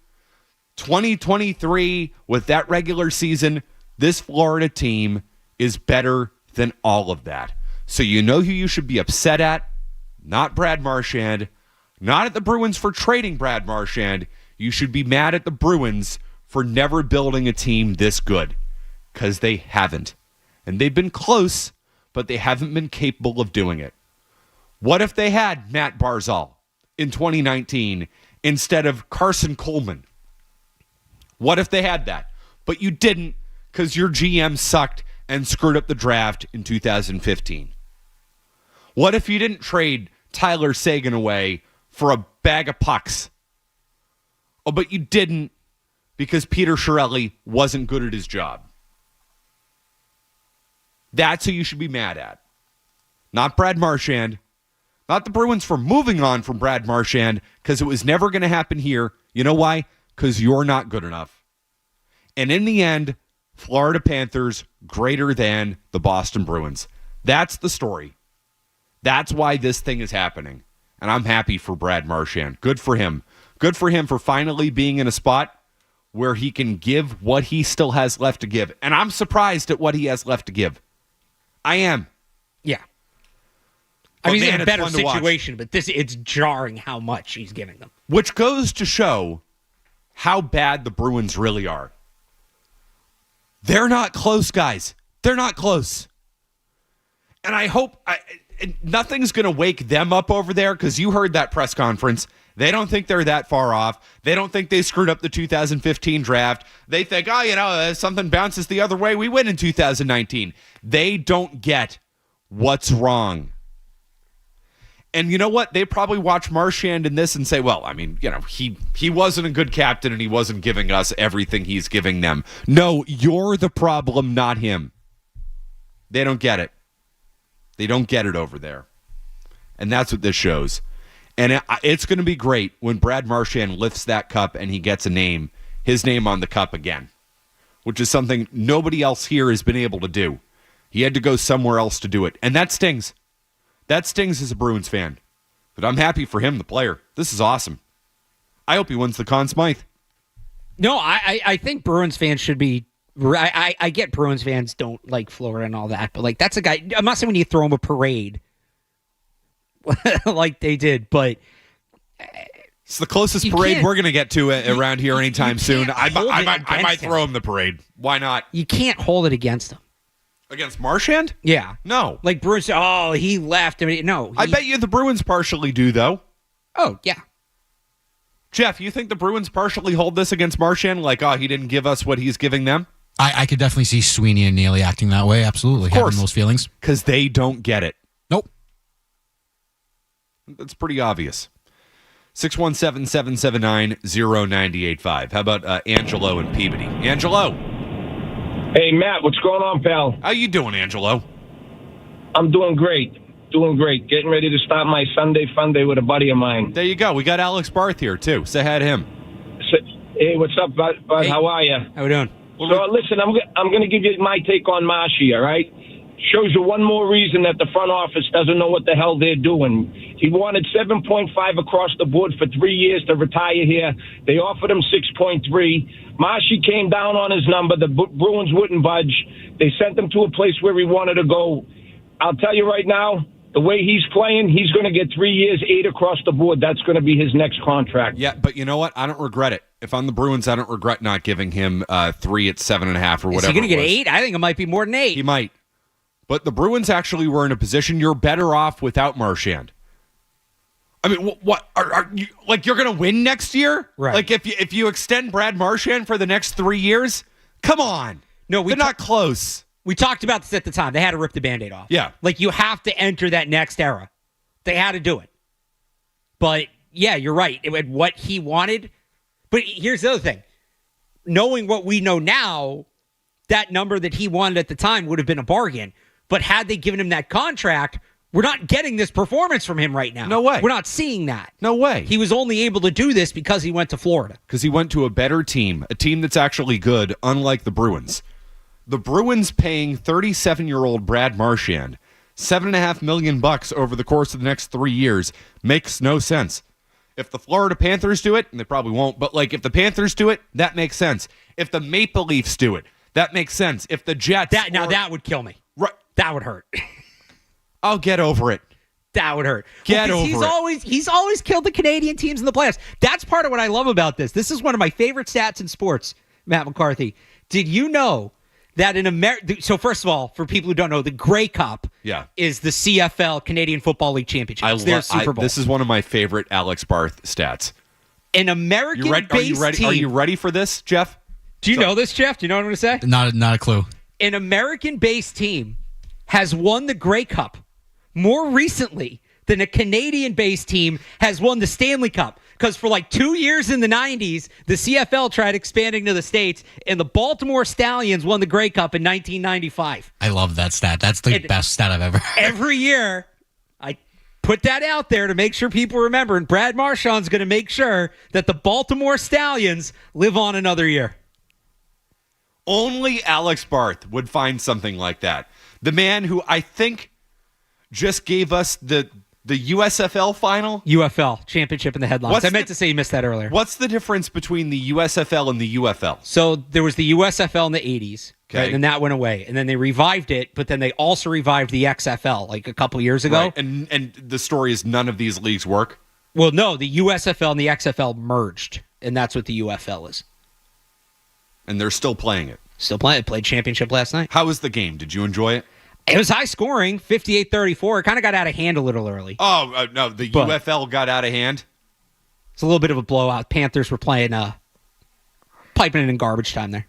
2023 with that regular season. This Florida team is better than all of that. So you know who you should be upset at? Not Brad Marchand, not at the Bruins for trading Brad Marchand. You should be mad at the Bruins for never building a team this good, because they haven't. And they've been close, but they haven't been capable of doing it. What if they had Matt Barzal in 2019 instead of Carson Coleman? What if they had that? But you didn't, because your GM sucked and screwed up the draft in 2015. What if you didn't trade Tyler Seguin away for a bag of pucks? Oh, but you didn't, because Peter Chiarelli wasn't good at his job. That's who you should be mad at. Not Brad Marchand. Not the Bruins for moving on from Brad Marchand, because it was never going to happen here. You know why? Because you're not good enough. And in the end, Florida Panthers greater than the Boston Bruins. That's the story. That's why this thing is happening. And I'm happy for Brad Marchand. Good for him. Good for him for finally being in a spot where he can give what he still has left to give. And I'm surprised at what he has left to give. I am. Yeah. But I mean, he's man, in a better it's fun to watch. situation, but it's jarring how much he's giving them. Which goes to show how bad the Bruins really are. They're not close, guys. They're not close. And I hope nothing's going to wake them up over there, because you heard that press conference. They don't think they're that far off. They don't think they screwed up the 2015 draft. They think, if something bounces the other way, we win in 2019. They don't get what's wrong. And you know what? They probably watch Marchand in this and say, well, I mean, he wasn't a good captain and he wasn't giving us everything he's giving them. No, you're the problem, not him. They don't get it. They don't get it over there. And that's what this shows. And it's going to be great when Brad Marchand lifts that cup and he gets his name on the cup again, which is something nobody else here has been able to do. He had to go somewhere else to do it. And that stings. That stings as a Bruins fan. But I'm happy for him, the player. This is awesome. I hope he wins the Conn Smythe. No, I think Bruins fans should be... I get Bruins fans don't like Florida and all that, but that's a guy... I'm not saying when you throw him a parade like they did, but... It's the closest parade we're going to get to around here anytime soon. I might throw him the parade. Why not? You can't hold it against him. Against Marchand? Yeah. No. Like Bruins, he left. I mean, no. I bet you the Bruins partially do, though. Oh, yeah. Jeff, you think the Bruins partially hold this against Marchand? Like, he didn't give us what he's giving them? I could definitely see Sweeney and Neely acting that way. Absolutely. Of course. Having those feelings. Because they don't get it. Nope. That's pretty obvious. 617-779-0985. How about Angelo and Peabody? Angelo. Hey, Matt, what's going on, pal? How you doing, Angelo? I'm doing great. Doing great. Getting ready to start my Sunday fun day with a buddy of mine. There you go. We got Alex Barth here, too. Say hi to him. Hey, what's up, bud? Hey. How are you? How we doing? So, listen, I'm going to give you my take on Marshy, all right? Shows you one more reason that the front office doesn't know what the hell they're doing. He wanted 7.5 across the board for 3 years to retire here. They offered him 6.3. Marshy came down on his number. The Bruins wouldn't budge. They sent him to a place where he wanted to go. I'll tell you right now, the way he's playing, he's going to get 3 years, 8 across the board. That's going to be his next contract. Yeah, but you know what? I don't regret it. If I'm the Bruins, I don't regret not giving him 3 at 7.5 or whatever. Is he going to get 8? I think it might be more than 8. He might. But the Bruins actually were in a position you're better off without Marchand. I mean, what are you like? You're going to win next year, right? Like if you extend Brad Marchand for the next 3 years, come on. No, they're not close. We talked about this at the time. They had to rip the Band-Aid off. Yeah, like you have to enter that next era. They had to do it. But yeah, you're right. It had what he wanted. But here's the other thing: knowing what we know now, that number that he wanted at the time would have been a bargain. But had they given him that contract, we're not getting this performance from him right now. No way. We're not seeing that. No way. He was only able to do this because he went to Florida. Because he went to a better team, a team that's actually good, unlike the Bruins. The Bruins paying 37-year-old Brad Marchand $7.5 million over the course of the next 3 years makes no sense. If the Florida Panthers do it, and they probably won't, but like if the Panthers do it, that makes sense. If the Maple Leafs do it, that makes sense. If the Jets... that would kill me. Right. That would hurt. I'll get over it. That would hurt. Get over it. He's always killed the Canadian teams in the playoffs. That's part of what I love about this. This is one of my favorite stats in sports, Matt McCarthy. Did you know that in America... So first of all, for people who don't know, the Grey Cup is the CFL, Canadian Football League Championship. It's their Super Bowl. This is one of my favorite Alex Barth stats. An American-based team... Are you ready for this, Jeff? Do you know this, Jeff? Do you know what I'm going to say? Not a clue. An American-based team has won the Grey Cup more recently than a Canadian-based team has won the Stanley Cup. Because for like 2 years in the 90s, the CFL tried expanding to the States, and the Baltimore Stallions won the Grey Cup in 1995. I love that stat. That's the best stat I've ever heard. Every year, I put that out there to make sure people remember, and Brad Marchand's going to make sure that the Baltimore Stallions live on another year. Only Alex Barth would find something like that. The man who I think just gave us the USFL final? UFL, championship in the headlines. I meant to say you missed that earlier. What's the difference between the USFL and the UFL? So there was the USFL in the 80s, okay, right, and that went away. And then they revived it, but then they also revived the XFL like a couple years ago. Right. And the story is none of these leagues work? Well, no, the USFL and the XFL merged, and that's what the UFL is. And they're still playing it? Still playing it. Played championship last night. How was the game? Did you enjoy it? It was high scoring, 58-34. It kind of got out of hand a little early. Oh, no, the UFL got out of hand? It's a little bit of a blowout. Panthers were playing, piping it in garbage time there.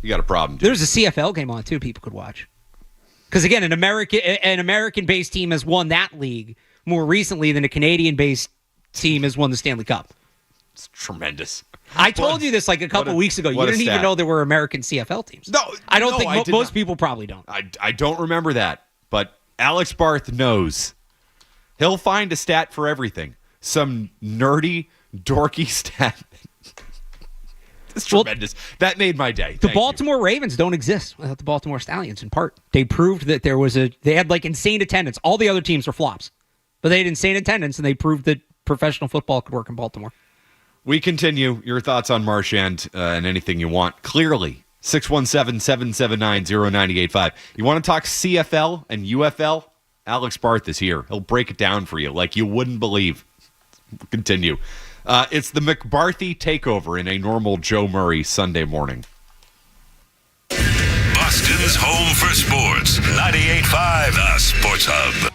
You got a problem, dude. There was a CFL game on, too, people could watch. Because, again, an American-based team has won that league more recently than a Canadian-based team has won the Stanley Cup. It's tremendous. I told you this like a couple weeks ago. You didn't even know there were American CFL teams. No, I don't think most people probably don't. I don't remember that, but Alex Barth knows. He'll find a stat for everything. Some nerdy, dorky stat. It's tremendous. That made my day. The Baltimore Ravens don't exist without the Baltimore Stallions, in part. They proved that they had like insane attendance. All the other teams were flops, but they had insane attendance, and they proved that professional football could work in Baltimore. We continue. Your thoughts on Marchand and anything you want. Clearly, 617-779-0985. You want to talk CFL and UFL? Alex Barth is here. He'll break it down for you like you wouldn't believe. Continue. It's the McCarthy takeover in a normal Joe Murray Sunday morning. Boston's home for sports. 98.5 The Sports Hub.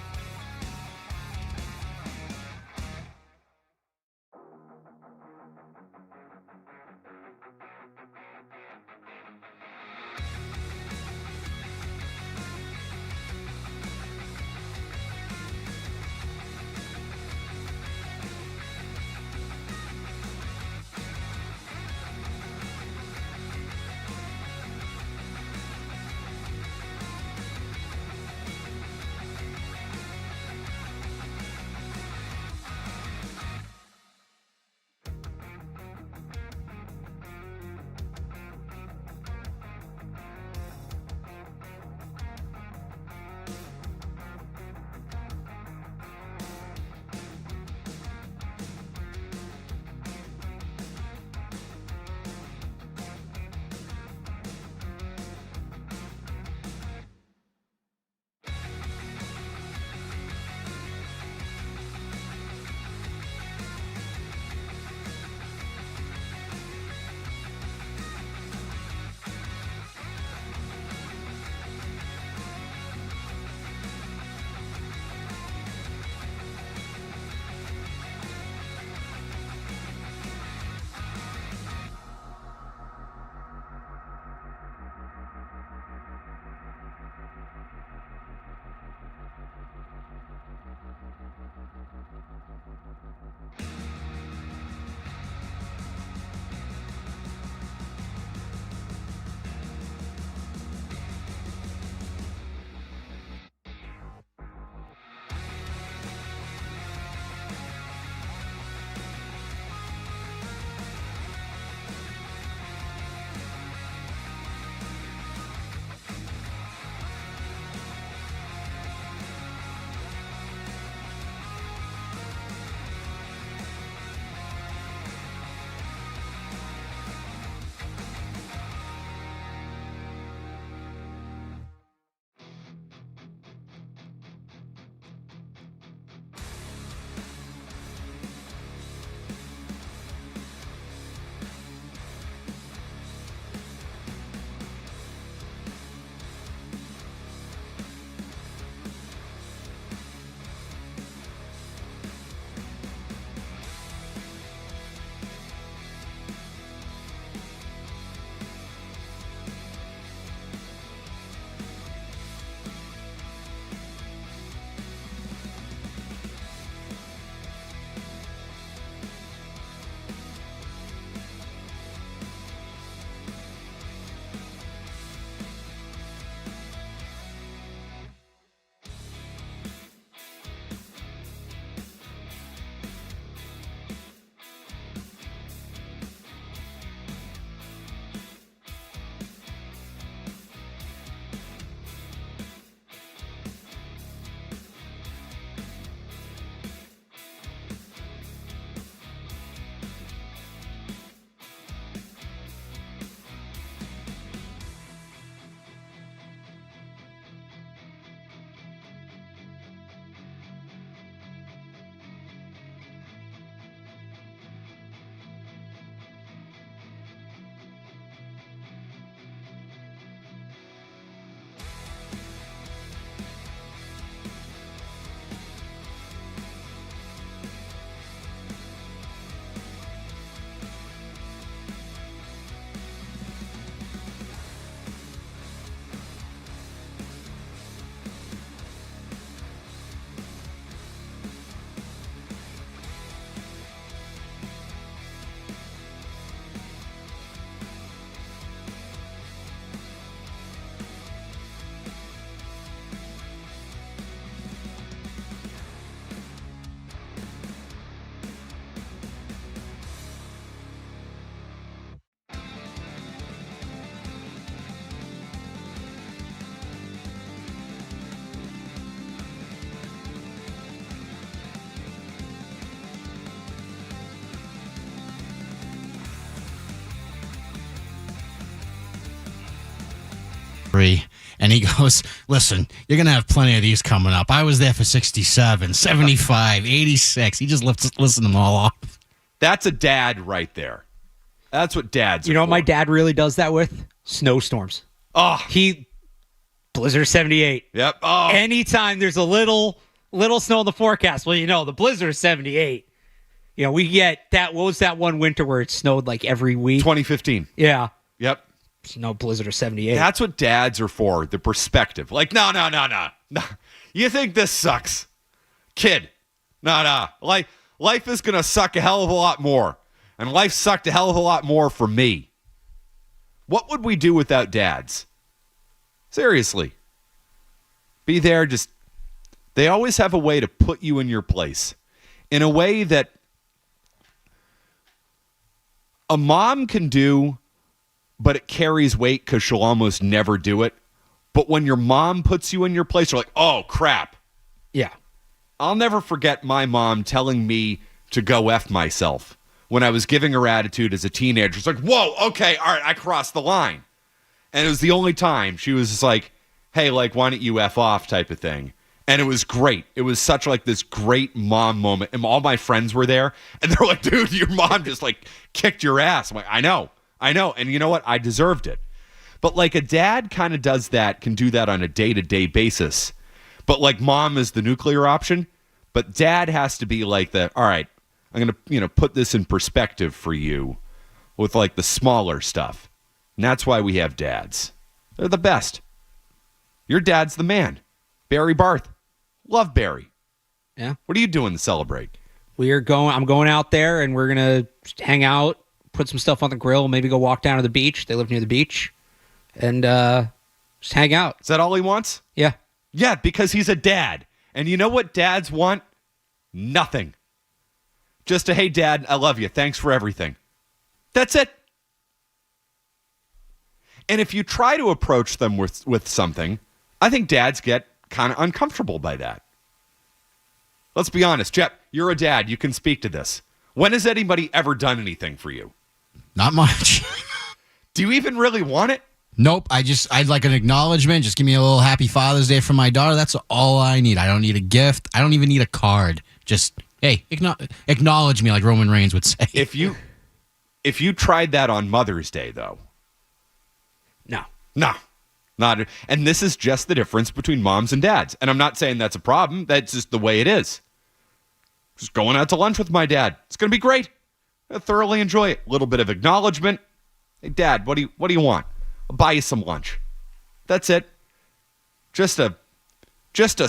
And he goes, listen, you're going to have plenty of these coming up. I was there for 67, 75, 86. He just listed them all off. That's a dad right there. That's what dads are. You know what for. my dad really does that with? Snowstorms. Oh. Blizzard 78. Yep. Oh. Anytime there's a little snow in the forecast, well, the blizzard 78. We get that. What was that one winter where it snowed like every week? 2015. Yeah. Yep. No blizzard of 78. That's what dads are for, the perspective. Like, no. You think this sucks? Kid. No. Like, life is going to suck a hell of a lot more. And life sucked a hell of a lot more for me. What would we do without dads? Seriously. Be there, they always have a way to put you in your place. In a way that a mom can do, but it carries weight because she'll almost never do it. But when your mom puts you in your place, you're like, oh, crap. Yeah. I'll never forget my mom telling me to go F myself when I was giving her attitude as a teenager. It's like, whoa, okay, all right, I crossed the line. And it was the only time she was just like, hey, like, why don't you F off type of thing. And it was great. It was such like this great mom moment. And all my friends were there. And they're like, dude, your mom just like kicked your ass. I'm like, I know. And you know what? I deserved it. But like a dad kind of does that, can do that on a day-to-day basis. But like mom is the nuclear option. But dad has to be like the, all right, I'm going to, put this in perspective for you with like the smaller stuff. And that's why we have dads. They're the best. Your dad's the man. Barry Barth. Love Barry. Yeah. What are you doing to celebrate? I'm going out there and we're going to hang out, put some stuff on the grill, maybe go walk down to the beach. They live near the beach. And just hang out. Is that all he wants? Yeah. Yeah, because he's a dad. And you know what dads want? Nothing. Just a, hey, Dad, I love you. Thanks for everything. That's it. And if you try to approach them with something, I think dads get kind of uncomfortable by that. Let's be honest. Jeff, you're a dad. You can speak to this. When has anybody ever done anything for you? Not much. Do you even really want it? Nope. I'd like an acknowledgement. Just give me a little happy Father's Day from my daughter. That's all I need. I don't need a gift. I don't even need a card. Just, hey, acknowledge me like Roman Reigns would say. If you tried that on Mother's Day, though. No. Not. And this is just the difference between moms and dads. And I'm not saying that's a problem. That's just the way it is. Just going out to lunch with my dad. It's going to be great. I thoroughly enjoy it. A little bit of acknowledgement. Hey, Dad, what do you want? I'll buy you some lunch. That's it. Just a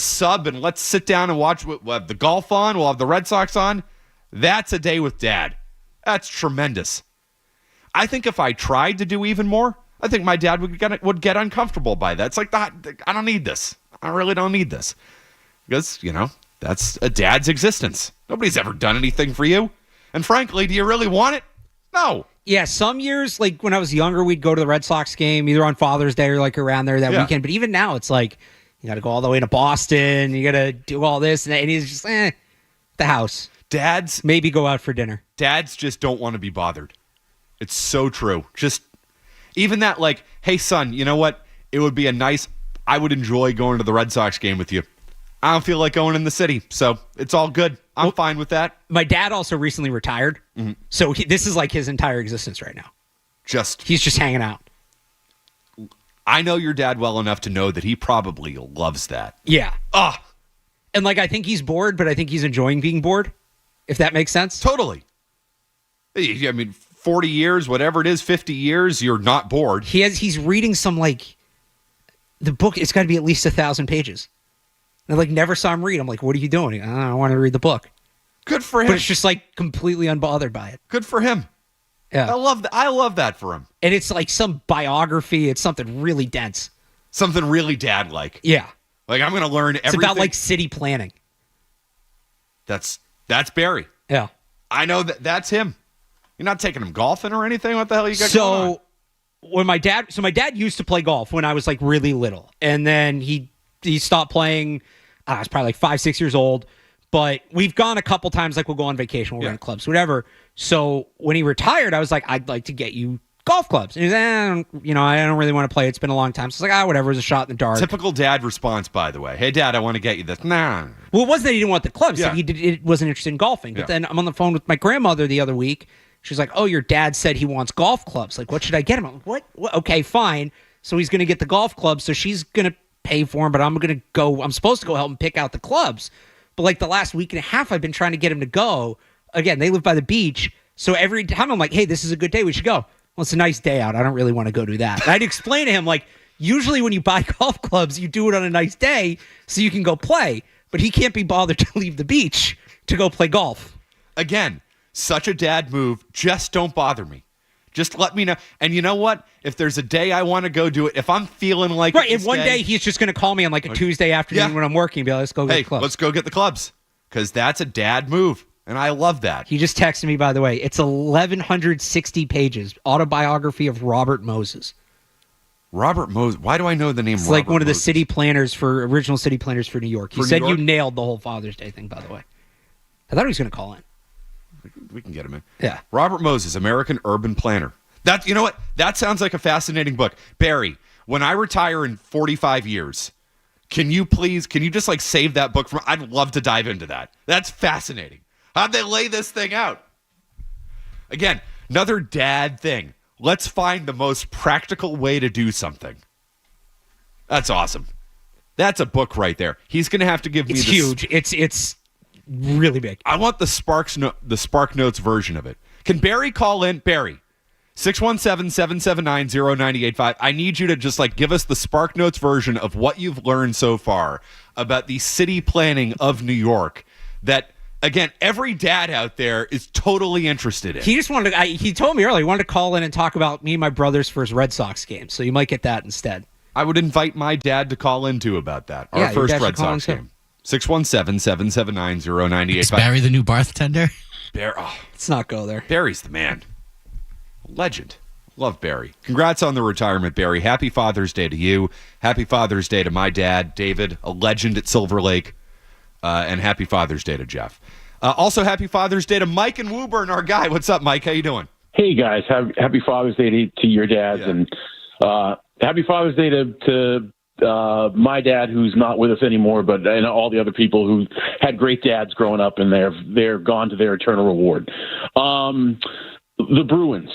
sub, and let's sit down and watch. We'll have the golf on. We'll have the Red Sox on. That's a day with Dad. That's tremendous. I think if I tried to do even more, I think my dad would get uncomfortable by that. It's like, I don't need this. I really don't need this. Because, that's a dad's existence. Nobody's ever done anything for you. And frankly, do you really want it? No. Yeah, some years, like when I was younger, we'd go to the Red Sox game, either on Father's Day or like around there that weekend. But even now, it's like, you got to go all the way to Boston. You got to do all this. And he's just, the house. Dads. Maybe go out for dinner. Dads just don't want to be bothered. It's so true. Just even that, like, hey, son, you know what? It would be I would enjoy going to the Red Sox game with you. I don't feel like going in the city, so it's all good. I'm fine with that. My dad also recently retired, so this is like his entire existence right now. He's just hanging out. I know your dad well enough to know that he probably loves that. Yeah. And like I think he's bored, but I think he's enjoying being bored, if that makes sense. Totally. I mean, 40 years, whatever it is, 50 years, you're not bored. He's reading some like the book. It's got to be at least 1,000 pages. And I like never saw him read. I'm like, what are you doing? I want to read the book. Good for him. But it's just like completely unbothered by it. Good for him. Yeah. I love that for him. And it's like some biography. It's something really dense. Something really dad-like. Yeah. Like I'm going to learn everything. It's about like city planning. That's Barry. Yeah. I know that's him. You're not taking him golfing or anything? What the hell you got going on? My dad used to play golf when I was like really little. And then he stopped playing. I was probably like 5-6 years old. But we've gone a couple times, like we'll go on vacation, we'll rent clubs, whatever. So when he retired, I was like, I'd like to get you golf clubs. And he's I don't really want to play. It's been a long time. So it's like, whatever. It was a shot in the dark. Typical dad response, by the way. Hey, Dad, I want to get you this. Nah. Well, it wasn't that he didn't want the clubs. Yeah. He wasn't interested in golfing. But then I'm on the phone with my grandmother the other week. She's like, your dad said he wants golf clubs. Like, what should I get him? I'm like, what? Okay, fine. So he's going to get the golf clubs. So she's going to pay for him, but I'm supposed to go help him pick out the clubs. But like the last week and a half, I've been trying to get him to go. Again, they live by the beach. So every time I'm like, hey, this is a good day. We should go. Well, it's a nice day out. I don't really want to go do that. And I'd explain to him, like, usually when you buy golf clubs, you do it on a nice day so you can go play. But he can't be bothered to leave the beach to go play golf. Again, such a dad move. Just don't bother me. Just let me know. And you know what? If there's a day I want to go do it, if I'm feeling like right, and one day he's just going to call me on like a Tuesday afternoon when I'm working and be like, let's go get the clubs. Let's go get the clubs. Because that's a dad move. And I love that. He just texted me, by the way. It's 1,160 pages. Autobiography of Robert Moses. Robert Moses. Why do I know the name It's Robert like one of the Moses? original city planners for New York. He said you nailed the whole Father's Day thing, by the way. I thought he was going to call in. We can get him in. Yeah. Robert Moses, American Urban Planner. You know what? That sounds like a fascinating book. Barry, when I retire in 45 years, can you just like save that book from? I'd love to dive into that. That's fascinating. How'd they lay this thing out? Again, another dad thing. Let's find the most practical way to do something. That's awesome. That's a book right there. He's going to have to give me It's huge. It's really big. I want the Spark Notes version of it. Can Barry call in? Barry, 617-779-0985. I need you to just like give us the Spark Notes version of what you've learned so far about the city planning of New York that, again, every dad out there is totally interested in. He just wanted to, he told me earlier, he wanted to call in and talk about me and my brother's first Red Sox game. So you might get that instead. I would invite my dad to call in too about that. Our first Red Sox game. 617-779-0985. Is Barry the new bartender? Let's not go there. Barry's the man. Legend. Love Barry. Congrats on the retirement, Barry. Happy Father's Day to you. Happy Father's Day to my dad, David, a legend at Silver Lake. And happy Father's Day to Jeff. Also, happy Father's Day to Mike and Woburn, our guy. What's up, Mike? How you doing? Hey, guys. Happy Father's Day to your dads. Yeah. And happy Father's Day to my dad, who's not with us anymore, and all the other people who had great dads growing up, and they're gone to their eternal reward. The Bruins.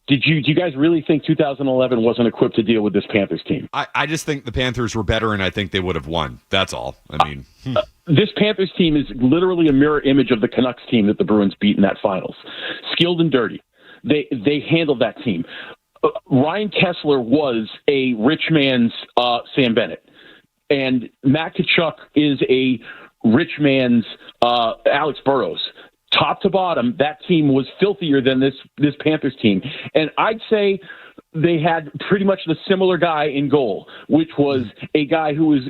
Do you guys really think 2011 wasn't equipped to deal with this Panthers team? I just think the Panthers were better, and I think they would have won. That's all. I mean, this Panthers team is literally a mirror image of the Canucks team that the Bruins beat in that finals. Skilled and dirty. They handled that team. Ryan Kessler was a rich man's Sam Bennett, and Matt Tkachuk is a rich man's Alex Burrows. Top to bottom, that team was filthier than this Panthers team. And I'd say they had pretty much the similar guy in goal, which was a guy who was,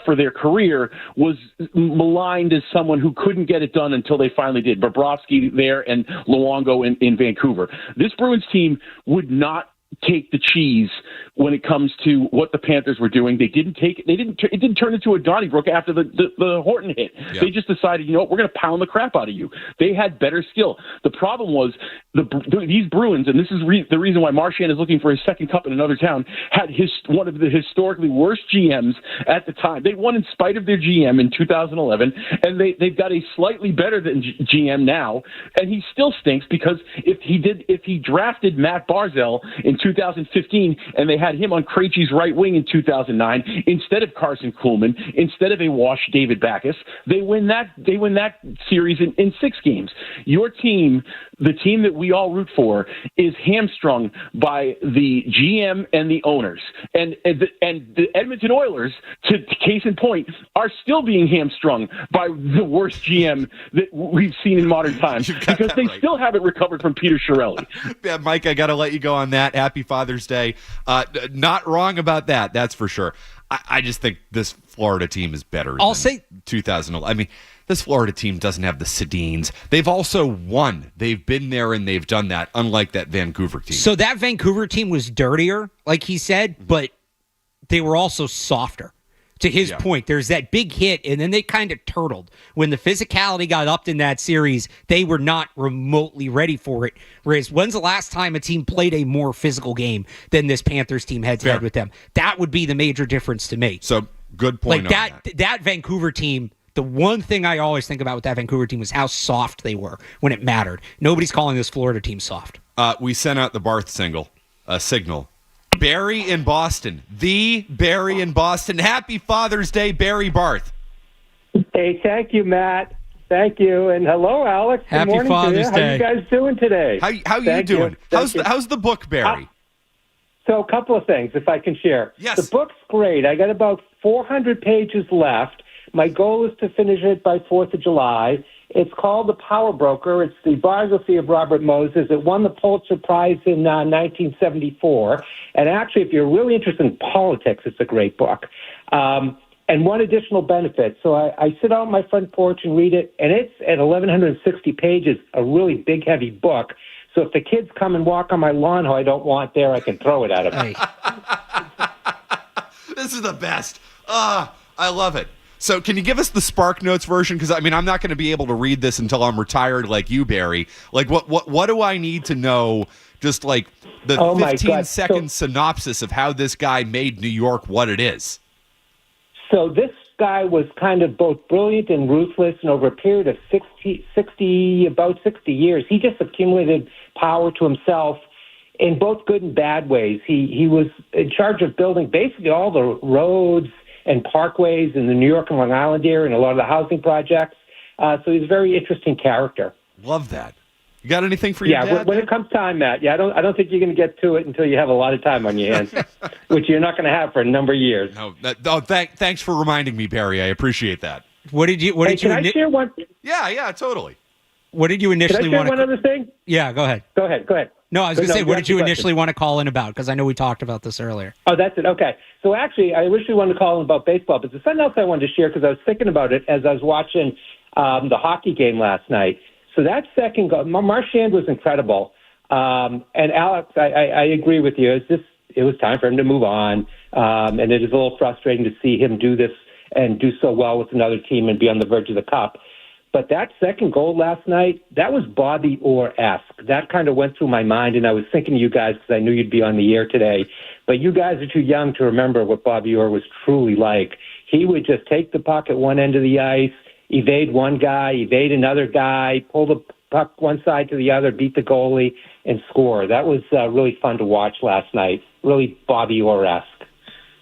for their career, was maligned as someone who couldn't get it done until they finally did. Bobrovsky there and Luongo in Vancouver. This Bruins team would not take the cheese when it comes to what the Panthers were doing. It didn't turn into a Donnybrook after the Horton hit. Yeah. They just decided, we're going to pound the crap out of you. They had better skill. The problem was these Bruins, and this is the reason why Marchand is looking for his second cup in another town, had one of the historically worst GMs at the time. They won in spite of their GM in 2011, and they've got a slightly better than GM now, and he still stinks because if he drafted Matt Barzal in 2015 and they had him on Krejci's right wing in 2009 instead of Carson Kuhlman, instead of a washed David Backes, they win that series in 6 games. Your team, the team that we all root for, is hamstrung by the GM and the owners. And the Edmonton Oilers, to case in point, are still being hamstrung by the worst GM that we've seen in modern times because they still haven't recovered from Peter Chiarelli. Yeah, Mike, I got to let you go on that. Happy Father's Day. Not wrong about that. That's for sure. I just think this Florida team is better than 2011. I mean, this Florida team doesn't have the Sedins. They've also won. They've been there and they've done that, unlike that Vancouver team. So that Vancouver team was dirtier, like he said, but they were also softer. To his point, there's that big hit, and then they kind of turtled. When the physicality got upped in that series, they were not remotely ready for it. Whereas, when's the last time a team played a more physical game than this Panthers team head-to-head with them? That would be the major difference to me. So, good point like on that. That Vancouver team, the one thing I always think about with that Vancouver team was how soft they were when it mattered. Nobody's calling this Florida team soft. We sent out the Barth signal. Barry in Boston. The Barry in Boston. Happy Father's Day, Barry Barth. Hey, thank you, Matt. Thank you. And hello, Alex. Good Happy morning Father's to you. Day. How you guys doing today? How you doing? How's the book, Barry? So a couple of things, if I can share. Yes. The book's great. I got about 400 pages left. My goal is to finish it by 4th of July. It's called The Power Broker. It's the biography of Robert Moses. It won the Pulitzer Prize in 1974. And actually, if you're really interested in politics, it's a great book. And one additional benefit. So I sit out on my front porch and read it, and it's at 1,160 pages, a really big, heavy book. So if the kids come and walk on my lawn who I don't want there, I can throw it at them. Hey. This is the best. I love it. So can you give us the Spark Notes version? Because, I'm not going to be able to read this until I'm retired like you, Barry. Like, what do I need to know, just like the 15-second synopsis of how this guy made New York what it is? So this guy was kind of both brilliant and ruthless, and over a period of about 60 years, he just accumulated power to himself in both good and bad ways. He was in charge of building basically all the roads and parkways in the New York and Long Island area and a lot of the housing projects. So he's a very interesting character. Love that. You got anything for your dad? When it comes time, Matt. Yeah, I don't think you're going to get to it until you have a lot of time on your hands, which you're not going to have for a number of years. No, thanks for reminding me, Barry. I appreciate that. Can I share one? Yeah, totally. What did you initially want to? One other thing? Yeah, go ahead. Go ahead. No, I was going to say, what did you initially want to call in about? Because I know we talked about this earlier. Oh, that's it. Okay. So actually, I originally wanted to call in about baseball, but there's something else I wanted to share because I was thinking about it as I was watching the hockey game last night. So that second goal, Marchand was incredible. And Alex, I agree with you. It was time for him to move on. And it is a little frustrating to see him do this and do so well with another team and be on the verge of the cup. But that second goal last night, that was Bobby Orr-esque. That kind of went through my mind, and I was thinking of you guys because I knew you'd be on the air today. But you guys are too young to remember what Bobby Orr was truly like. He would just take the puck at one end of the ice, evade one guy, evade another guy, pull the puck one side to the other, beat the goalie, and score. That was really fun to watch last night. Really Bobby Orr-esque.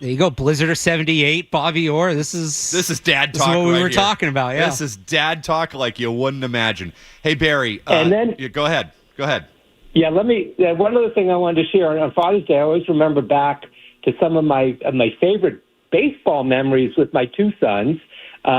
There you go, Blizzard of 78, Bobby Orr. This is dad talk. This is what we right were here. talking about. Yeah, this is dad talk like you wouldn't imagine. Hey Barry, and then go ahead. Yeah, one other thing I wanted to share on Father's Day. I always remember back to some of my favorite baseball memories with my two sons. So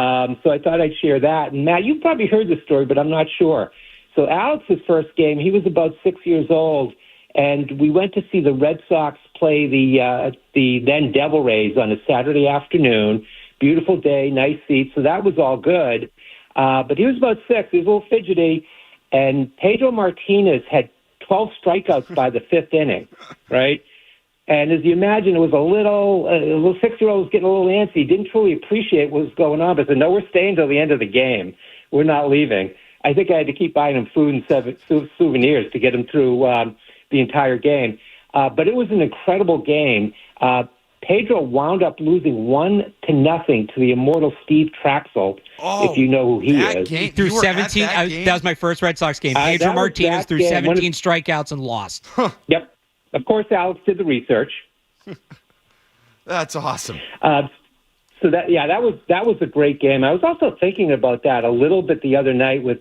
I thought I'd share that. And Matt, you probably heard this story, but I'm not sure. So Alex's first game, he was about 6 years old, and we went to see the Red Sox play the then Devil Rays on a Saturday afternoon. Beautiful day, nice seats, so that was all good. But he was about 6. He was a little fidgety, and Pedro Martinez had 12 strikeouts by the 5th inning, right? And as you imagine, it was a little 6-year-old was getting a little antsy. He didn't truly appreciate what was going on, but said, no, we're staying till the end of the game. We're not leaving. I think I had to keep buying him food and souvenirs to get him through the entire game. But it was an incredible game. Pedro wound up losing 1-0 to the immortal Steve Traxel, if you know who he is. He threw 17. That was my first Red Sox game. Pedro Martinez threw 17 strikeouts and lost. Yep. Of course, Alex did the research. That's awesome. So that was a great game. I was also thinking about that a little bit the other night with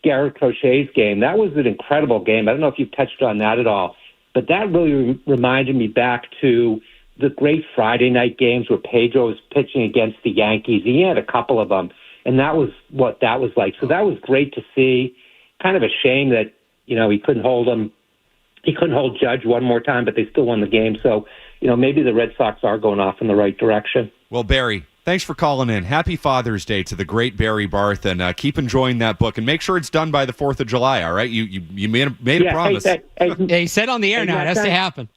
Garrett Crochet's game. That was an incredible game. I don't know if you've touched on that at all, but that really reminded me back to the great Friday night games where Pedro was pitching against the Yankees. He had a couple of them, and that was what that was like. So that was great to see. Kind of a shame that he couldn't hold him. He couldn't hold Judge one more time, but they still won the game. So maybe the Red Sox are going off in the right direction. Well, Barry, thanks for calling in. Happy Father's Day to the great Barry Barth, and keep enjoying that book. And make sure it's done by the 4th of July, all right? You made a promise. He said on the air now. It has to happen.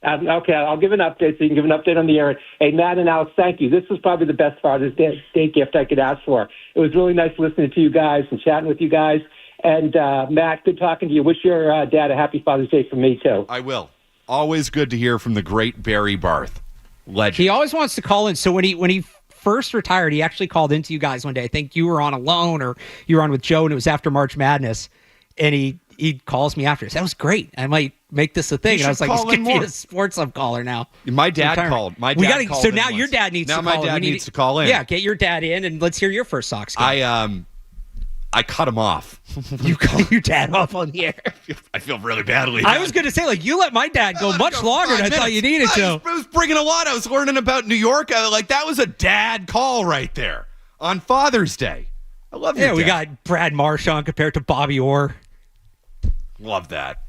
Okay, I'll give an update so you can give an update on the air. Hey, Matt and Alex, thank you. This was probably the best Father's Day gift I could ask for. It was really nice listening to you guys and chatting with you guys. And Matt, good talking to you. Wish your dad a happy Father's Day from me, too. I will. Always good to hear from the great Barry Barth. Legend. He always wants to call in. So when he first retired, he actually called into you guys one day. I think you were on alone or you were on with Joe, and it was after March Madness. And he calls me after. That was great. I might make this a thing. And I was like, he's going to be a sports hub caller now. My dad called. So now your dad needs to call in. Now my dad needs to call in. Yeah, get your dad in, and let's hear your first Sox game. I cut him off. You cut your dad off on the air. I feel really badly. I was going to say, you let my dad go much longer than I thought you needed to. I was bringing a lot. I was learning about New York. That was a dad call right there on Father's Day. I love it. Yeah, we got Brad Marchand compared to Bobby Orr. Love that.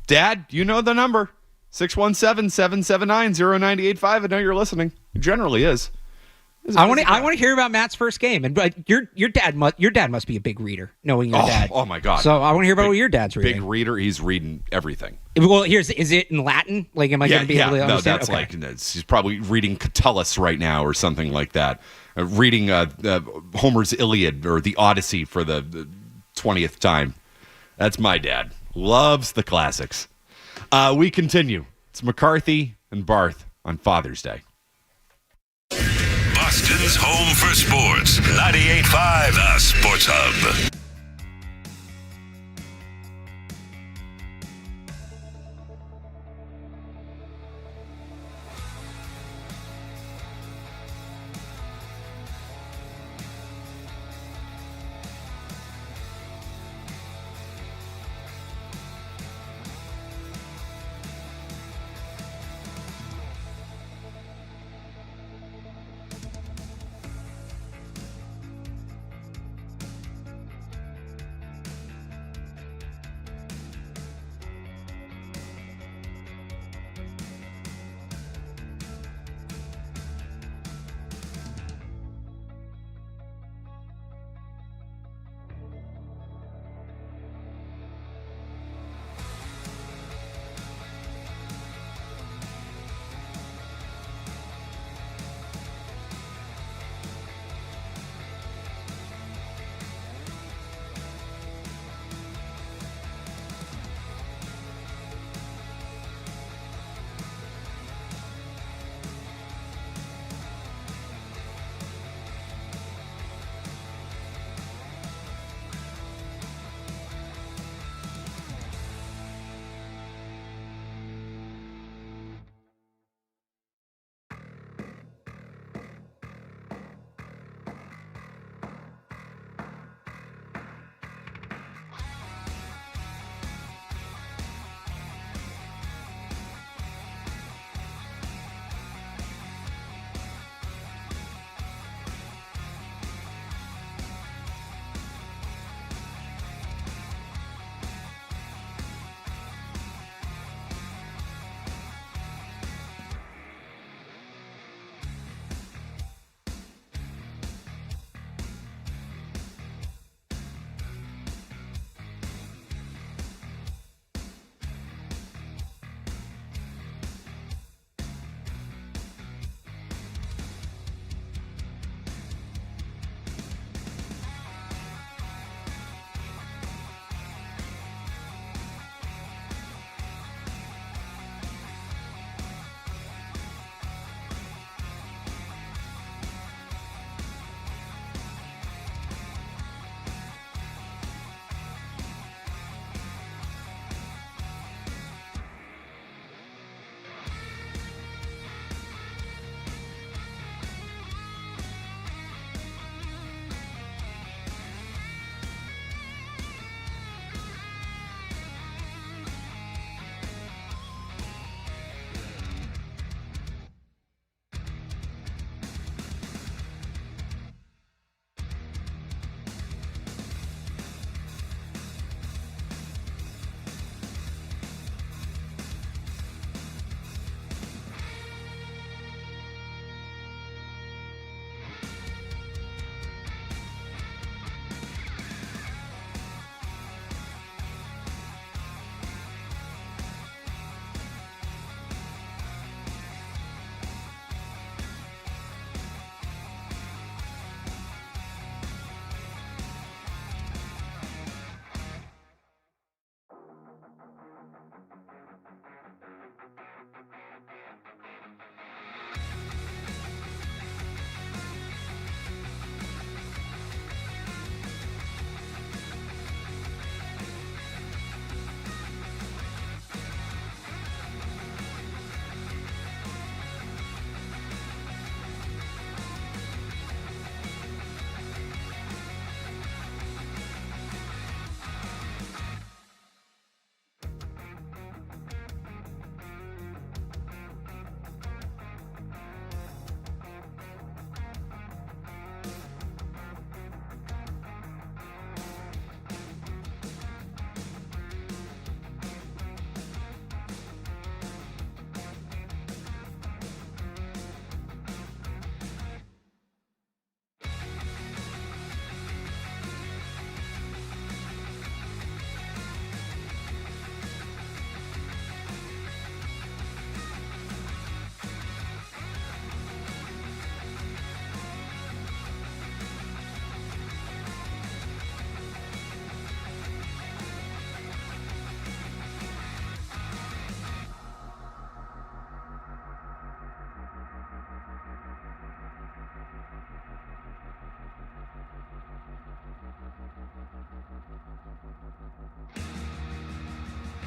Dad, you know the number. 617-779-0985. I know you're listening. It generally is. I want to hear about Matt's first game, and your dad must be a big reader, knowing your dad. Oh my God! So I want to hear about what your dad's reading. Big reader. He's reading everything. Well, is it in Latin? Am I going to be able to understand? No, that's he's probably reading Catullus right now or something like that. Reading Homer's Iliad or the Odyssey for the 20th time. That's my dad. Loves the classics. We continue. It's McCarthy and Barth on Father's Day. Boston's home for sports. 98.5 The Sports Hub.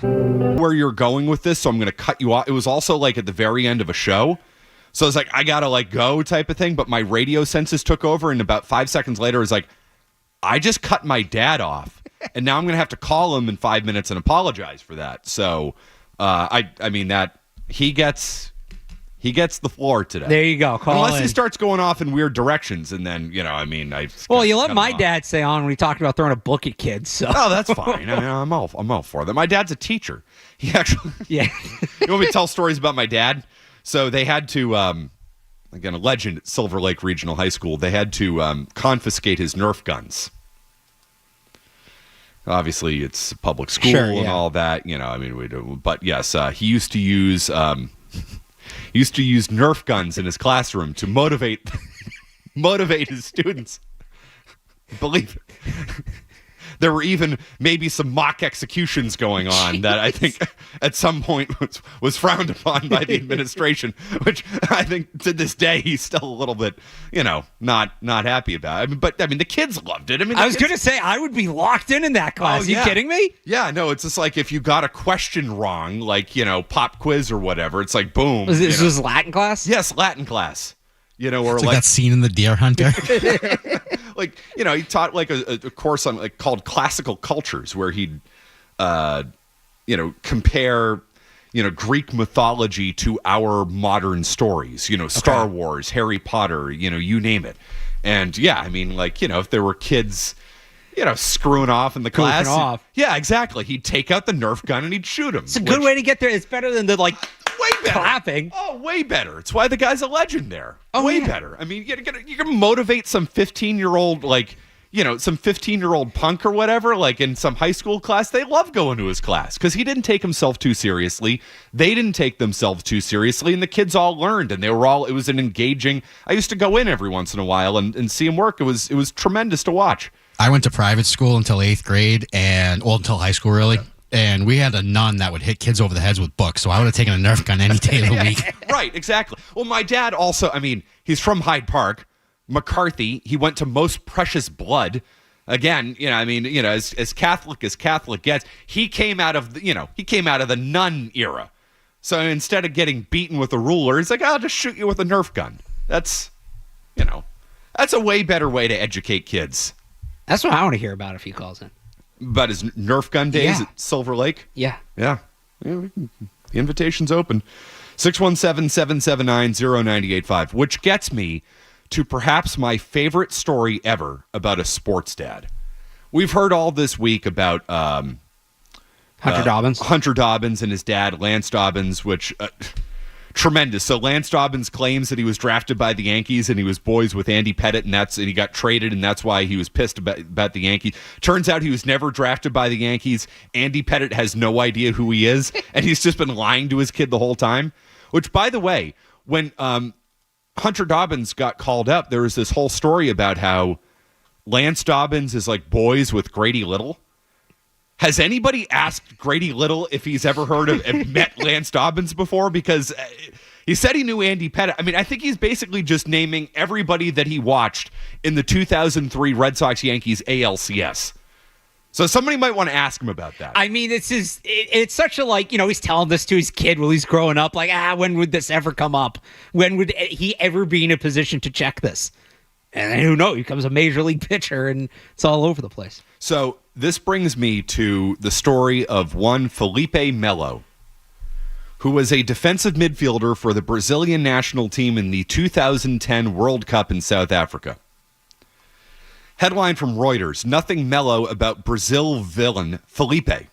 where you're going with this, so I'm going to cut you off. It was also like at the very end of a show. So I was like, I got to like go type of thing. But my radio senses took over. And about 5 seconds later, it was like, I just cut my dad off. And now I'm going to have to call him in 5 minutes and apologize for that. So I mean that he gets the floor today. There you go. Unless he starts going off in weird directions, and then you let my dad say on when he talked about throwing a book at kids. So that's fine. I'm all for that. My dad's a teacher. He actually You want me to tell stories about my dad? So they had to again, a legend at Silver Lake Regional High School. They had to confiscate his Nerf guns. Obviously, it's a public school and all that. But yes, he used to use Nerf guns in his classroom to motivate his students. Believe it. There were even maybe some mock executions going on that I think at some point was frowned upon by the administration, which I think to this day he's still a little bit, not happy about. But the kids loved it. I was going to say I would be locked in that class. Are you kidding me? Yeah, no, it's just like if you got a question wrong, like, pop quiz or whatever, it's like, boom. This was Latin class? Yes, Latin class. Or it's like that scene in The Deer Hunter. He taught like a course on called classical cultures where he'd, compare, Greek mythology to our modern stories, Star Wars, Harry Potter, you name it. And if there were kids, screwing off in the class. Yeah, exactly. He'd take out the Nerf gun and he'd shoot him. It's a good way to get there. It's better than the way better. Clapping. Oh, way better. It's why the guy's a legend there. Way better. I mean, you can motivate some 15-year-old, some 15-year-old punk or whatever, like in some high school class. They love going to his class because he didn't take himself too seriously. They didn't take themselves too seriously, and the kids all learned, and it was an engaging. I used to go in every once in a while and see him work. It was tremendous to watch. I went to private school until 8th grade until high school, really. And we had a nun that would hit kids over the heads with books, so I would have taken a Nerf gun any day of the week. Right, exactly. Well, my dad also, he's from Hyde Park, McCarthy. He went to Most Precious Blood. Again, as Catholic as Catholic gets, he came out of the nun era. So instead of getting beaten with a ruler, he's like, I'll just shoot you with a Nerf gun. That's a way better way to educate kids. That's what I want to hear about if he calls in. About his Nerf gun days at Silver Lake? Yeah. Yeah. The invitation's open. 617-779-0985, which gets me to perhaps my favorite story ever about a sports dad. We've heard all this week about Hunter Dobbins. Hunter Dobbins and his dad, Lance Dobbins, which... tremendous. So Lance Dobbins claims that he was drafted by the Yankees and he was boys with Andy Pettitte, and he got traded, and that's why he was pissed about the Yankees. Turns out he was never drafted by the Yankees. Andy Pettitte has no idea who he is, and he's just been lying to his kid the whole time. Which, by the way, when Hunter Dobbins got called up, there was this whole story about how Lance Dobbins is like boys with Grady Little. Has anybody asked Grady Little if he's ever heard of and met Lance Dobbins before? Because he said he knew Andy Pettitte. I think he's basically just naming everybody that he watched in the 2003 Red Sox Yankees ALCS. So somebody might want to ask him about that. It's such a he's telling this to his kid while he's growing up. When would this ever come up? When would he ever be in a position to check this? And who knows? He becomes a major league pitcher, and it's all over the place. So this brings me to the story of one Felipe Melo, who was a defensive midfielder for the Brazilian national team in the 2010 World Cup in South Africa. Headline from Reuters, nothing mellow about Brazil villain Felipe.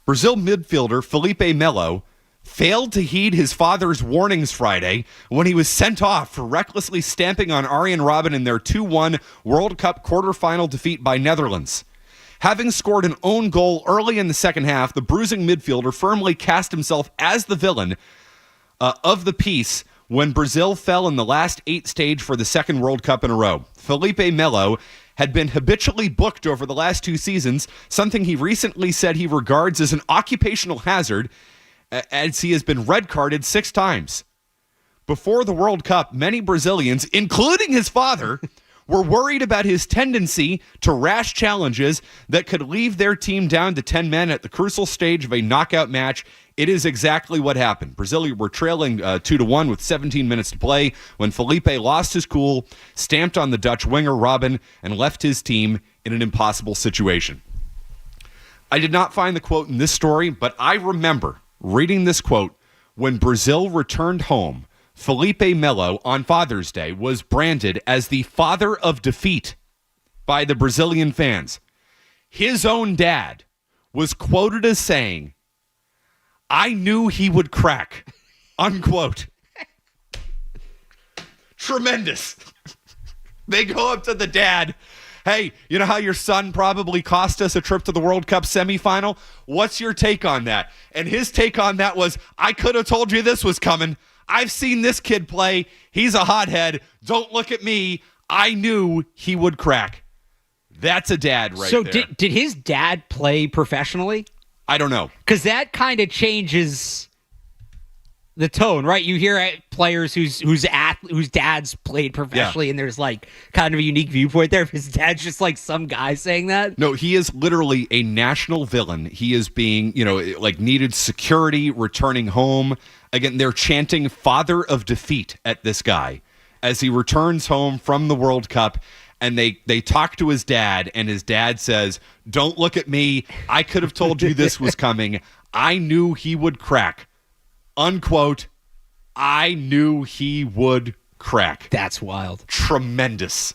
Brazil midfielder Felipe Melo failed to heed his father's warnings Friday when he was sent off for recklessly stamping on Arjen Robben in their 2-1 World Cup quarterfinal defeat by Netherlands. Having scored an own goal early in the second half, the bruising midfielder firmly cast himself as the villain of the piece when Brazil fell in the last 8 stage for the second World Cup in a row. Felipe Melo had been habitually booked over the last 2 seasons, something he recently said he regards as an occupational hazard, as he has been red carded 6 times. Before the World Cup, many Brazilians, including his father, were worried about his tendency to rash challenges that could leave their team down to 10 men at the crucial stage of a knockout match. It is exactly what happened. Brazil were trailing 2-1 with 17 minutes to play when Felipe lost his cool, stamped on the Dutch winger Robin, and left his team in an impossible situation. I did not find the quote in this story, but I remember reading this quote when Brazil returned home. Felipe Melo on Father's Day was branded as the father of defeat by the Brazilian fans. His own dad was quoted as saying, "I knew he would crack," unquote. Tremendous. They go up to the dad. "Hey, you know how your son probably cost us a trip to the World Cup semifinal? What's your take on that?" And his take on that was, "I could have told you this was coming. I've seen this kid play. He's a hothead. Don't look at me. I knew he would crack." That's a dad right there. So did his dad play professionally? I don't know. Because that kind of changes the tone, right? You hear players whose dads played professionally, and there's like kind of a unique viewpoint there. If his dad's just like some guy saying that. No, he is literally a national villain. He is being, needed security, returning home. Again, they're chanting "father of defeat" at this guy as he returns home from the World Cup. And they talk to his dad, and his dad says, "Don't look at me. I could have told you this was coming. I knew he would crack." Unquote. I knew he would crack. That's wild. Tremendous.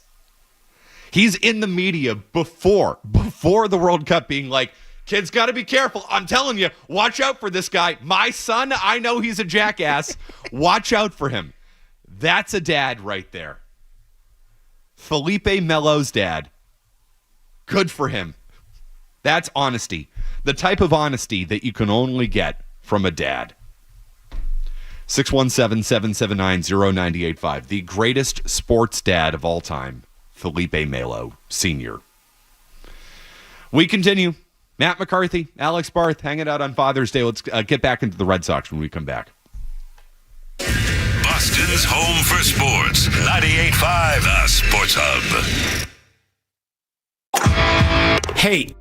He's in the media before the World Cup being like, "Kids got to be careful. I'm telling you, watch out for this guy. My son, I know he's a jackass. Watch out for him." That's a dad right there. Felipe Melo's dad. Good for him. That's honesty. The type of honesty that you can only get from a dad. 617-779-0985. The greatest sports dad of all time, Felipe Melo Sr. We continue. Matt McCarthy, Alex Barth, hanging out on Father's Day. Let's get back into the Red Sox when we come back. Boston's home for sports. 98.5 The Sports Hub. Hey.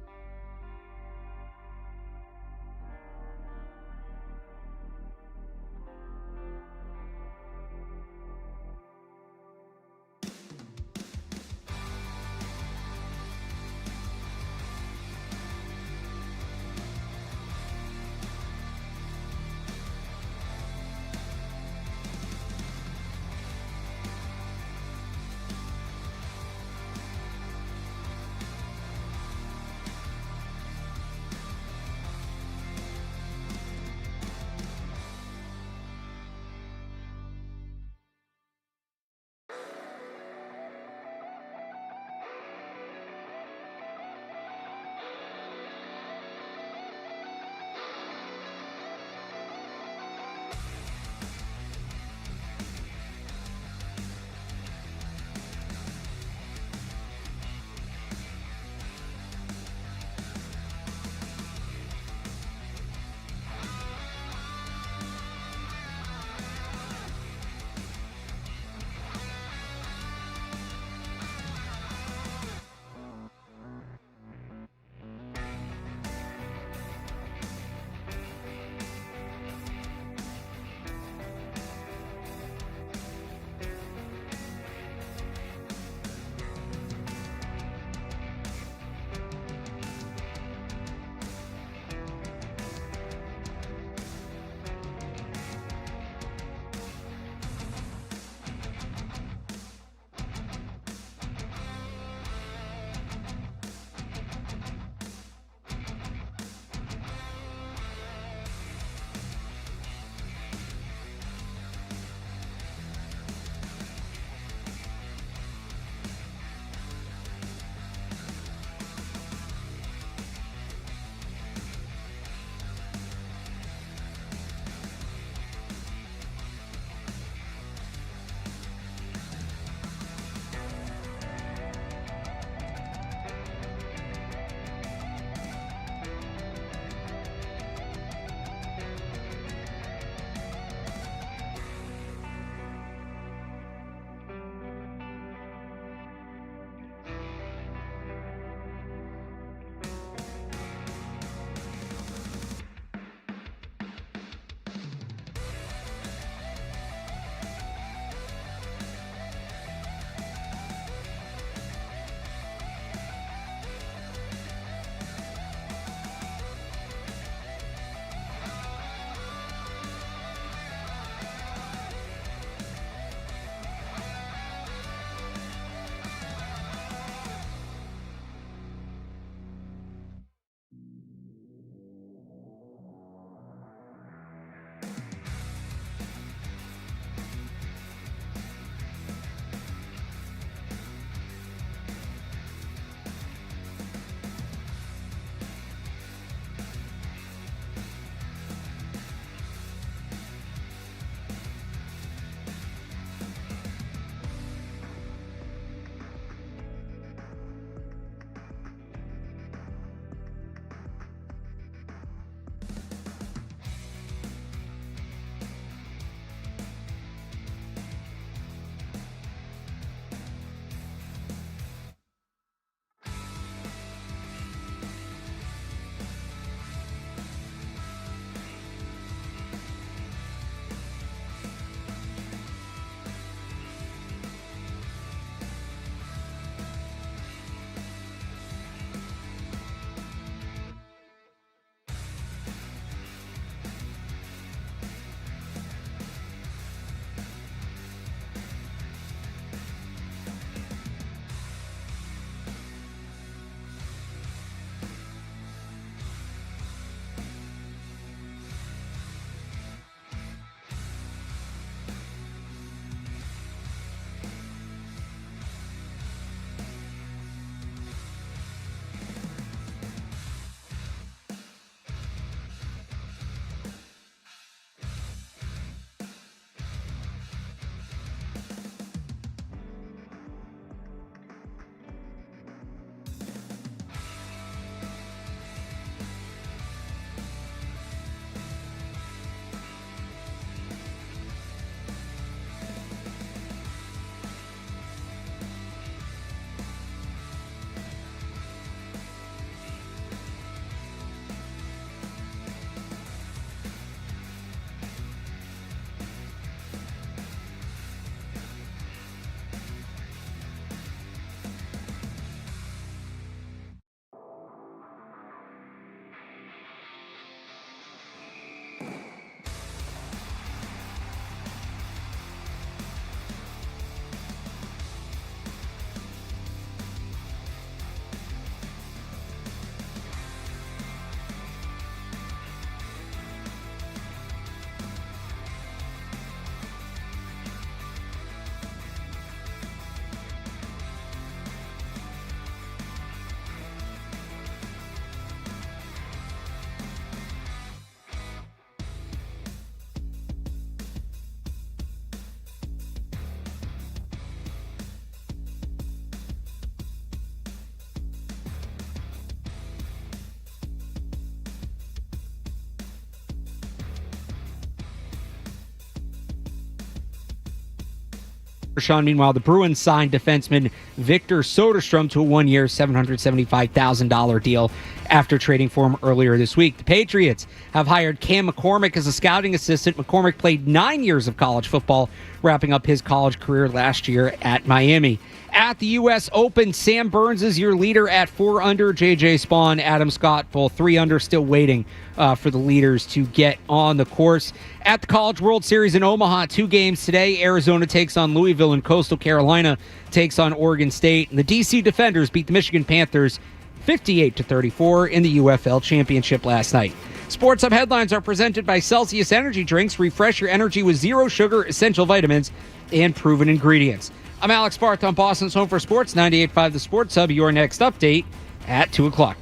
Sean, meanwhile, the Bruins signed defenseman Victor Soderstrom to a 1-year, $775,000 deal after trading for him earlier this week. The Patriots have hired Cam McCormick as a scouting assistant. McCormick played 9 years of college football, wrapping up his college career last year at Miami. At the U.S. Open, Sam Burns is your leader at 4 under. J.J. Spawn, Adam Scott, both 3 under, still waiting for the leaders to get on the course. At the College World Series in Omaha, 2 games today. Arizona takes on Louisville, and Coastal Carolina takes on Oregon State. And the D.C. Defenders beat the Michigan Panthers 58-34 in the UFL Championship last night. Sports Hub headlines are presented by Celsius Energy Drinks. Refresh your energy with zero sugar, essential vitamins, and proven ingredients. I'm Alex Barth on Boston's Home for Sports, 98.5 The Sports Hub. Your next update at 2 o'clock.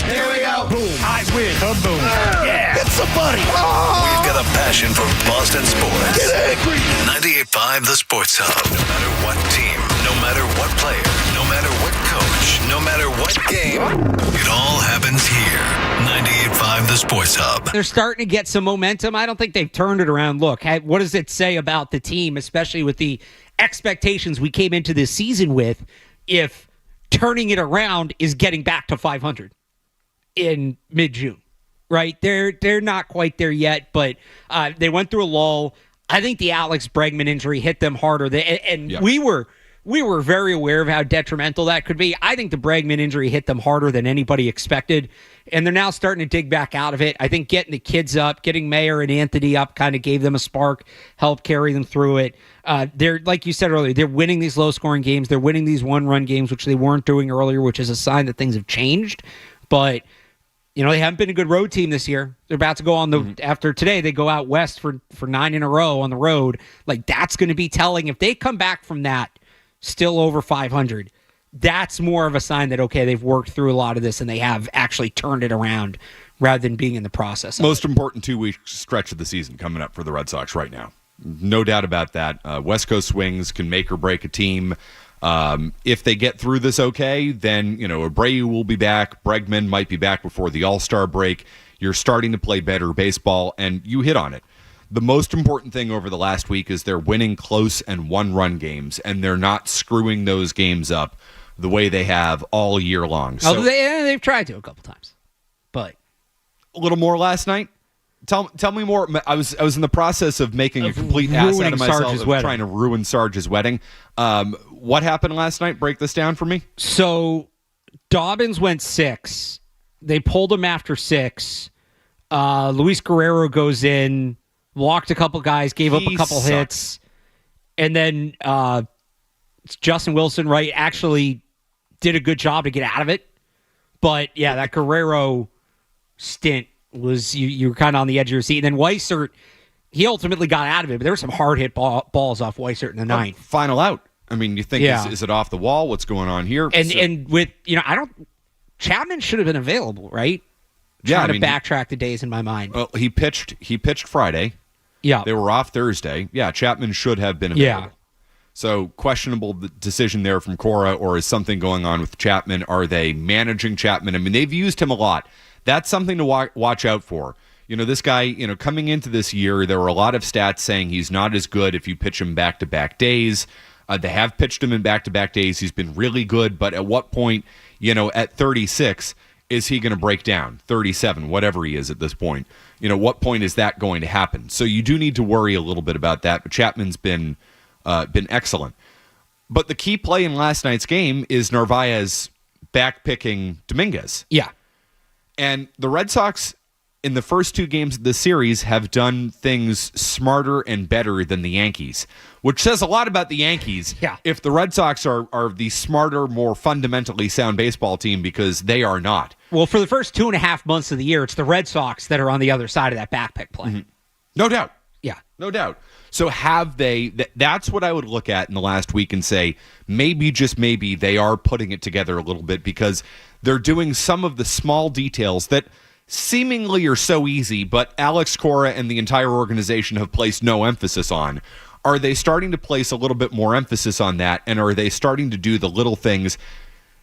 Here we go. Boom. I win. Boom. Yeah. It's a buddy. We've got a passion for Boston sports. Get angry. 98.5 The Sports Hub. No matter what team, no matter what player, no matter what coach, no matter what game, it all happens here. 98.5 The Sports Hub. They're starting to get some momentum. I don't think they've turned it around. Look, what does it say about the team, especially with the expectations we came into this season with, if turning it around is getting back to 500 in mid-June, right? They're not quite there yet, but they went through a lull. I think the Alex Bregman injury hit them harder. We were very aware of how detrimental that could be. I think the Bregman injury hit them harder than anybody expected, and they're now starting to dig back out of it. I think getting the kids up, getting Meyer and Anthony up kind of gave them a spark, helped carry them through it. They're, like you said earlier, they're winning these low-scoring games. They're winning these one-run games, which they weren't doing earlier, which is a sign that things have changed. But they haven't been a good road team this year. They're about to go on after today, they go out west for 9 in a row on the road. Like, that's going to be telling. If they come back from that still over 500, that's more of a sign that, okay, they've worked through a lot of this and they have actually turned it around rather than being in the process. Most important 2-week stretch of the season coming up for the Red Sox right now. No doubt about that. West Coast swings can make or break a team. If they get through this okay, then, Abreu will be back. Bregman might be back before the All-Star break. You're starting to play better baseball, and you hit on it. The most important thing over the last week is they're winning close and one-run games, and they're not screwing those games up the way they have all year long. So, they've tried to a couple times, but a little more last night. Tell me more. I was in the process of making a complete ass out of myself, trying to ruin Sarge's wedding. What happened last night? Break this down for me. So Dobbins went 6. They pulled him after 6. Luis Guerrero goes in, walked a couple guys, gave up a couple hits, and then Justin Wilson, right, actually did a good job to get out of it. But yeah, that Guerrero stint was you were kind of on the edge of your seat. And then Weissert, he ultimately got out of it, but there were some hard hit balls off Weissert in the ninth. Final out. I mean, you think, is it off the wall? What's going on here? And with, Chapman should have been available, right? Trying to backtrack the days in my mind. Well, he pitched Friday. Yeah. They were off Thursday. Yeah, Chapman should have been available. Yeah. So questionable decision there from Cora, or is something going on with Chapman? Are they managing Chapman? I mean, they've used him a lot. That's something to watch out for. This guy, coming into this year, there were a lot of stats saying he's not as good if you pitch him back-to-back days. They have pitched him in back-to-back days. He's been really good, but at what point, at 36, is he going to break down? 37, whatever he is at this point. What point is that going to happen? So you do need to worry a little bit about that, but Chapman's been excellent. But the key play in last night's game is Narvaez back-picking Dominguez. Yeah. And the Red Sox, in the first 2 games of the series, have done things smarter and better than the Yankees, which says a lot about the Yankees. Yeah. If the Red Sox are the smarter, more fundamentally sound baseball team, because they are not. Well, for the first 2.5 months of the year, it's the Red Sox that are on the other side of that backpick play. Mm-hmm. No doubt. Yeah. No doubt. So have they, that's what I would look at in the last week and say, maybe, just maybe, they are putting it together a little bit, because they're doing some of the small details that seemingly are so easy, but Alex Kora and the entire organization have placed no emphasis on. Are they starting to place a little bit more emphasis on that, and are they starting to do the little things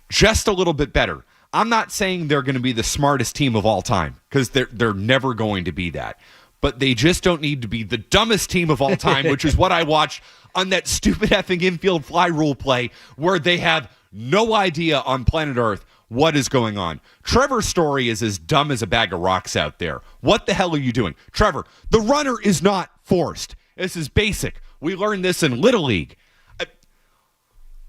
just a little bit better? I'm not saying they're going to be the smartest team of all time, because they're never going to be that. but they just don't need to be the dumbest team of all time, which is what I watched on that stupid effing infield fly rule play where they have no idea on planet Earth what is going on. Trevor Story is as dumb as a bag of rocks out there. What the hell are you doing? Trevor, the runner is not forced. This is basic. We learned this in Little League.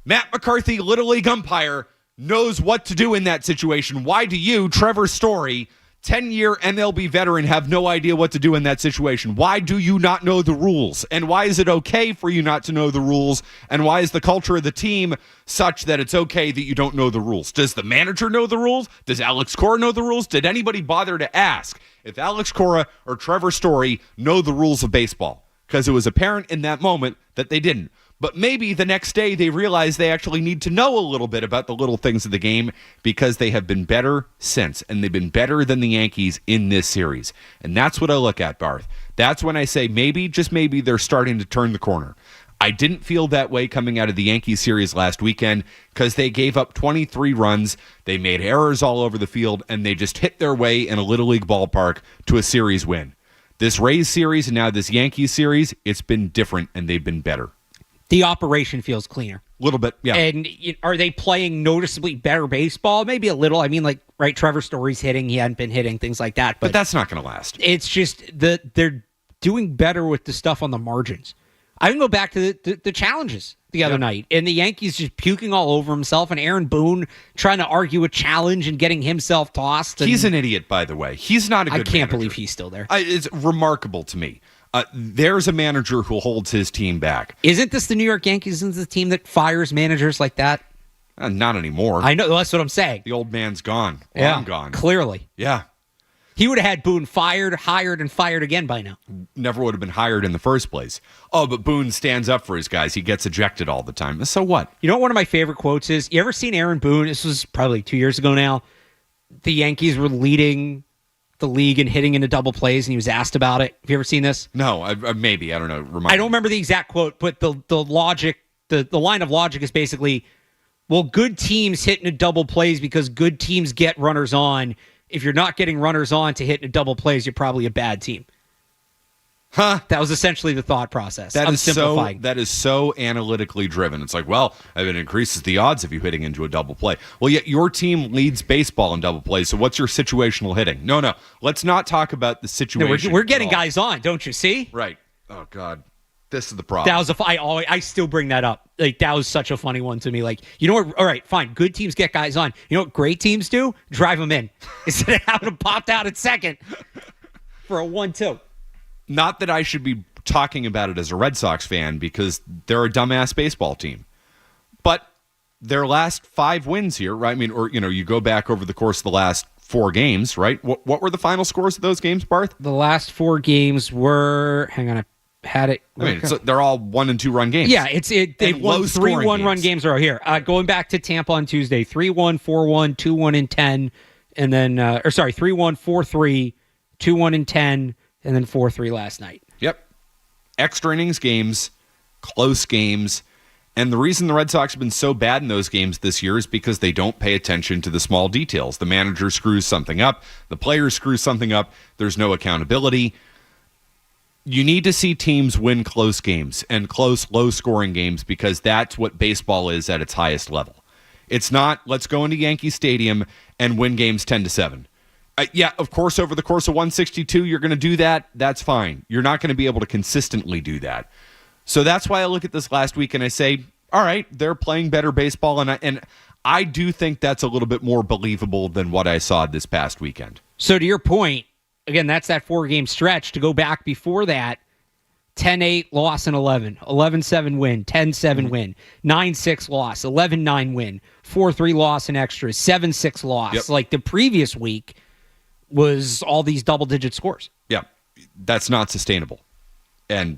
Matt McCarthy, Little League umpire, knows what to do in that situation. Why do you, Trevor Story, 10-year MLB veteran, have no idea what to do in that situation? Why do you not know the rules? And why is it okay for you not to know the rules? And why is the culture of the team such that it's okay that you don't know the rules? Does the manager know the rules? Does Alex Kora know the rules? Did anybody bother to ask if Alex Kora or Trevor Story know the rules of baseball? Because it was apparent in that moment that they didn't. But maybe the next day they realize they actually need to know a little bit about the little things of the game because they have been better since, and they've been better than the Yankees in this series. And that's what I look at, Barth. That's when I say maybe, just maybe, they're starting to turn the corner. I didn't feel that way coming out of the Yankees series last weekend because they gave up 23 runs, they made errors all over the field, and they just hit their way in a Little League ballpark to a series win. This Rays series and now this Yankees series, it's been different, and they've been better. The operation feels cleaner. A little bit, yeah. And are they playing noticeably better baseball? Maybe a little. I mean, like, right, Trevor Story's hitting. He hadn't been hitting, things like that. But that's not going to last. It's just they're doing better with the stuff on the margins. I can go back to the challenges the other night, and the Yankees just puking all over himself, and Aaron Boone trying to argue a challenge and getting himself tossed. He's an idiot, by the way. He's not a good I can't manager. believe he's still there. It's remarkable to me. There's a manager who holds his team back. Isn't this the New York Yankees? Isn't this the team that fires managers like that? Not anymore. I know. That's what I'm saying. The old man's gone. Yeah, Gone. Clearly. Yeah. He would have had Boone fired, hired, and fired again by now. Never would have been hired in the first place. Oh, but Boone stands up for his guys. He gets ejected all the time. So what? You know what one of my favorite quotes is? You ever seen Aaron Boone? This was probably 2 years ago now. The Yankees were leading the league and hitting into double plays, and he was asked about it. Have you ever seen this? No, maybe. I don't know. I don't remember the exact quote, but the logic, the line of logic is basically, well, good teams hit into double plays because good teams get runners on. If you're not getting runners on to hit into double plays, you're probably a bad team. Huh? That was essentially the thought process. That I'm is simplifying. that is so analytically driven. It's like, well, it increases the odds of you hitting into a double play. Well, yet your team leads baseball in double plays, so what's your situational hitting? No. Let's not talk about the situation. No, we're getting guys on, don't you see? Right. Oh, God. This is the problem. That was I still bring that up. Like, that was such a funny one to me. Like, you know what? All right, fine. Good teams get guys on. You know what great teams do? Drive them in instead of having them popped out at second for a 1-2. Not that I should be talking about it as a Red Sox fan because they're a dumbass baseball team. But their last 5 wins here, right? I mean, or, you go back over the course of the last 4 games, right? What were the final scores of those games, Barth? The last 4 games were, hang on, I had it. I mean, they're all 1 and 2 run games. Yeah, they won 3 1-run games are here. Going back to Tampa on Tuesday, 3-1, 4-1, 2-1 and 10, and then 3-1, 4-3, 2-1 and 10, and then 4-3 last night. Yep. Extra innings games, close games. And the reason the Red Sox have been so bad in those games this year is because they don't pay attention to the small details. The manager screws something up. The players screw something up. There's no accountability. You need to see teams win close games and close, low-scoring games because that's what baseball is at its highest level. It's not, let's go into Yankee Stadium and win games 10-7. Yeah, of course, over the course of 162, you're going to do that. That's fine. You're not going to be able to consistently do that. So that's why I look at this last week and I say, all right, they're playing better baseball, and I do think that's a little bit more believable than what I saw this past weekend. So to your point, again, that's that 4-game stretch. To go back before that, 10-8 loss in 11, 11-7 win, 10-7 win, 9-6 loss, 11-9 win, 4-3 loss in extras, 7-6 loss. Yep. Like the previous week was all these double-digit scores. Yeah, that's not sustainable. And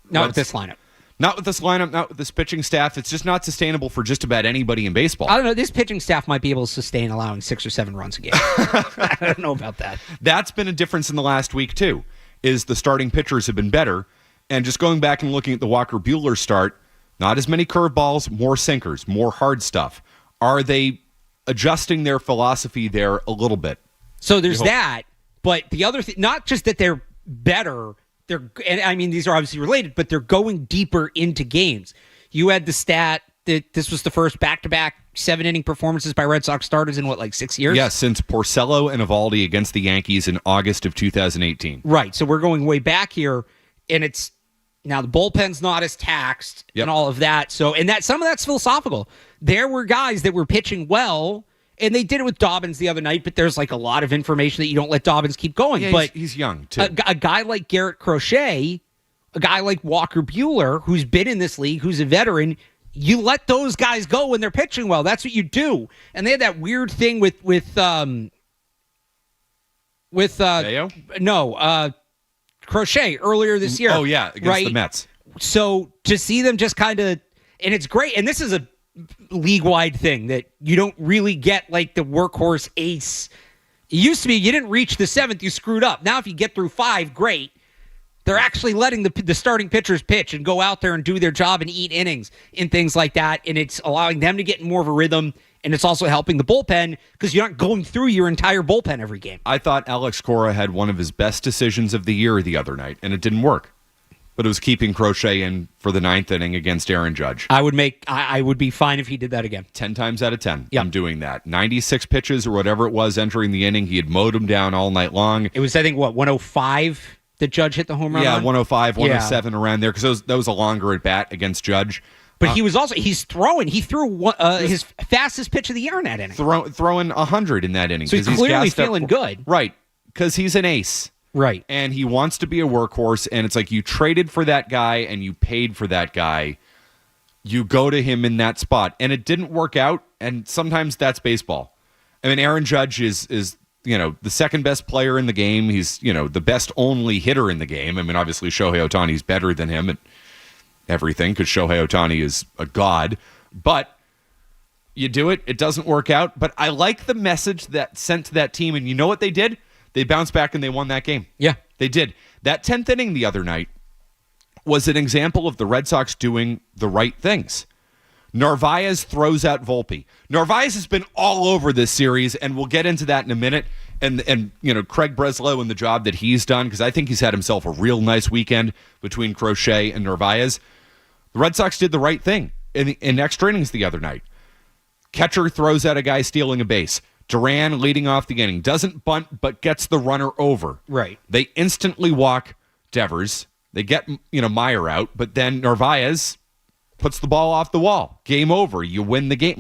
not with this lineup. Not with this lineup, not with this pitching staff. It's just not sustainable for just about anybody in baseball. I don't know. This pitching staff might be able to sustain allowing 6 or 7 runs a game. I don't know about that. That's been a difference in the last week, too, is the starting pitchers have been better. And just going back and looking at the Walker Buehler start, not as many curveballs, more sinkers, more hard stuff. Are they adjusting their philosophy there a little bit? So there's that, but the other thing, not just that they're better. And I mean, these are obviously related, but they're going deeper into games. You had the stat that this was the first back-to-back 7-inning performances by Red Sox starters in, 6 years? Yes, since Porcello and Eovaldi against the Yankees in August of 2018. Right, so we're going way back here, and it's now the bullpen's not as taxed and all of that. So, and that some of that's philosophical. There were guys that were pitching well, and they did it with Dobbins the other night, but there's a lot of information that you don't let Dobbins keep going. Yeah, but he's young, too. A guy like Garrett Crochet, a guy like Walker Buehler, who's been in this league, who's a veteran, you let those guys go when they're pitching well. That's what you do. And they had that weird thing with Crochet earlier this year. Oh, yeah, against the Mets. So to see them just kind of, and it's great, and this is a league-wide thing that you don't really get the workhorse ace. It used to be you didn't reach the 7th, you screwed up. Now if you get through 5, great. They're actually letting the starting pitchers pitch and go out there and do their job and eat innings and things like that, and it's allowing them to get in more of a rhythm, and it's also helping the bullpen because you're not going through your entire bullpen every game. I thought Alex Kora had one of his best decisions of the year the other night, and it didn't work. But it was keeping Crochet in for the 9th inning against Aaron Judge. I would be fine if he did that again. 10 times out of 10, I'm doing that. 96 pitches or whatever it was entering the inning. He had mowed him down all night long. It was, I think, 105 that Judge hit the home run on? 105, 107 around there, because that was a longer at bat against Judge. But he's throwing. He threw his fastest pitch of the year in that inning. Throwing 100 in that inning. So he's clearly feeling good. Right, because he's an ace. Right. And he wants to be a workhorse, and it's you traded for that guy and you paid for that guy. You go to him in that spot, and it didn't work out, and sometimes that's baseball. I mean, Aaron Judge is the second best player in the game. He's, the best only hitter in the game. I mean, obviously Shohei Ohtani's better than him at everything because Shohei Ohtani is a god. But you do it. It doesn't work out. But I like the message that sent to that team. And you know what they did? They bounced back and they won that game. Yeah. They did. That 10th inning the other night was an example of the Red Sox doing the right things. Narvaez throws out Volpe. Narvaez has been all over this series, and we'll get into that in a minute. And Craig Breslow and the job that he's done, because I think he's had himself a real nice weekend between Crochet and Narvaez. The Red Sox did the right thing in extra innings the other night. Catcher throws out a guy stealing a base. Duran leading off the inning. Doesn't bunt, but gets the runner over. Right. They instantly walk Devers. They get Meyer out, but then Narvaez puts the ball off the wall. Game over. You win the game.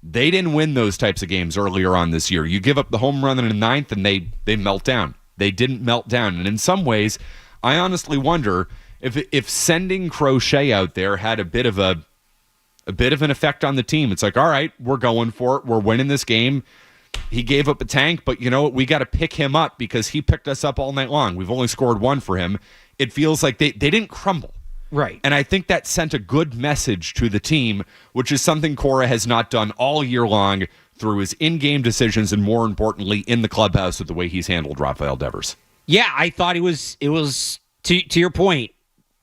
They didn't win those types of games earlier on this year. You give up the home run in the 9th, and they melt down. They didn't melt down. And in some ways, I honestly wonder if sending Crochet out there had a bit of an effect on the team. It's all right, we're going for it. We're winning this game. He gave up a tank, but you know what? We got to pick him up because he picked us up all night long. We've only scored 1 for him. It feels like they didn't crumble. Right. And I think that sent a good message to the team, which is something Cora has not done all year long through his in-game decisions and, more importantly, in the clubhouse with the way he's handled Rafael Devers. Yeah, I thought it was to your point,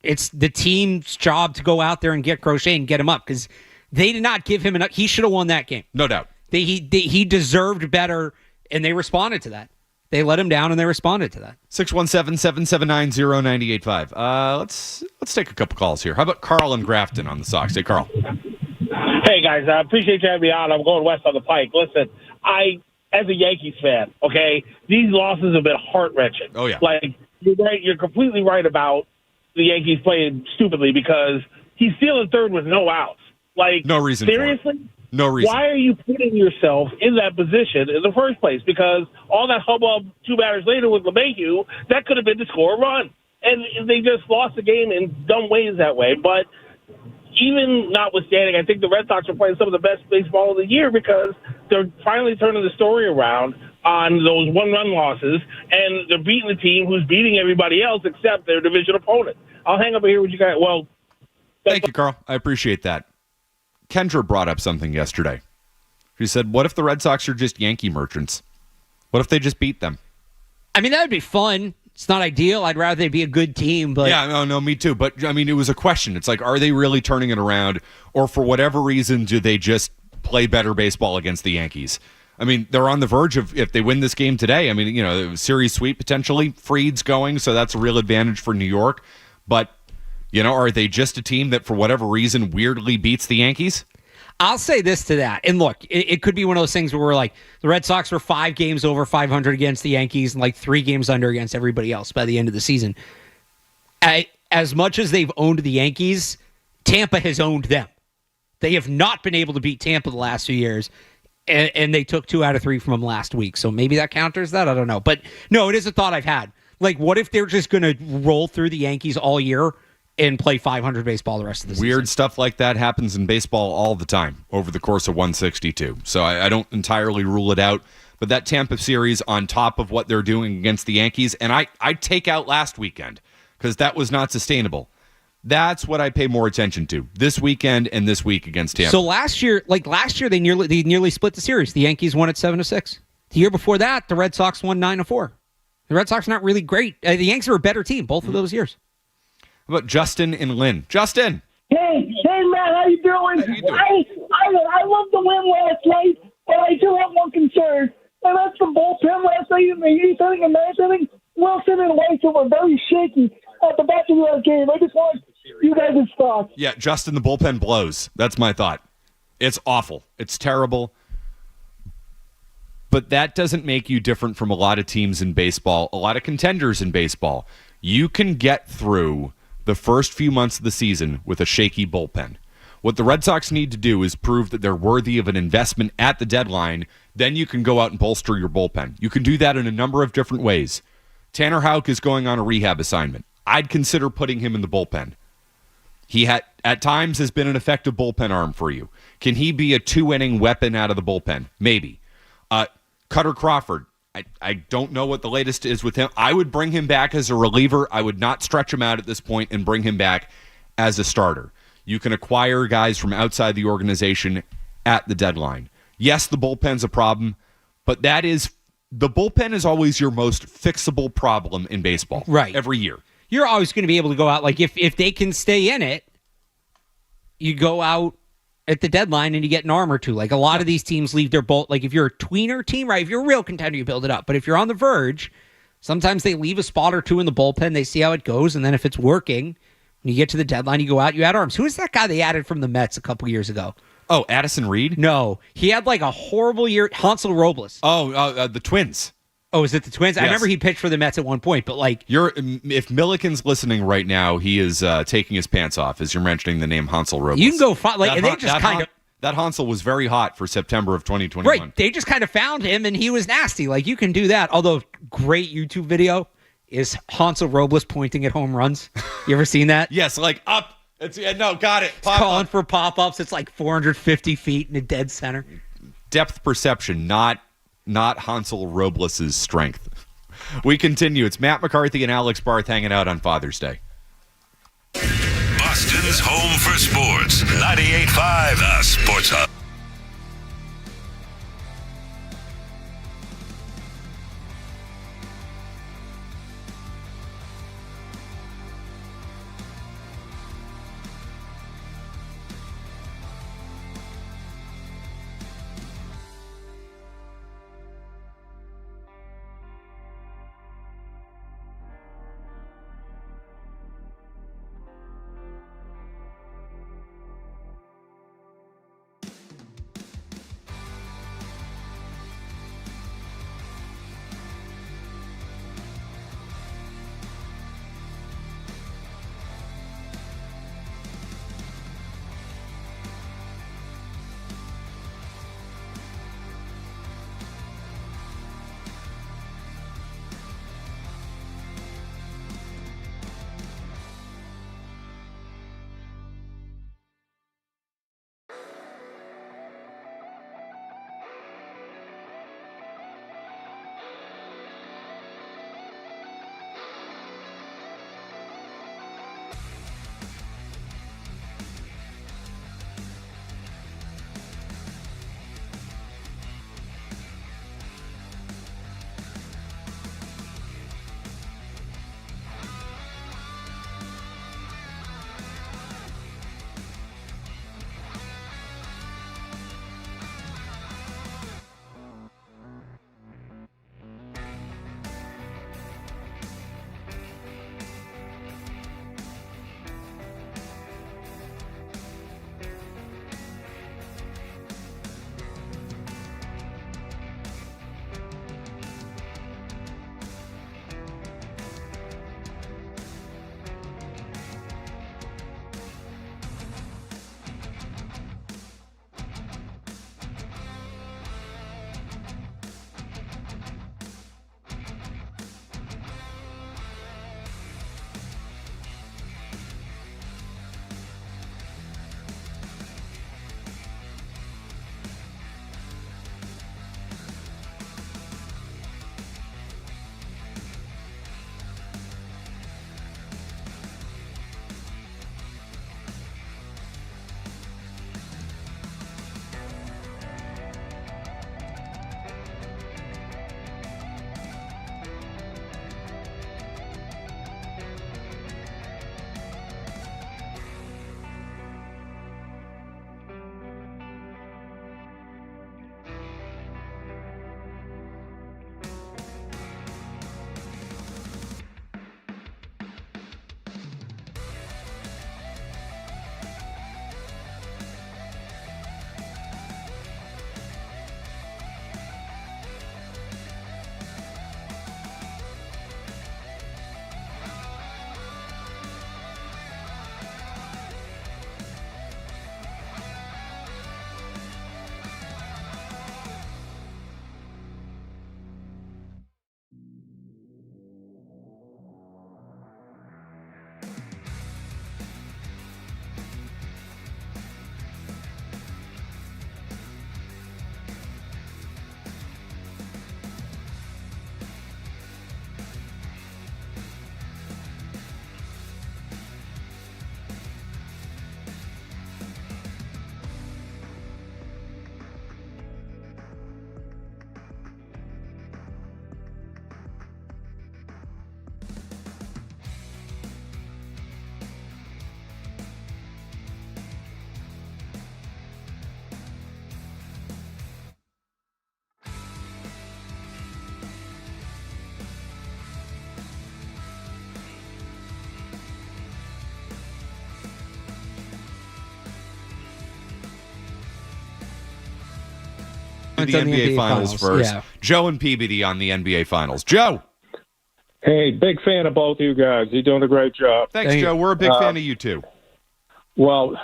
it's the team's job to go out there and get Crochet and get him up because they did not give him enough. He should have won that game. No doubt. He deserved better, and they responded to that. They let him down, and they responded to that. 617-779-0985. Let's take a couple calls here. How about Carl and Grafton on the Sox? Hey, Carl. Hey, guys. I appreciate you having me on. I'm going west on the pike. Listen, as a Yankees fan, okay, these losses have been heart-wrenching. Oh, yeah. You're right. You're completely right about the Yankees playing stupidly because he's stealing third with no outs. No reason seriously? For it. No reason. Why are you putting yourself in that position in the first place? Because all that hubbub 2 batters later with LeMahieu, that could have been to score a run. And they just lost the game in dumb ways that way. But even notwithstanding, I think the Red Sox are playing some of the best baseball of the year because they're finally turning the story around on those one-run losses, and they're beating the team who's beating everybody else except their division opponent. I'll hang up here with you guys. Well, thank you, Carl. I appreciate that. Kendra brought up something yesterday. She said, what if the Red Sox are just Yankee merchants? What if they just beat them? I mean, that would be fun. It's not ideal. I'd rather they be a good team. But yeah, no, me too. But, I mean, it was a question. It's are they really turning it around? Or for whatever reason, do they just play better baseball against the Yankees? I mean, they're on the verge of, if they win this game today, I mean, series sweep potentially. Fried's going, so that's a real advantage for New York. But, are they just a team that, for whatever reason, weirdly beats the Yankees? I'll say this to that. And look, it could be one of those things where we're like, the Red Sox were 5 games over 500 against the Yankees and like 3 games under against everybody else by the end of the season. As much as they've owned the Yankees, Tampa has owned them. They have not been able to beat Tampa the last few years. And they took 2 out of 3 from them last week. So maybe that counters that. I don't know. But no, it is a thought I've had. Like, what if they're just going to roll through the Yankees all year and play 500 baseball the rest of the season? Weird stuff like that happens in baseball all the time over the course of 162. So I don't entirely rule it out. But that Tampa series on top of what they're doing against the Yankees, and I take out last weekend because that was not sustainable. That's what I pay more attention to this weekend and this week against Tampa. So last year, they nearly split the series. The Yankees won at 7-6. The year before that, the Red Sox won 9-4. The Red Sox are not really great. The Yankees are a better team both of those years. How about Justin and Lynn? Justin. Hey, Matt, how you doing? I love the win last night, but I do have one concern, and that's the bullpen last night in the 8th inning and 9th inning. Wilson and White were very shaky at the back of the game. I just want you guys' thoughts. Yeah, Justin, the bullpen blows. That's my thought. It's awful. It's terrible. But that doesn't make you different from a lot of teams in baseball, a lot of contenders in baseball. You can get through the first few months of the season with a shaky bullpen. What the Red Sox need to do is prove that they're worthy of an investment at the deadline. Then you can go out and bolster your bullpen. You can do that in a number of different ways. Tanner Houck is going on a rehab assignment. I'd consider putting him in the bullpen. He at times has been an effective bullpen arm for you. Can he be a 2-inning weapon out of the bullpen? Maybe. Cutter Crawford, I don't know what the latest is with him. I would bring him back as a reliever. I would not stretch him out at this point and bring him back as a starter. You can acquire guys from outside the organization at the deadline. Yes, the bullpen's a problem, but the bullpen is always your most fixable problem in baseball. Right. Every year. You're always going to be able to go out. Like, if they can stay in it, you go out at the deadline and you get an arm or two. Like, a lot of these teams leave their bolt. Like, if you're a tweener team, right, if you're a real contender, you build it up. But if you're on the verge, sometimes they leave a spot or two in the bullpen. They see how it goes. And then if it's working, when you get to the deadline, you go out, you add arms. Who is that guy they added from the Mets a couple years ago? Oh, Addison Reed? No. He had like a horrible year. Hansel Robles. Oh, the Twins. Oh, is it the Twins? Yes. I remember he pitched for the Mets at one point, but like... If Milliken's listening right now, he is taking his pants off as you're mentioning the name Hansel Robles. You can go find... Like, they just kind of... That Hansel was very hot for September of 2021. Right. They just kind of found him, and he was nasty. Like, you can do that. Although, great YouTube video is Hansel Robles pointing at home runs. You ever seen that? Yes, like up. Got it. Calling for pop-ups. It's like 450 feet in a dead center. Depth perception, not Hansel Robles' strength. We continue. It's Matt McCarthy and Alex Barth hanging out on Father's Day. Boston's home for sports. 98.5 The Sports Hub. The NBA Finals first. Yeah. Joe and PBD on the NBA Finals. Joe. Hey, big fan of both of you guys. You're doing a great job. Thanks, Joe. We're a big fan of you, too. Well,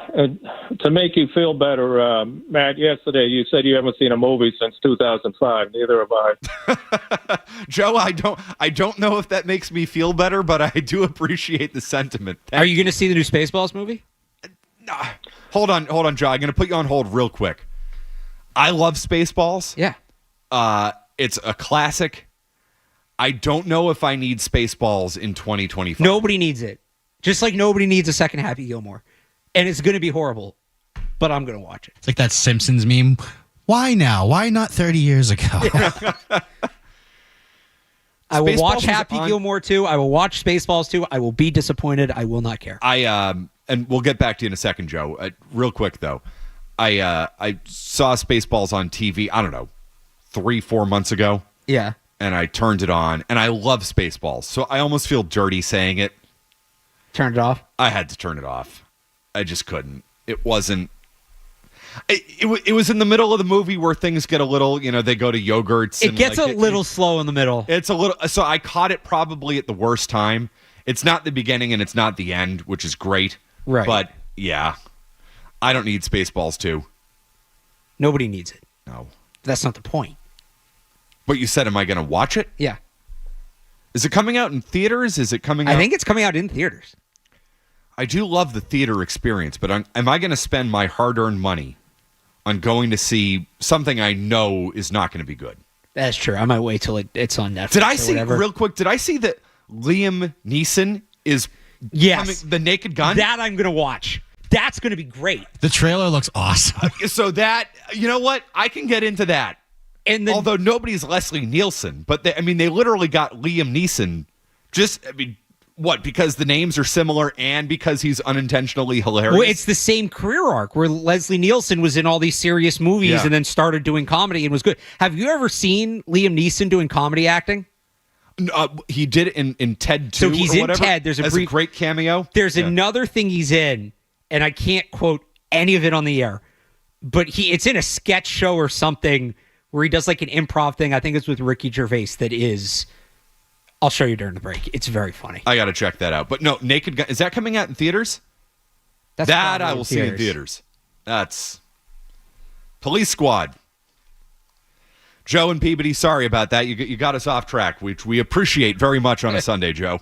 to make you feel better, Matt, yesterday you said you haven't seen a movie since 2005. Neither have I. Joe, I don't know if that makes me feel better, but I do appreciate the sentiment. Are you going to see the new Spaceballs movie? Hold on, Joe. I'm going to put you on hold real quick. I love Spaceballs. Yeah. It's a classic. I don't know if I need Spaceballs in 2025. Nobody needs it. Just like nobody needs a second Happy Gilmore. And it's going to be horrible, but I'm going to watch it. It's like that Simpsons meme. Why now? Why not 30 years ago? I will watch Happy Gilmore 2. I will watch Spaceballs 2. I will be disappointed. I will not care. And we'll get back to you in a second, Joe. Real quick, though. I saw Spaceballs on TV, I don't know, 3-4 months ago. Yeah. And I turned it on, and I love Spaceballs. So I almost feel dirty saying it. Turned it off? I had to turn it off. I just couldn't. It wasn't. It was in the middle of the movie where things get a little, they go to yogurts. It gets a little slow in the middle. It's a little. So I caught it probably at the worst time. It's not the beginning and it's not the end, which is great. Right. But yeah, I don't need Spaceballs 2. Nobody needs it. No. That's not the point. But you said, am I going to watch it? Yeah. Is it coming out in theaters? Is it coming out? I think it's coming out in theaters. I do love the theater experience, but am I going to spend my hard-earned money on going to see something I know is not going to be good? That's true. I might wait till it's on Netflix. Did I see, real quick, did I see that Liam Neeson is coming, the Naked Gun? That I'm going to watch. That's going to be great. The trailer looks awesome. So that, you know what? I can get into that. And although nobody's Leslie Nielsen, but they literally got Liam Neeson what, because the names are similar and because he's unintentionally hilarious? Well, it's the same career arc where Leslie Nielsen was in all these serious movies and then started doing comedy and was good. Have you ever seen Liam Neeson doing comedy acting? He did it in Ted 2 So he's or in whatever, Ted. There's a great cameo. There's another thing he's in, and I can't quote any of it on the air, but it's in a sketch show or something where he does like an improv thing. I think it's with Ricky Gervais that is... I'll show you during the break. It's very funny. I got to check that out. But no, Naked Gun, is that coming out in theaters? That I will see in theaters. That's Police Squad. Joe and Peabody, sorry about that. You got us off track, which we appreciate very much on a Sunday, Joe.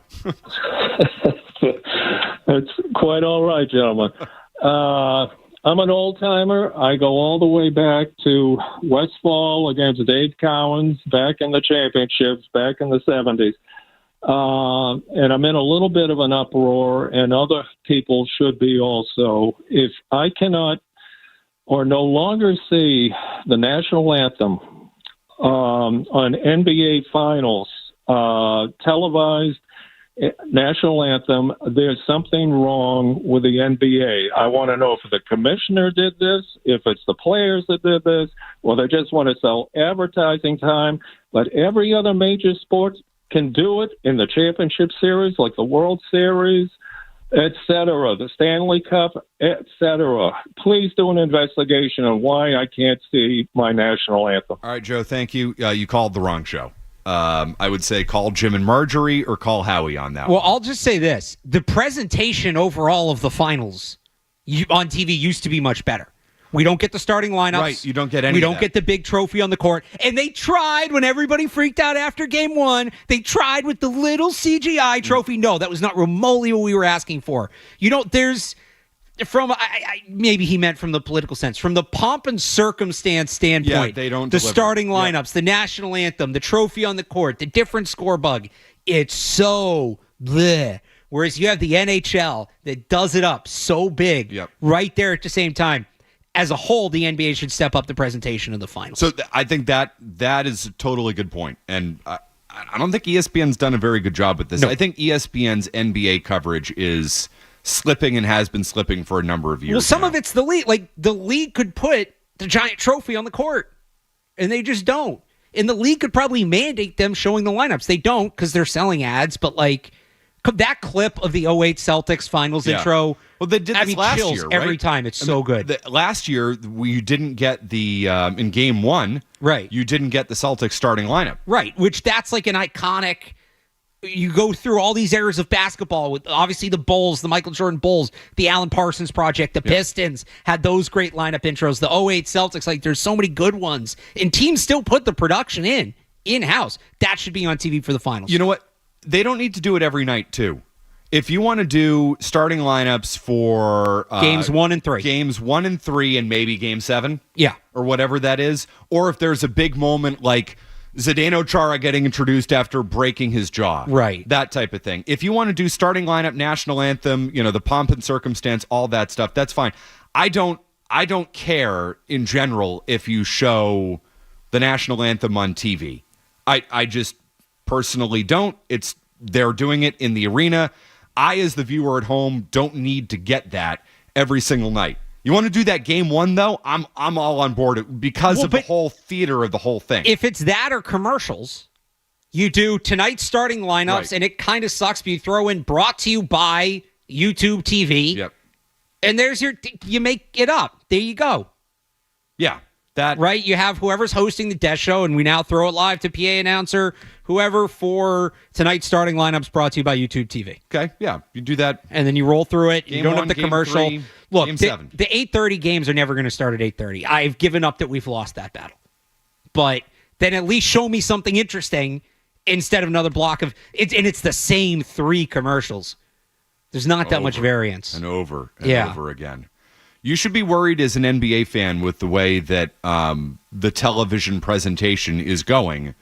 It's quite all right, gentlemen. I'm an old-timer. I go all the way back to Westfall against Dave Cowens back in the championships, back in the 70s. And I'm in a little bit of an uproar, and other people should be also. If I cannot or no longer see the national anthem on NBA Finals, televised national anthem, there's something wrong with the NBA. I want to know if the commissioner did this, if it's the players that did this, or they just want to sell advertising time. But every other major sport can do it in the championship series, like the World Series, etc., the Stanley Cup, etc. Please do an investigation on why I can't see my national anthem. All right, Joe, thank you. You called the wrong show. I would say call Jim and Marjorie or call Howie on that. Well, I'll just say this. The presentation overall of the finals on TV used to be much better. We don't get the starting lineups. Right, you don't get any We of don't that. get the big trophy on the court. And they tried when everybody freaked out after game one. They tried with the little CGI trophy. No, that was not remotely what we were asking for. There's... maybe he meant from the political sense, from the pomp and circumstance standpoint, they don't the deliver. starting lineups, the national anthem, the trophy on the court, the different score bug. It's so bleh. Whereas you have the NHL that does it up so big right there at the same time. As a whole, the NBA should step up the presentation of the finals. So I think that is a totally good point. And I don't think ESPN's done a very good job with this. No. I think ESPN's NBA coverage is slipping and has been slipping for a number of years. Well, some of it's the league. Like, the league could put the giant trophy on the court, and they just don't. And the league could probably mandate them showing the lineups. They don't because they're selling ads, but, like, That clip of the '08 Celtics finals intro. Well, they did this last chills year, right? every time. It's so good. Last year, you didn't get the in Game 1. Right. You didn't get the Celtics starting lineup. Right, which that's like an iconic. You go through all these eras of basketball with obviously the Bulls, the Michael Jordan Bulls, the Alan Parsons Project, the Pistons had those great lineup intros. The '08 Celtics, like there's so many good ones, and teams still put the production in-house. That should be on TV for the finals. You know what? They don't need to do it every night, too. If you want to do starting lineups for games 1 and 3, and maybe Game 7, or whatever that is, or if there's a big moment like Zdeno Chara getting introduced after breaking his jaw, right? That type of thing. If you want to do starting lineup, national anthem, the pomp and circumstance, all that stuff, that's fine. I don't care in general if you show the national anthem on TV. I just personally don't. They're doing it in the arena. I, as the viewer at home, don't need to get that every single night. You want to do that Game 1, though? I'm all on board because of the whole theater of the whole thing. If it's that or commercials, you do tonight's starting lineups, and it kind of sucks, but you throw in brought to you by YouTube TV. Yep. And you make it up. There you go. Yeah. Right? You have whoever's hosting the death show, and we now throw it live to PA announcer, whoever, for tonight's starting lineups brought to you by YouTube TV. Okay, yeah, you do that. And then you roll through it. Game you don't 1, have the Game commercial. 3, Look, Game 7. The 8:30 games are never going to start at 8:30. I've given up that we've lost that battle. But then at least show me something interesting instead of another block of it. And it's the same 3 commercials. There's not that much variance. And over again. You should be worried as an NBA fan with the way that the television presentation is going,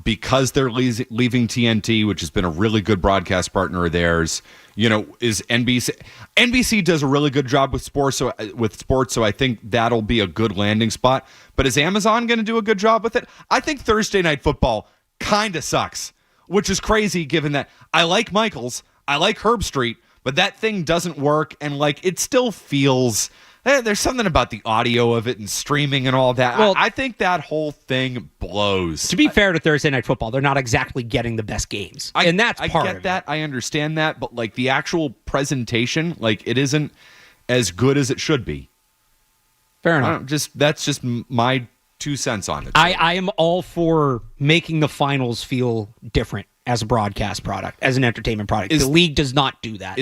because they're leaving TNT, which has been a really good broadcast partner of theirs. Is NBC? NBC does a really good job with sports, so I think that'll be a good landing spot. But is Amazon going to do a good job with it? I think Thursday Night Football kind of sucks, which is crazy given that I like Michaels, I like Herb Street, but that thing doesn't work, and it still feels there's something about the audio of it and streaming and all that. Well, I think that whole thing blows. To be fair to Thursday Night Football, they're not exactly getting the best games, and that's part of it. I get that. I understand that, but the actual presentation, it isn't as good as it should be. Fair enough. That's just my 2 cents on it. I am all for making the finals feel different as a broadcast product, as an entertainment product. The league does not do that.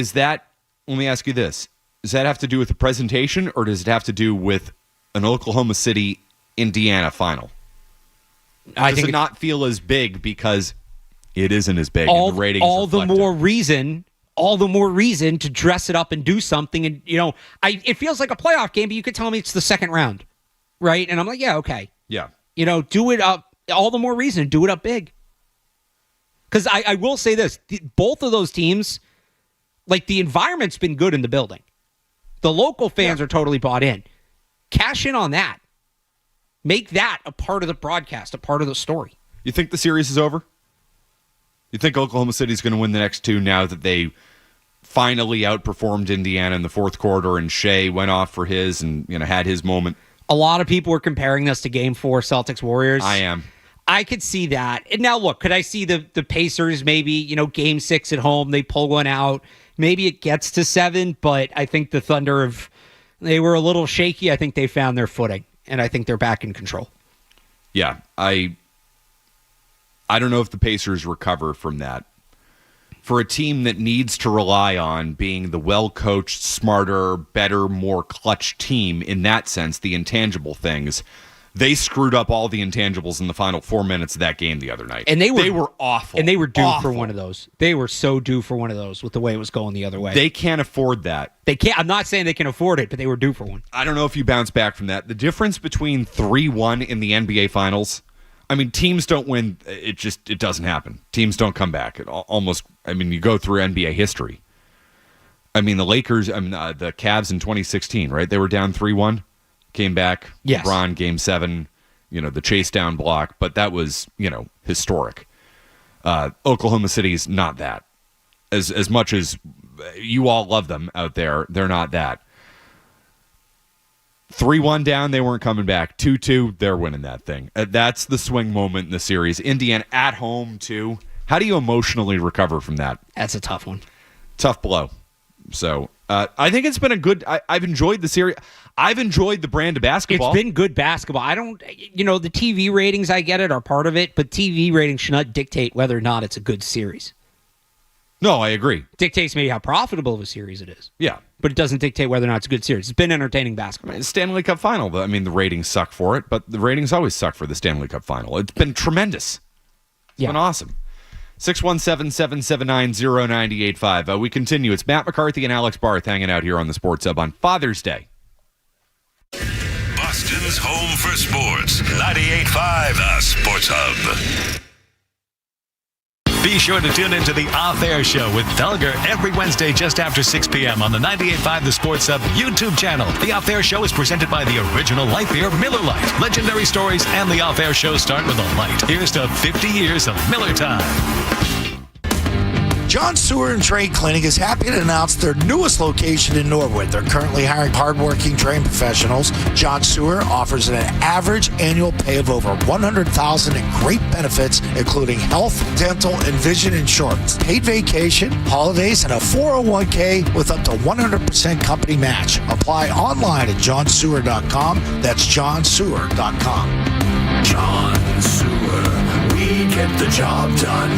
Let me ask you this. Does that have to do with the presentation, or does it have to do with an Oklahoma City, Indiana final? Does it not feel as big because it isn't as big? And the ratings all the more reason to dress it up and do something. And, it feels like a playoff game, but you could tell me it's the second round, right? And I'm like, yeah, okay. Yeah. Do it up. All the more reason to do it up big. Because I will say this, both of those teams, the environment's been good in the building. The local fans are totally bought in. Cash in on that. Make that a part of the broadcast, a part of the story. You think the series is over? You think Oklahoma City's going to win the next 2 now that they finally outperformed Indiana in the fourth quarter and Shea went off for his and had his moment? A lot of people were comparing this to Game 4 Celtics Warriors. I am. I could see that. And now, look, could I see the Pacers maybe, Game 6 at home, they pull one out. Maybe it gets to 7, but I think the Thunder they were a little shaky. I think they found their footing, and I think they're back in control. Yeah, I don't know if the Pacers recover from that. For a team that needs to rely on being the well-coached, smarter, better, more clutch team in that sense, the intangible things, they screwed up all the intangibles in the final 4 minutes of that game the other night. And they were awful. And they were due for one of those. They were so due for one of those with the way it was going the other way. They can't afford that. They can't. I'm not saying they can afford it, but they were due for one. I don't know if you bounce back from that. The difference between 3-1 in the NBA Finals, teams don't win. It doesn't happen. Teams don't come back. You go through NBA history. The Lakers, the Cavs in 2016, right? They were down 3-1. Came back, yes. LeBron, Game 7, the chase down block, but that was, historic. Oklahoma City's not that. As much as you all love them out there, they're not that. 3-1 down, they weren't coming back. 2-2, they're winning that thing. That's the swing moment in the series. Indiana at home, too. How do you emotionally recover from that? That's a tough one. Tough blow. So I think it's been a good. I've enjoyed the series. I've enjoyed the brand of basketball. It's been good basketball. I don't, the TV ratings, I get it, are part of it, but TV ratings should not dictate whether or not it's a good series. No, I agree. Dictates maybe how profitable of a series it is. Yeah. But it doesn't dictate whether or not it's a good series. It's been entertaining basketball. I mean, Stanley Cup final. I mean, the ratings suck for it, but the ratings always suck for the Stanley Cup final. It's been tremendous. It's been awesome. 617-779-0985. We continue. It's Matt McCarthy and Alex Barth hanging out here on the Sports Hub on Father's Day. Boston's home for sports. 98.5 The Sports Hub. Be sure to tune into the Off-Air Show with Felger every Wednesday just after 6 p.m. on the 98.5 The Sports Hub YouTube channel. The Off-Air Show is presented by the original light beer, Miller Lite. Legendary stories and the Off-Air Show start with a light. Here's to 50 years of Miller time. John Sewer and Trade Clinic is happy to announce their newest location in Norwood. They're currently hiring hardworking trained professionals. John Sewer offers an average annual pay of over $100,000 in great benefits, including health, dental, and vision insurance, paid vacation, holidays, and a 401k with up to 100% company match. Apply online at johnsewer.com. That's johnsewer.com. John Sewer, we get the job done.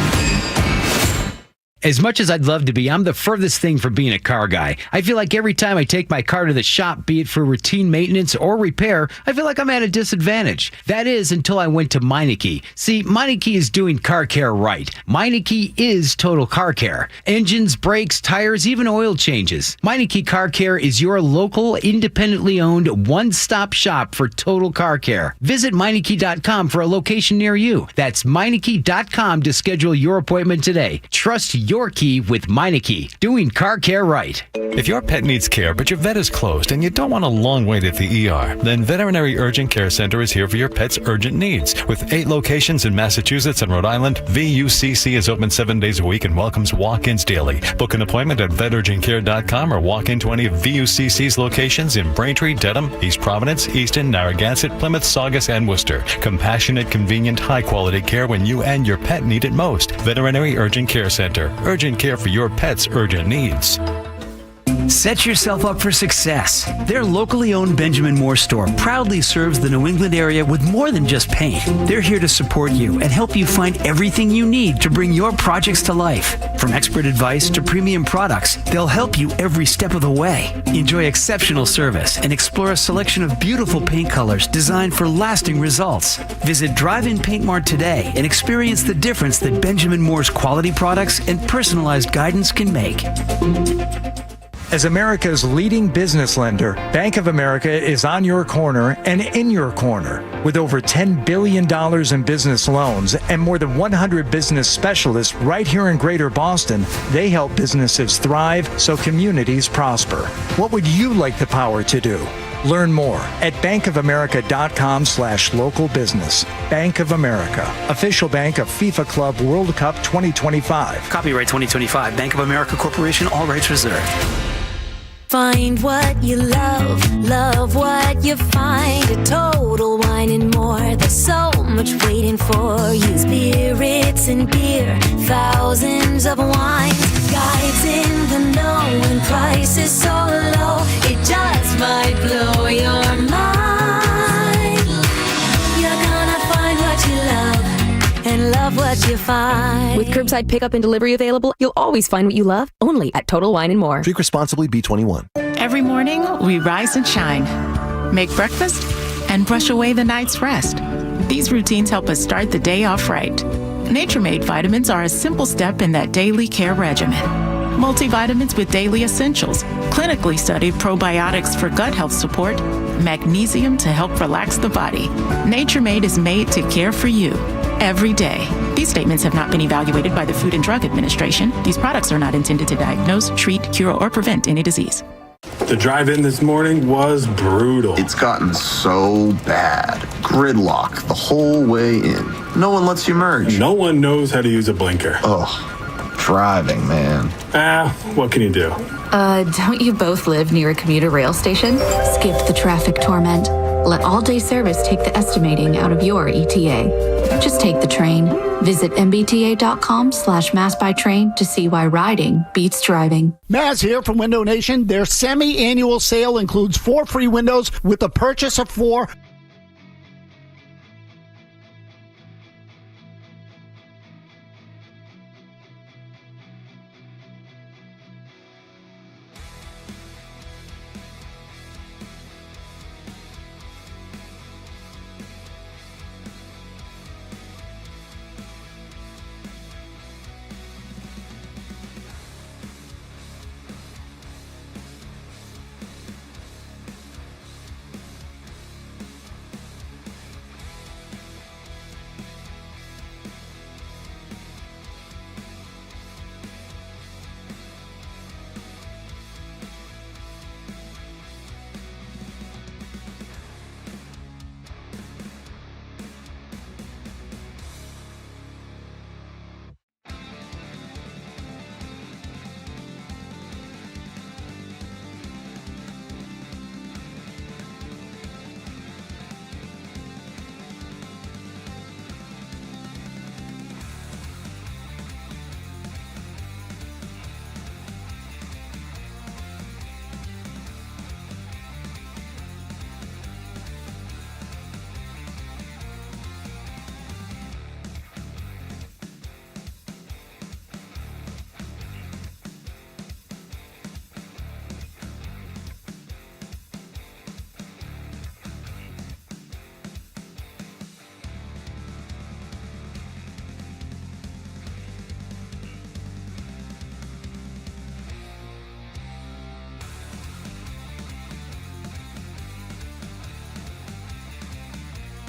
As much as I'd love to be, I'm the furthest thing from being a car guy. I feel like every time I take my car to the shop, be it for routine maintenance or repair, I feel like I'm at a disadvantage. That is until I went to Meineke. See, Meineke is doing car care right. Meineke is total car care. Engines, brakes, tires, even oil changes. Meineke Car Care is your local, independently owned, one-stop shop for total car care. Visit Meineke.com for a location near you. That's Meineke.com to schedule your appointment today. Trust your key with Meineke, doing car care right. If your pet needs care, but your vet is closed and you don't want a long wait at the ER, then Veterinary Urgent Care Center is here for your pet's urgent needs. With 8 locations in Massachusetts and Rhode Island, VUCC is open 7 days a week and welcomes walk-ins daily. Book an appointment at veturgentcare.com or walk into any of VUCC's locations in Braintree, Dedham, East Providence, Easton, Narragansett, Plymouth, Saugus, and Worcester. Compassionate, convenient, high-quality care when you and your pet need it most. Veterinary Urgent Care Center. Urgent care for your pet's urgent needs. Set yourself up for success. Their locally owned Benjamin Moore store proudly serves the New England area with more than just paint. They're here to support you and help you find everything you need to bring your projects to life. From expert advice to premium products, they'll help you every step of the way. Enjoy exceptional service and explore a selection of beautiful paint colors designed for lasting results. Visit Drive-In Paint Mart today and experience the difference that Benjamin Moore's quality products and personalized guidance can make. As America's leading business lender, Bank of America is on your corner and in your corner. With over $10 billion in business loans and more than 100 business specialists right here in Greater Boston, they help businesses thrive so communities prosper. What would you like the power to do? Learn more at bankofamerica.com/local business. Bank of America, official bank of FIFA Club World Cup 2025. Copyright 2025, Bank of America Corporation, all rights reserved. Find what you love, love what you find at Total Wine and More. There's so much waiting for you. Spirits and beer, thousands of wines, guides in the know, and prices so low it just might blow your mind. You're gonna find what you love and love what you find. With curbside pickup and delivery available, you'll always find what you love, only at Total Wine & More. Drink responsibly, B21. Every morning, we rise and shine, make breakfast, and brush away the night's rest. These routines help us start the day off right. Nature-Made vitamins are a simple step in that daily care regimen. Multivitamins with daily essentials, clinically studied probiotics for gut health support, magnesium to help relax the body. Nature-Made is made to care for you every day. These statements have not been evaluated by the Food and Drug Administration. These products are not intended to diagnose, treat, cure, or prevent any disease. The drive-in this morning was brutal. It's gotten so bad. Gridlock the whole way in. No one lets you merge. No one knows how to use a blinker. Ugh, driving, man. What can you do? Don't you both live near a commuter rail station? Skip the traffic torment. Let all-day service take the estimating out of your ETA. Just take the train. Visit mbta.com/massbytrain to see why riding beats driving. Maz here from Window Nation. Their semi-annual sale includes 4 free windows with the purchase of 4.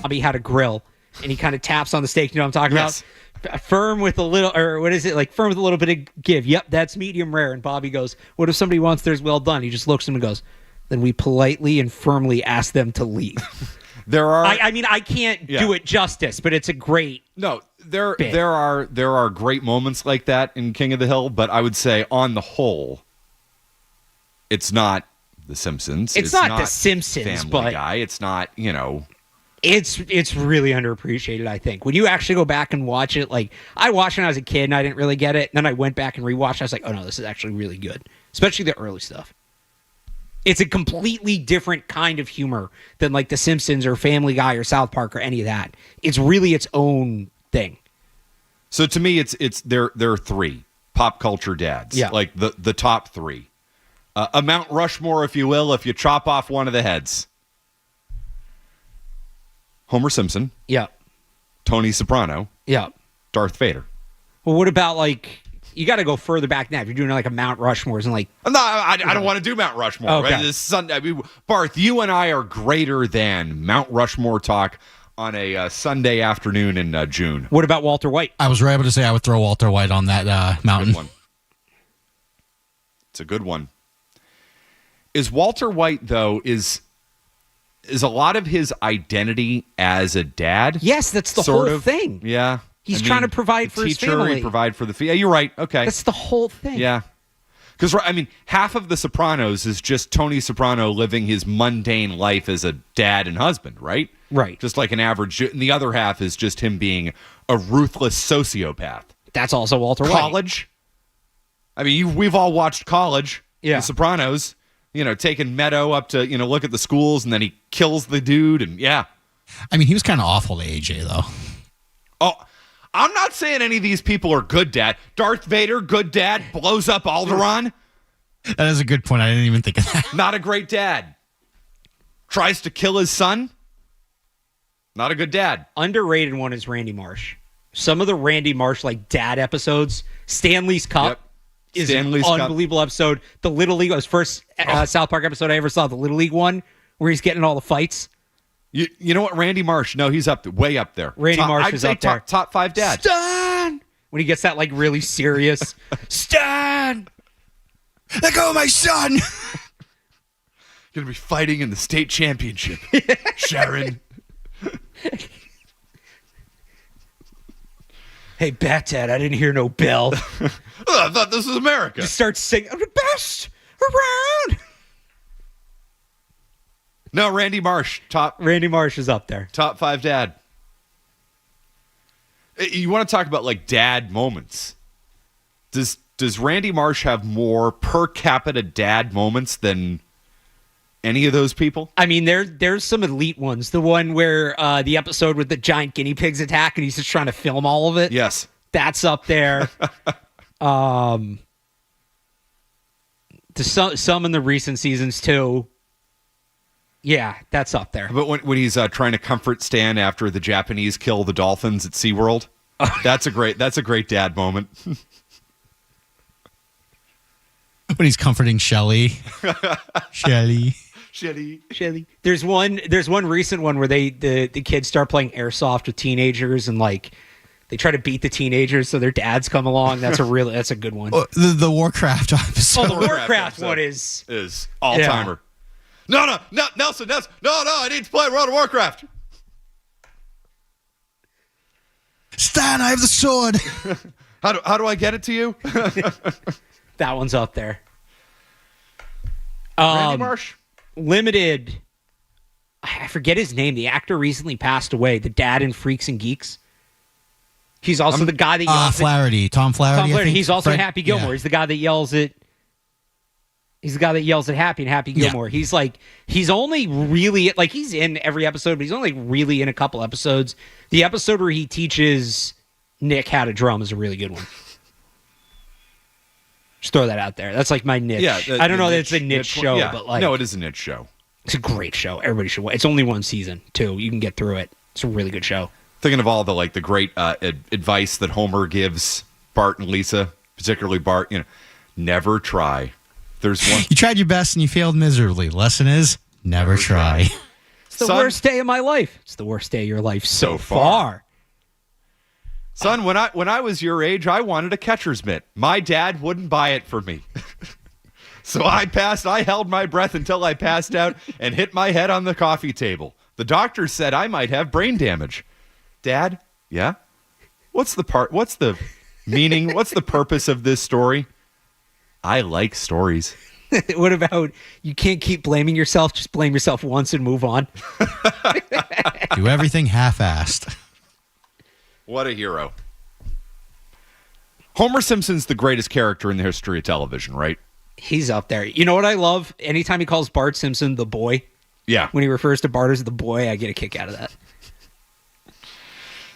Bobby had a grill, and he kind of taps on the steak. You know what I'm talking about? Firm with a little, or what is it? Like firm with a little bit of give. Yep, that's medium rare. And Bobby goes, what if somebody wants theirs well done? He just looks at him and goes, then we politely and firmly ask them to leave. There are. I mean, I can't do it justice, but it's a great. No, there are great moments like that in King of the Hill, but I would say on the whole, it's not The Simpsons. It's not The Simpsons, Family but Guy. It's not, you know. It's really underappreciated, I think. When you actually go back and watch it, like I watched when I was a kid and I didn't really get it. And then I went back and rewatched. I was like, oh no, this is actually really good, especially the early stuff. It's a completely different kind of humor than like The Simpsons or Family Guy or South Park or any of that. It's really its own thing. So to me, there are 3 pop culture dads. Yeah. Like the top 3. A Mount Rushmore, if you will, if you chop off one of the heads. Homer Simpson. Yeah. Tony Soprano. Yeah. Darth Vader. Well, what about like, you got to go further back now. If you're doing like a Mount Rushmores and like. No, I don't want to do Mount Rushmore. Okay. Right? This Sunday, Barth, you and I are greater than Mount Rushmore talk on a Sunday afternoon in June. What about Walter White? I was able to say I would throw Walter White on that mountain. Good one. It's a good one. Is Walter White, though, is a lot of his identity as a dad? Yes, that's the whole thing. Yeah. He's trying to provide for his family. Provide for the... Yeah, you're right. Okay. That's the whole thing. Yeah. Because, I mean, half of The Sopranos is just Tony Soprano living his mundane life as a dad and husband, right? Right. Just like an average... And the other half is just him being a ruthless sociopath. That's also Walter White. College. I mean, we've all watched College. Yeah. The Sopranos. You know, taking Meadow up to, look at the schools, and then he kills the dude, and yeah. I mean, he was kind of awful to AJ, though. Oh, I'm not saying any of these people are good dad. Darth Vader, good dad, blows up Alderaan. That is a good point. I didn't even think of that. Not a great dad. Tries to kill his son. Not a good dad. Underrated one is Randy Marsh. Some of the Randy Marsh, like, dad episodes, Stanley's Cup. Yep. Is an unbelievable episode. The Little League was first South Park episode I ever saw. The Little League one where he's getting all the fights. You know what? Randy Marsh. No, he's way up there. Randy Marsh is up there. Top 5 dad. Stan! When he gets that like really serious. Stan! Let go of my son! Gonna be fighting in the state championship. Sharon. Hey, Bat Dad, I didn't hear no bell. I thought this was America. He starts singing, I'm the best No, Randy Marsh. Randy Marsh is up there. Top 5 dad. You want to talk about like dad moments? Does Randy Marsh have more per capita dad moments than any of those people? I mean, there's some elite ones. The one where the episode with the giant guinea pigs attack, and he's just trying to film all of it. Yes, that's up there. Some in the recent seasons too. Yeah, that's up there. But when he's trying to comfort Stan after the Japanese kill the dolphins at SeaWorld, that's a great dad moment. When he's comforting Shelly. Shelly. There's one recent one where the kids start playing airsoft with teenagers, and like they try to beat the teenagers, so their dads come along. That's a good one. The Warcraft episode. Oh, the Warcraft one is all timer. No, Nelson. No, I need to play World of Warcraft. Stan, I have the sword. How do I get it to you? That one's up there. Randy Marsh? Limited. I forget his name. The actor recently passed away. The dad in Freaks and Geeks. He's also the guy that yells Flaherty. Tom Flaherty. Tom Flaherty. He's also Fred, Happy Gilmore. Yeah. He's the guy that yells at. He's the guy that yells at Happy and Happy Gilmore. Yeah. He's only really he's in every episode, but he's only really in a couple episodes. The episode where he teaches Nick how to drum is a really good one. Just throw that out there. That's like my niche. Yeah, I don't know that it's a niche show, but no, it is a niche show. It's a great show. Everybody should watch. It's only one season too. You can get through it. It's a really good show. Thinking of all the great advice that Homer gives Bart and Lisa, particularly Bart. Never try. There's one. You tried your best and you failed miserably. Lesson is never try. It's the worst day of my life. It's the worst day of your life so far. Son, when I was your age, I wanted a catcher's mitt. My dad wouldn't buy it for me. So I held my breath until I passed out and hit my head on the coffee table. The doctor said I might have brain damage. Dad, yeah? What's the meaning? What's the purpose of this story? I like stories. What about you can't keep blaming yourself, just blame yourself once and move on? Do everything half-assed. What a hero. Homer Simpson's the greatest character in the history of television, right? He's up there. You know what I love? Anytime he calls Bart Simpson the boy. Yeah. When he refers to Bart as the boy, I get a kick out of that.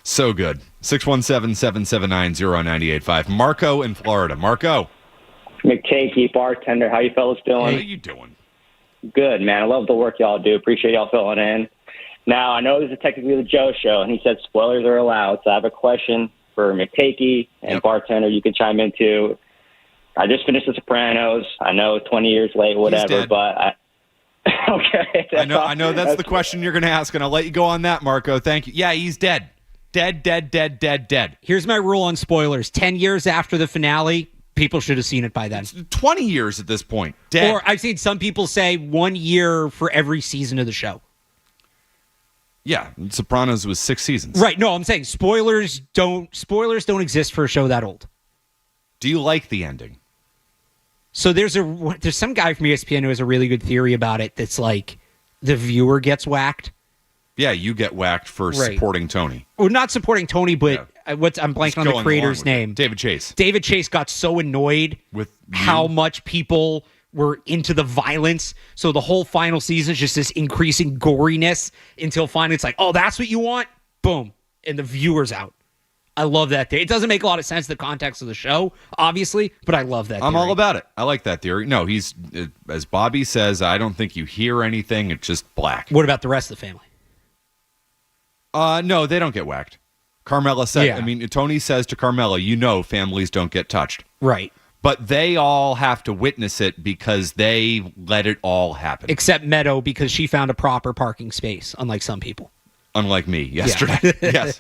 So good. 617-779-0985. Marco in Florida. Marco. McCarthy, bartender. How you fellas doing? How you doing? Good, man. I love the work y'all do. Appreciate y'all filling in. Now, I know this is technically the Joe show, and he said spoilers are allowed, so I have a question for McCarthy and bartender you can chime in too. I just finished The Sopranos. I know 20 years late, whatever, but okay. I know that's the question you're going to ask, and I'll let you go on that, Marco. Thank you. Yeah, he's dead. Dead. Here's my rule on spoilers. 10 years after the finale, people should have seen it by then. It's 20 years at this point. Dead. Or I've seen some people say 1 year for every season of the show. Yeah, Sopranos was 6 seasons. Right. No, I'm saying spoilers don't exist for a show that old. Do you like the ending? So there's some guy from ESPN who has a really good theory about it. That's like the viewer gets whacked. Yeah, you get whacked for supporting Tony. Well, not supporting Tony, but I'm blanking on the creator's name. David Chase. David Chase got so annoyed with how much people were into the violence. So the whole final season is just this increasing goriness until finally it's like, oh, that's what you want? Boom. And the viewer's out. I love that theory. It doesn't make a lot of sense in the context of the show, obviously, but I love that theory. I'm all about it. I like that theory. No, he's, as Bobby says, I don't think you hear anything. It's just black. What about the rest of the family? No, they don't get whacked. Carmela said, Tony says to Carmela, families don't get touched. Right. But they all have to witness it because they let it all happen. Except Meadow, because she found a proper parking space, unlike some people. Unlike me yesterday. Yeah. Yes.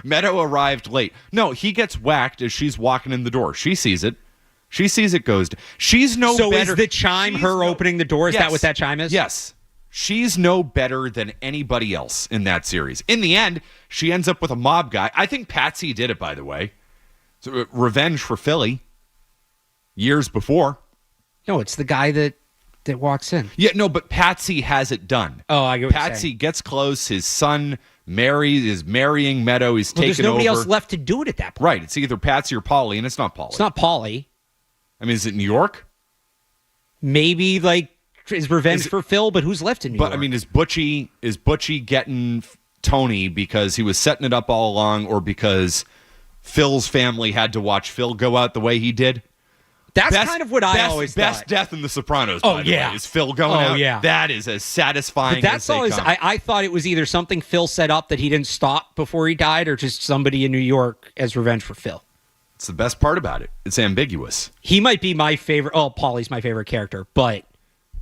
Meadow arrived late. No, he gets whacked as she's walking in the door. She sees it. Goes. She's no better. So is the chime opening the door? Is that what that chime is? Yes. She's no better than anybody else in that series. In the end, she ends up with a mob guy. I think Patsy did it, by the way. So, revenge for Philly. Years before. No, it's the guy that that walks in. Yeah, no, but Patsy has it done. Oh, I get what you're Patsy saying. gets close. His son is marrying Meadow. He's taking over. There's nobody else left to do it at that point. Right. It's either Patsy or Paulie, and it's not Paulie. It's not Paulie. I mean, is it New York? Maybe like his revenge for Phil, but who's left in New York? But I mean, is Butchie getting Tony because he was setting it up all along, or because Phil's family had to watch Phil go out the way he did? That's kind of what I always thought. Best death in The Sopranos, by the way, is Phil going out. Yeah. That is as satisfying but that's as they always, come. I thought it was either something Phil set up that he didn't stop before he died, or just somebody in New York as revenge for Phil. It's the best part about it. It's ambiguous. He might be my favorite. Oh, Paulie's my favorite character, but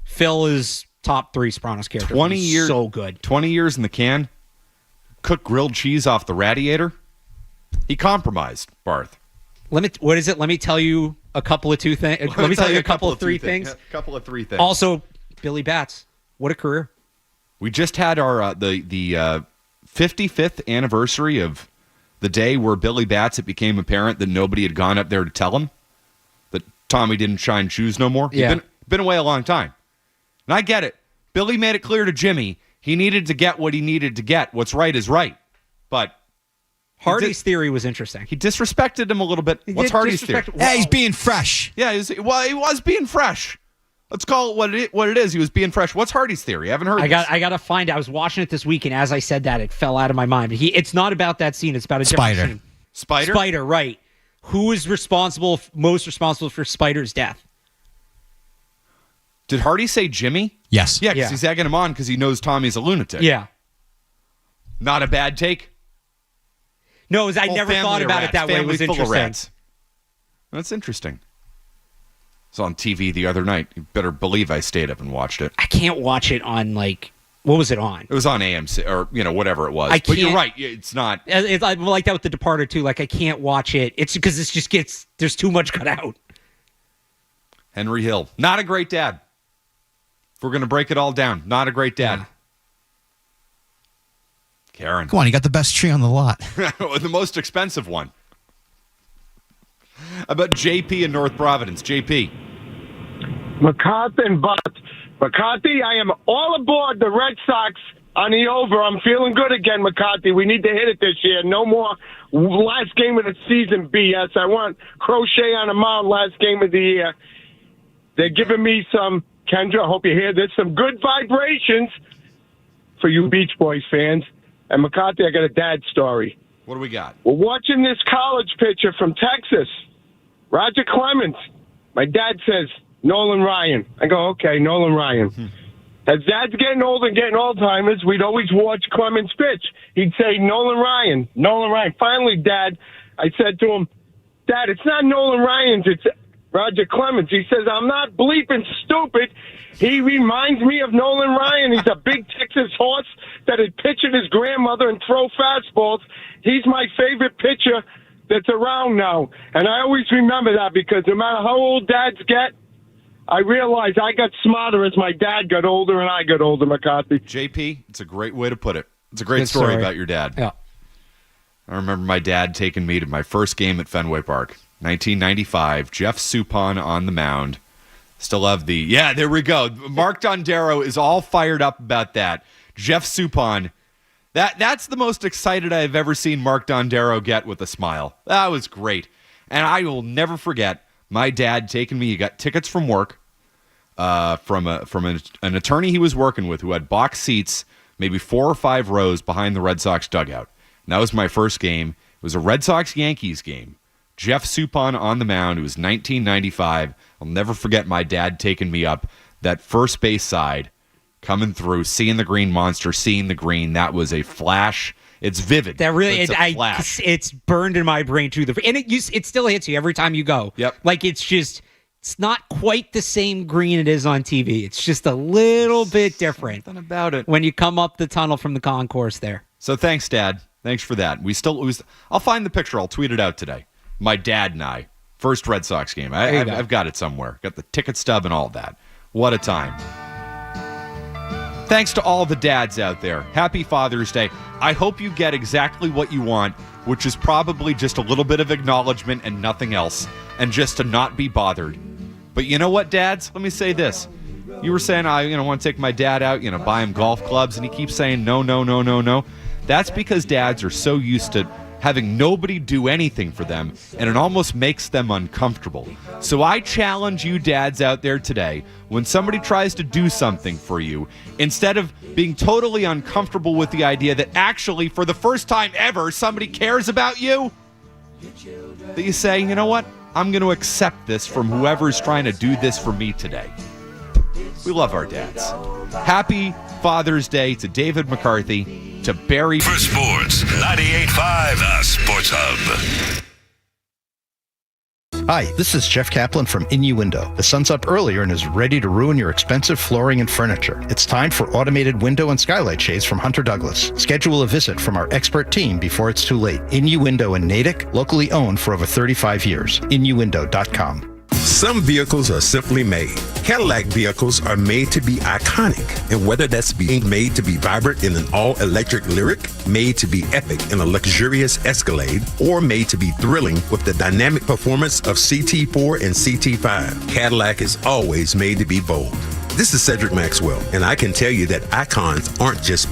Phil is top 3 Sopranos character. 20 He's years, so good. 20 years in the can. Cook grilled cheese off the radiator. He compromised, Barth. What is it? Let me tell you a couple of 2 things. Let me tell you a couple of 3 things. A couple of 3 things. Also, Billy Batts. What a career. We just had our the 55th anniversary of the day where Billy Batts, it became apparent that nobody had gone up there to tell him that Tommy didn't shine shoes no more. Yeah. He'd been away a long time. And I get it. Billy made it clear to Jimmy he needed to get what he needed to get. What's right is right. But Hardy's theory was interesting. He disrespected him a little bit. What's Hardy's theory? Yeah, he's being fresh. Yeah, he was being fresh. Let's call it what it is. He was being fresh. What's Hardy's theory? I haven't heard. I got to find out. I was watching it this week, and as I said that, it fell out of my mind. It's not about that scene. It's about a different Spider. scene. Spider? Spider, right. Who is most responsible for Spider's death? Did Hardy say Jimmy? Yes. Yeah, because he's egging him on because he knows Tommy's a lunatic. Yeah. Not a bad take. No, I never thought about it that way. It was full of interesting. rats. That's interesting. It was on TV the other night. You better believe I stayed up and watched it. I can't watch it on, what was it on? It was on AMC or, whatever it was. But you're right. It's not. I'm like that with The Departed, too. I can't watch it. It's because it just gets, there's too much cut out. Henry Hill. Not a great dad. If we're going to break it all down, not a great dad. Yeah. Karen. Come on, you got the best tree on the lot. The most expensive one. How about JP in North Providence? JP. McCarthy and Barth. McCarthy, I am all aboard the Red Sox on the over. I'm feeling good again, McCarthy. We need to hit it this year. No more last game of the season BS. I want Crochet on the mound last game of the year. They're giving me some, Kendra, I hope you hear this, some good vibrations for you Beach Boys fans. And McCarthy, I got a dad story. What do we got? We're watching this college pitcher from Texas, Roger Clemens. My dad says, Nolan Ryan. I go, okay, Nolan Ryan. As Dad's getting old and getting Alzheimer's, we'd always watch Clemens pitch. He'd say, Nolan Ryan, Nolan Ryan. Finally, Dad, I said to him, Dad, it's not Nolan Ryan's, it's Roger Clemens. He says, I'm not bleeping stupid. He reminds me of Nolan Ryan. He's a big Texas horse that had pitched his grandmother and throw fastballs. He's my favorite pitcher that's around now. And I always remember that because no matter how old dads get, I realized I got smarter as my dad got older and I got older, McCarthy. JP, it's a great way to put it. It's a great story about your dad. Yeah. I remember my dad taking me to my first game at Fenway Park, 1995. Jeff Suppan on the mound. Still have there we go. Mark Dondero is all fired up about that. Jeff Suppan. That's the most excited I've ever seen Mark Dondero get with a smile. That was great. And I will never forget my dad taking me. He got tickets from work, from an attorney he was working with who had box seats, maybe 4 or 5 rows behind the Red Sox dugout. And that was my first game. It was a Red Sox-Yankees game. Jeff Suppan on the mound. It was 1995. I'll never forget my dad taking me up that first base side, coming through, seeing the green monster, seeing the green. That was a flash. It's vivid. That really, it's a flash. It's burned in my brain too. And it still hits you every time you go. Yep. It's not quite the same green it is on TV. It's just a little bit different. Something about it when you come up the tunnel from the concourse there. So thanks, Dad. Thanks for that. I'll find the picture. I'll tweet it out today. My dad and I, first Red Sox game. I've got it somewhere. Got the ticket stub and all that. What a time. Thanks to all the dads out there. Happy Father's Day. I hope you get exactly what you want, which is probably just a little bit of acknowledgement and nothing else, and just to not be bothered. But you know what, dads? Let me say this. You were saying, I want to take my dad out, buy him golf clubs, and he keeps saying no, no, no, no, no. That's because dads are so used to having nobody do anything for them, and it almost makes them uncomfortable. So I challenge you dads out there today, when somebody tries to do something for you, instead of being totally uncomfortable with the idea that actually, for the first time ever, somebody cares about you, that you say, you know what? I'm going to accept this from whoever's trying to do this for me today. We love our dads. Happy Father's Day to David McCarthy, to Barry. For sports, 98.5 The Sports Hub. Hi, this is Jeff Kaplan from Innuendo. The sun's up earlier and is ready to ruin your expensive flooring and furniture. It's time for automated window and skylight shades from Hunter Douglas. Schedule a visit from our expert team before it's too late. Innuendo in Natick, locally owned for over 35 years. Innuendo.com. Some vehicles are simply made. Cadillac vehicles are made to be iconic, and whether that's being made to be vibrant in an all-electric Lyriq, made to be epic in a luxurious Escalade, or made to be thrilling with the dynamic performance of CT4 and CT5, Cadillac is always made to be bold. This is Cedric Maxwell, and I can tell you that icons aren't just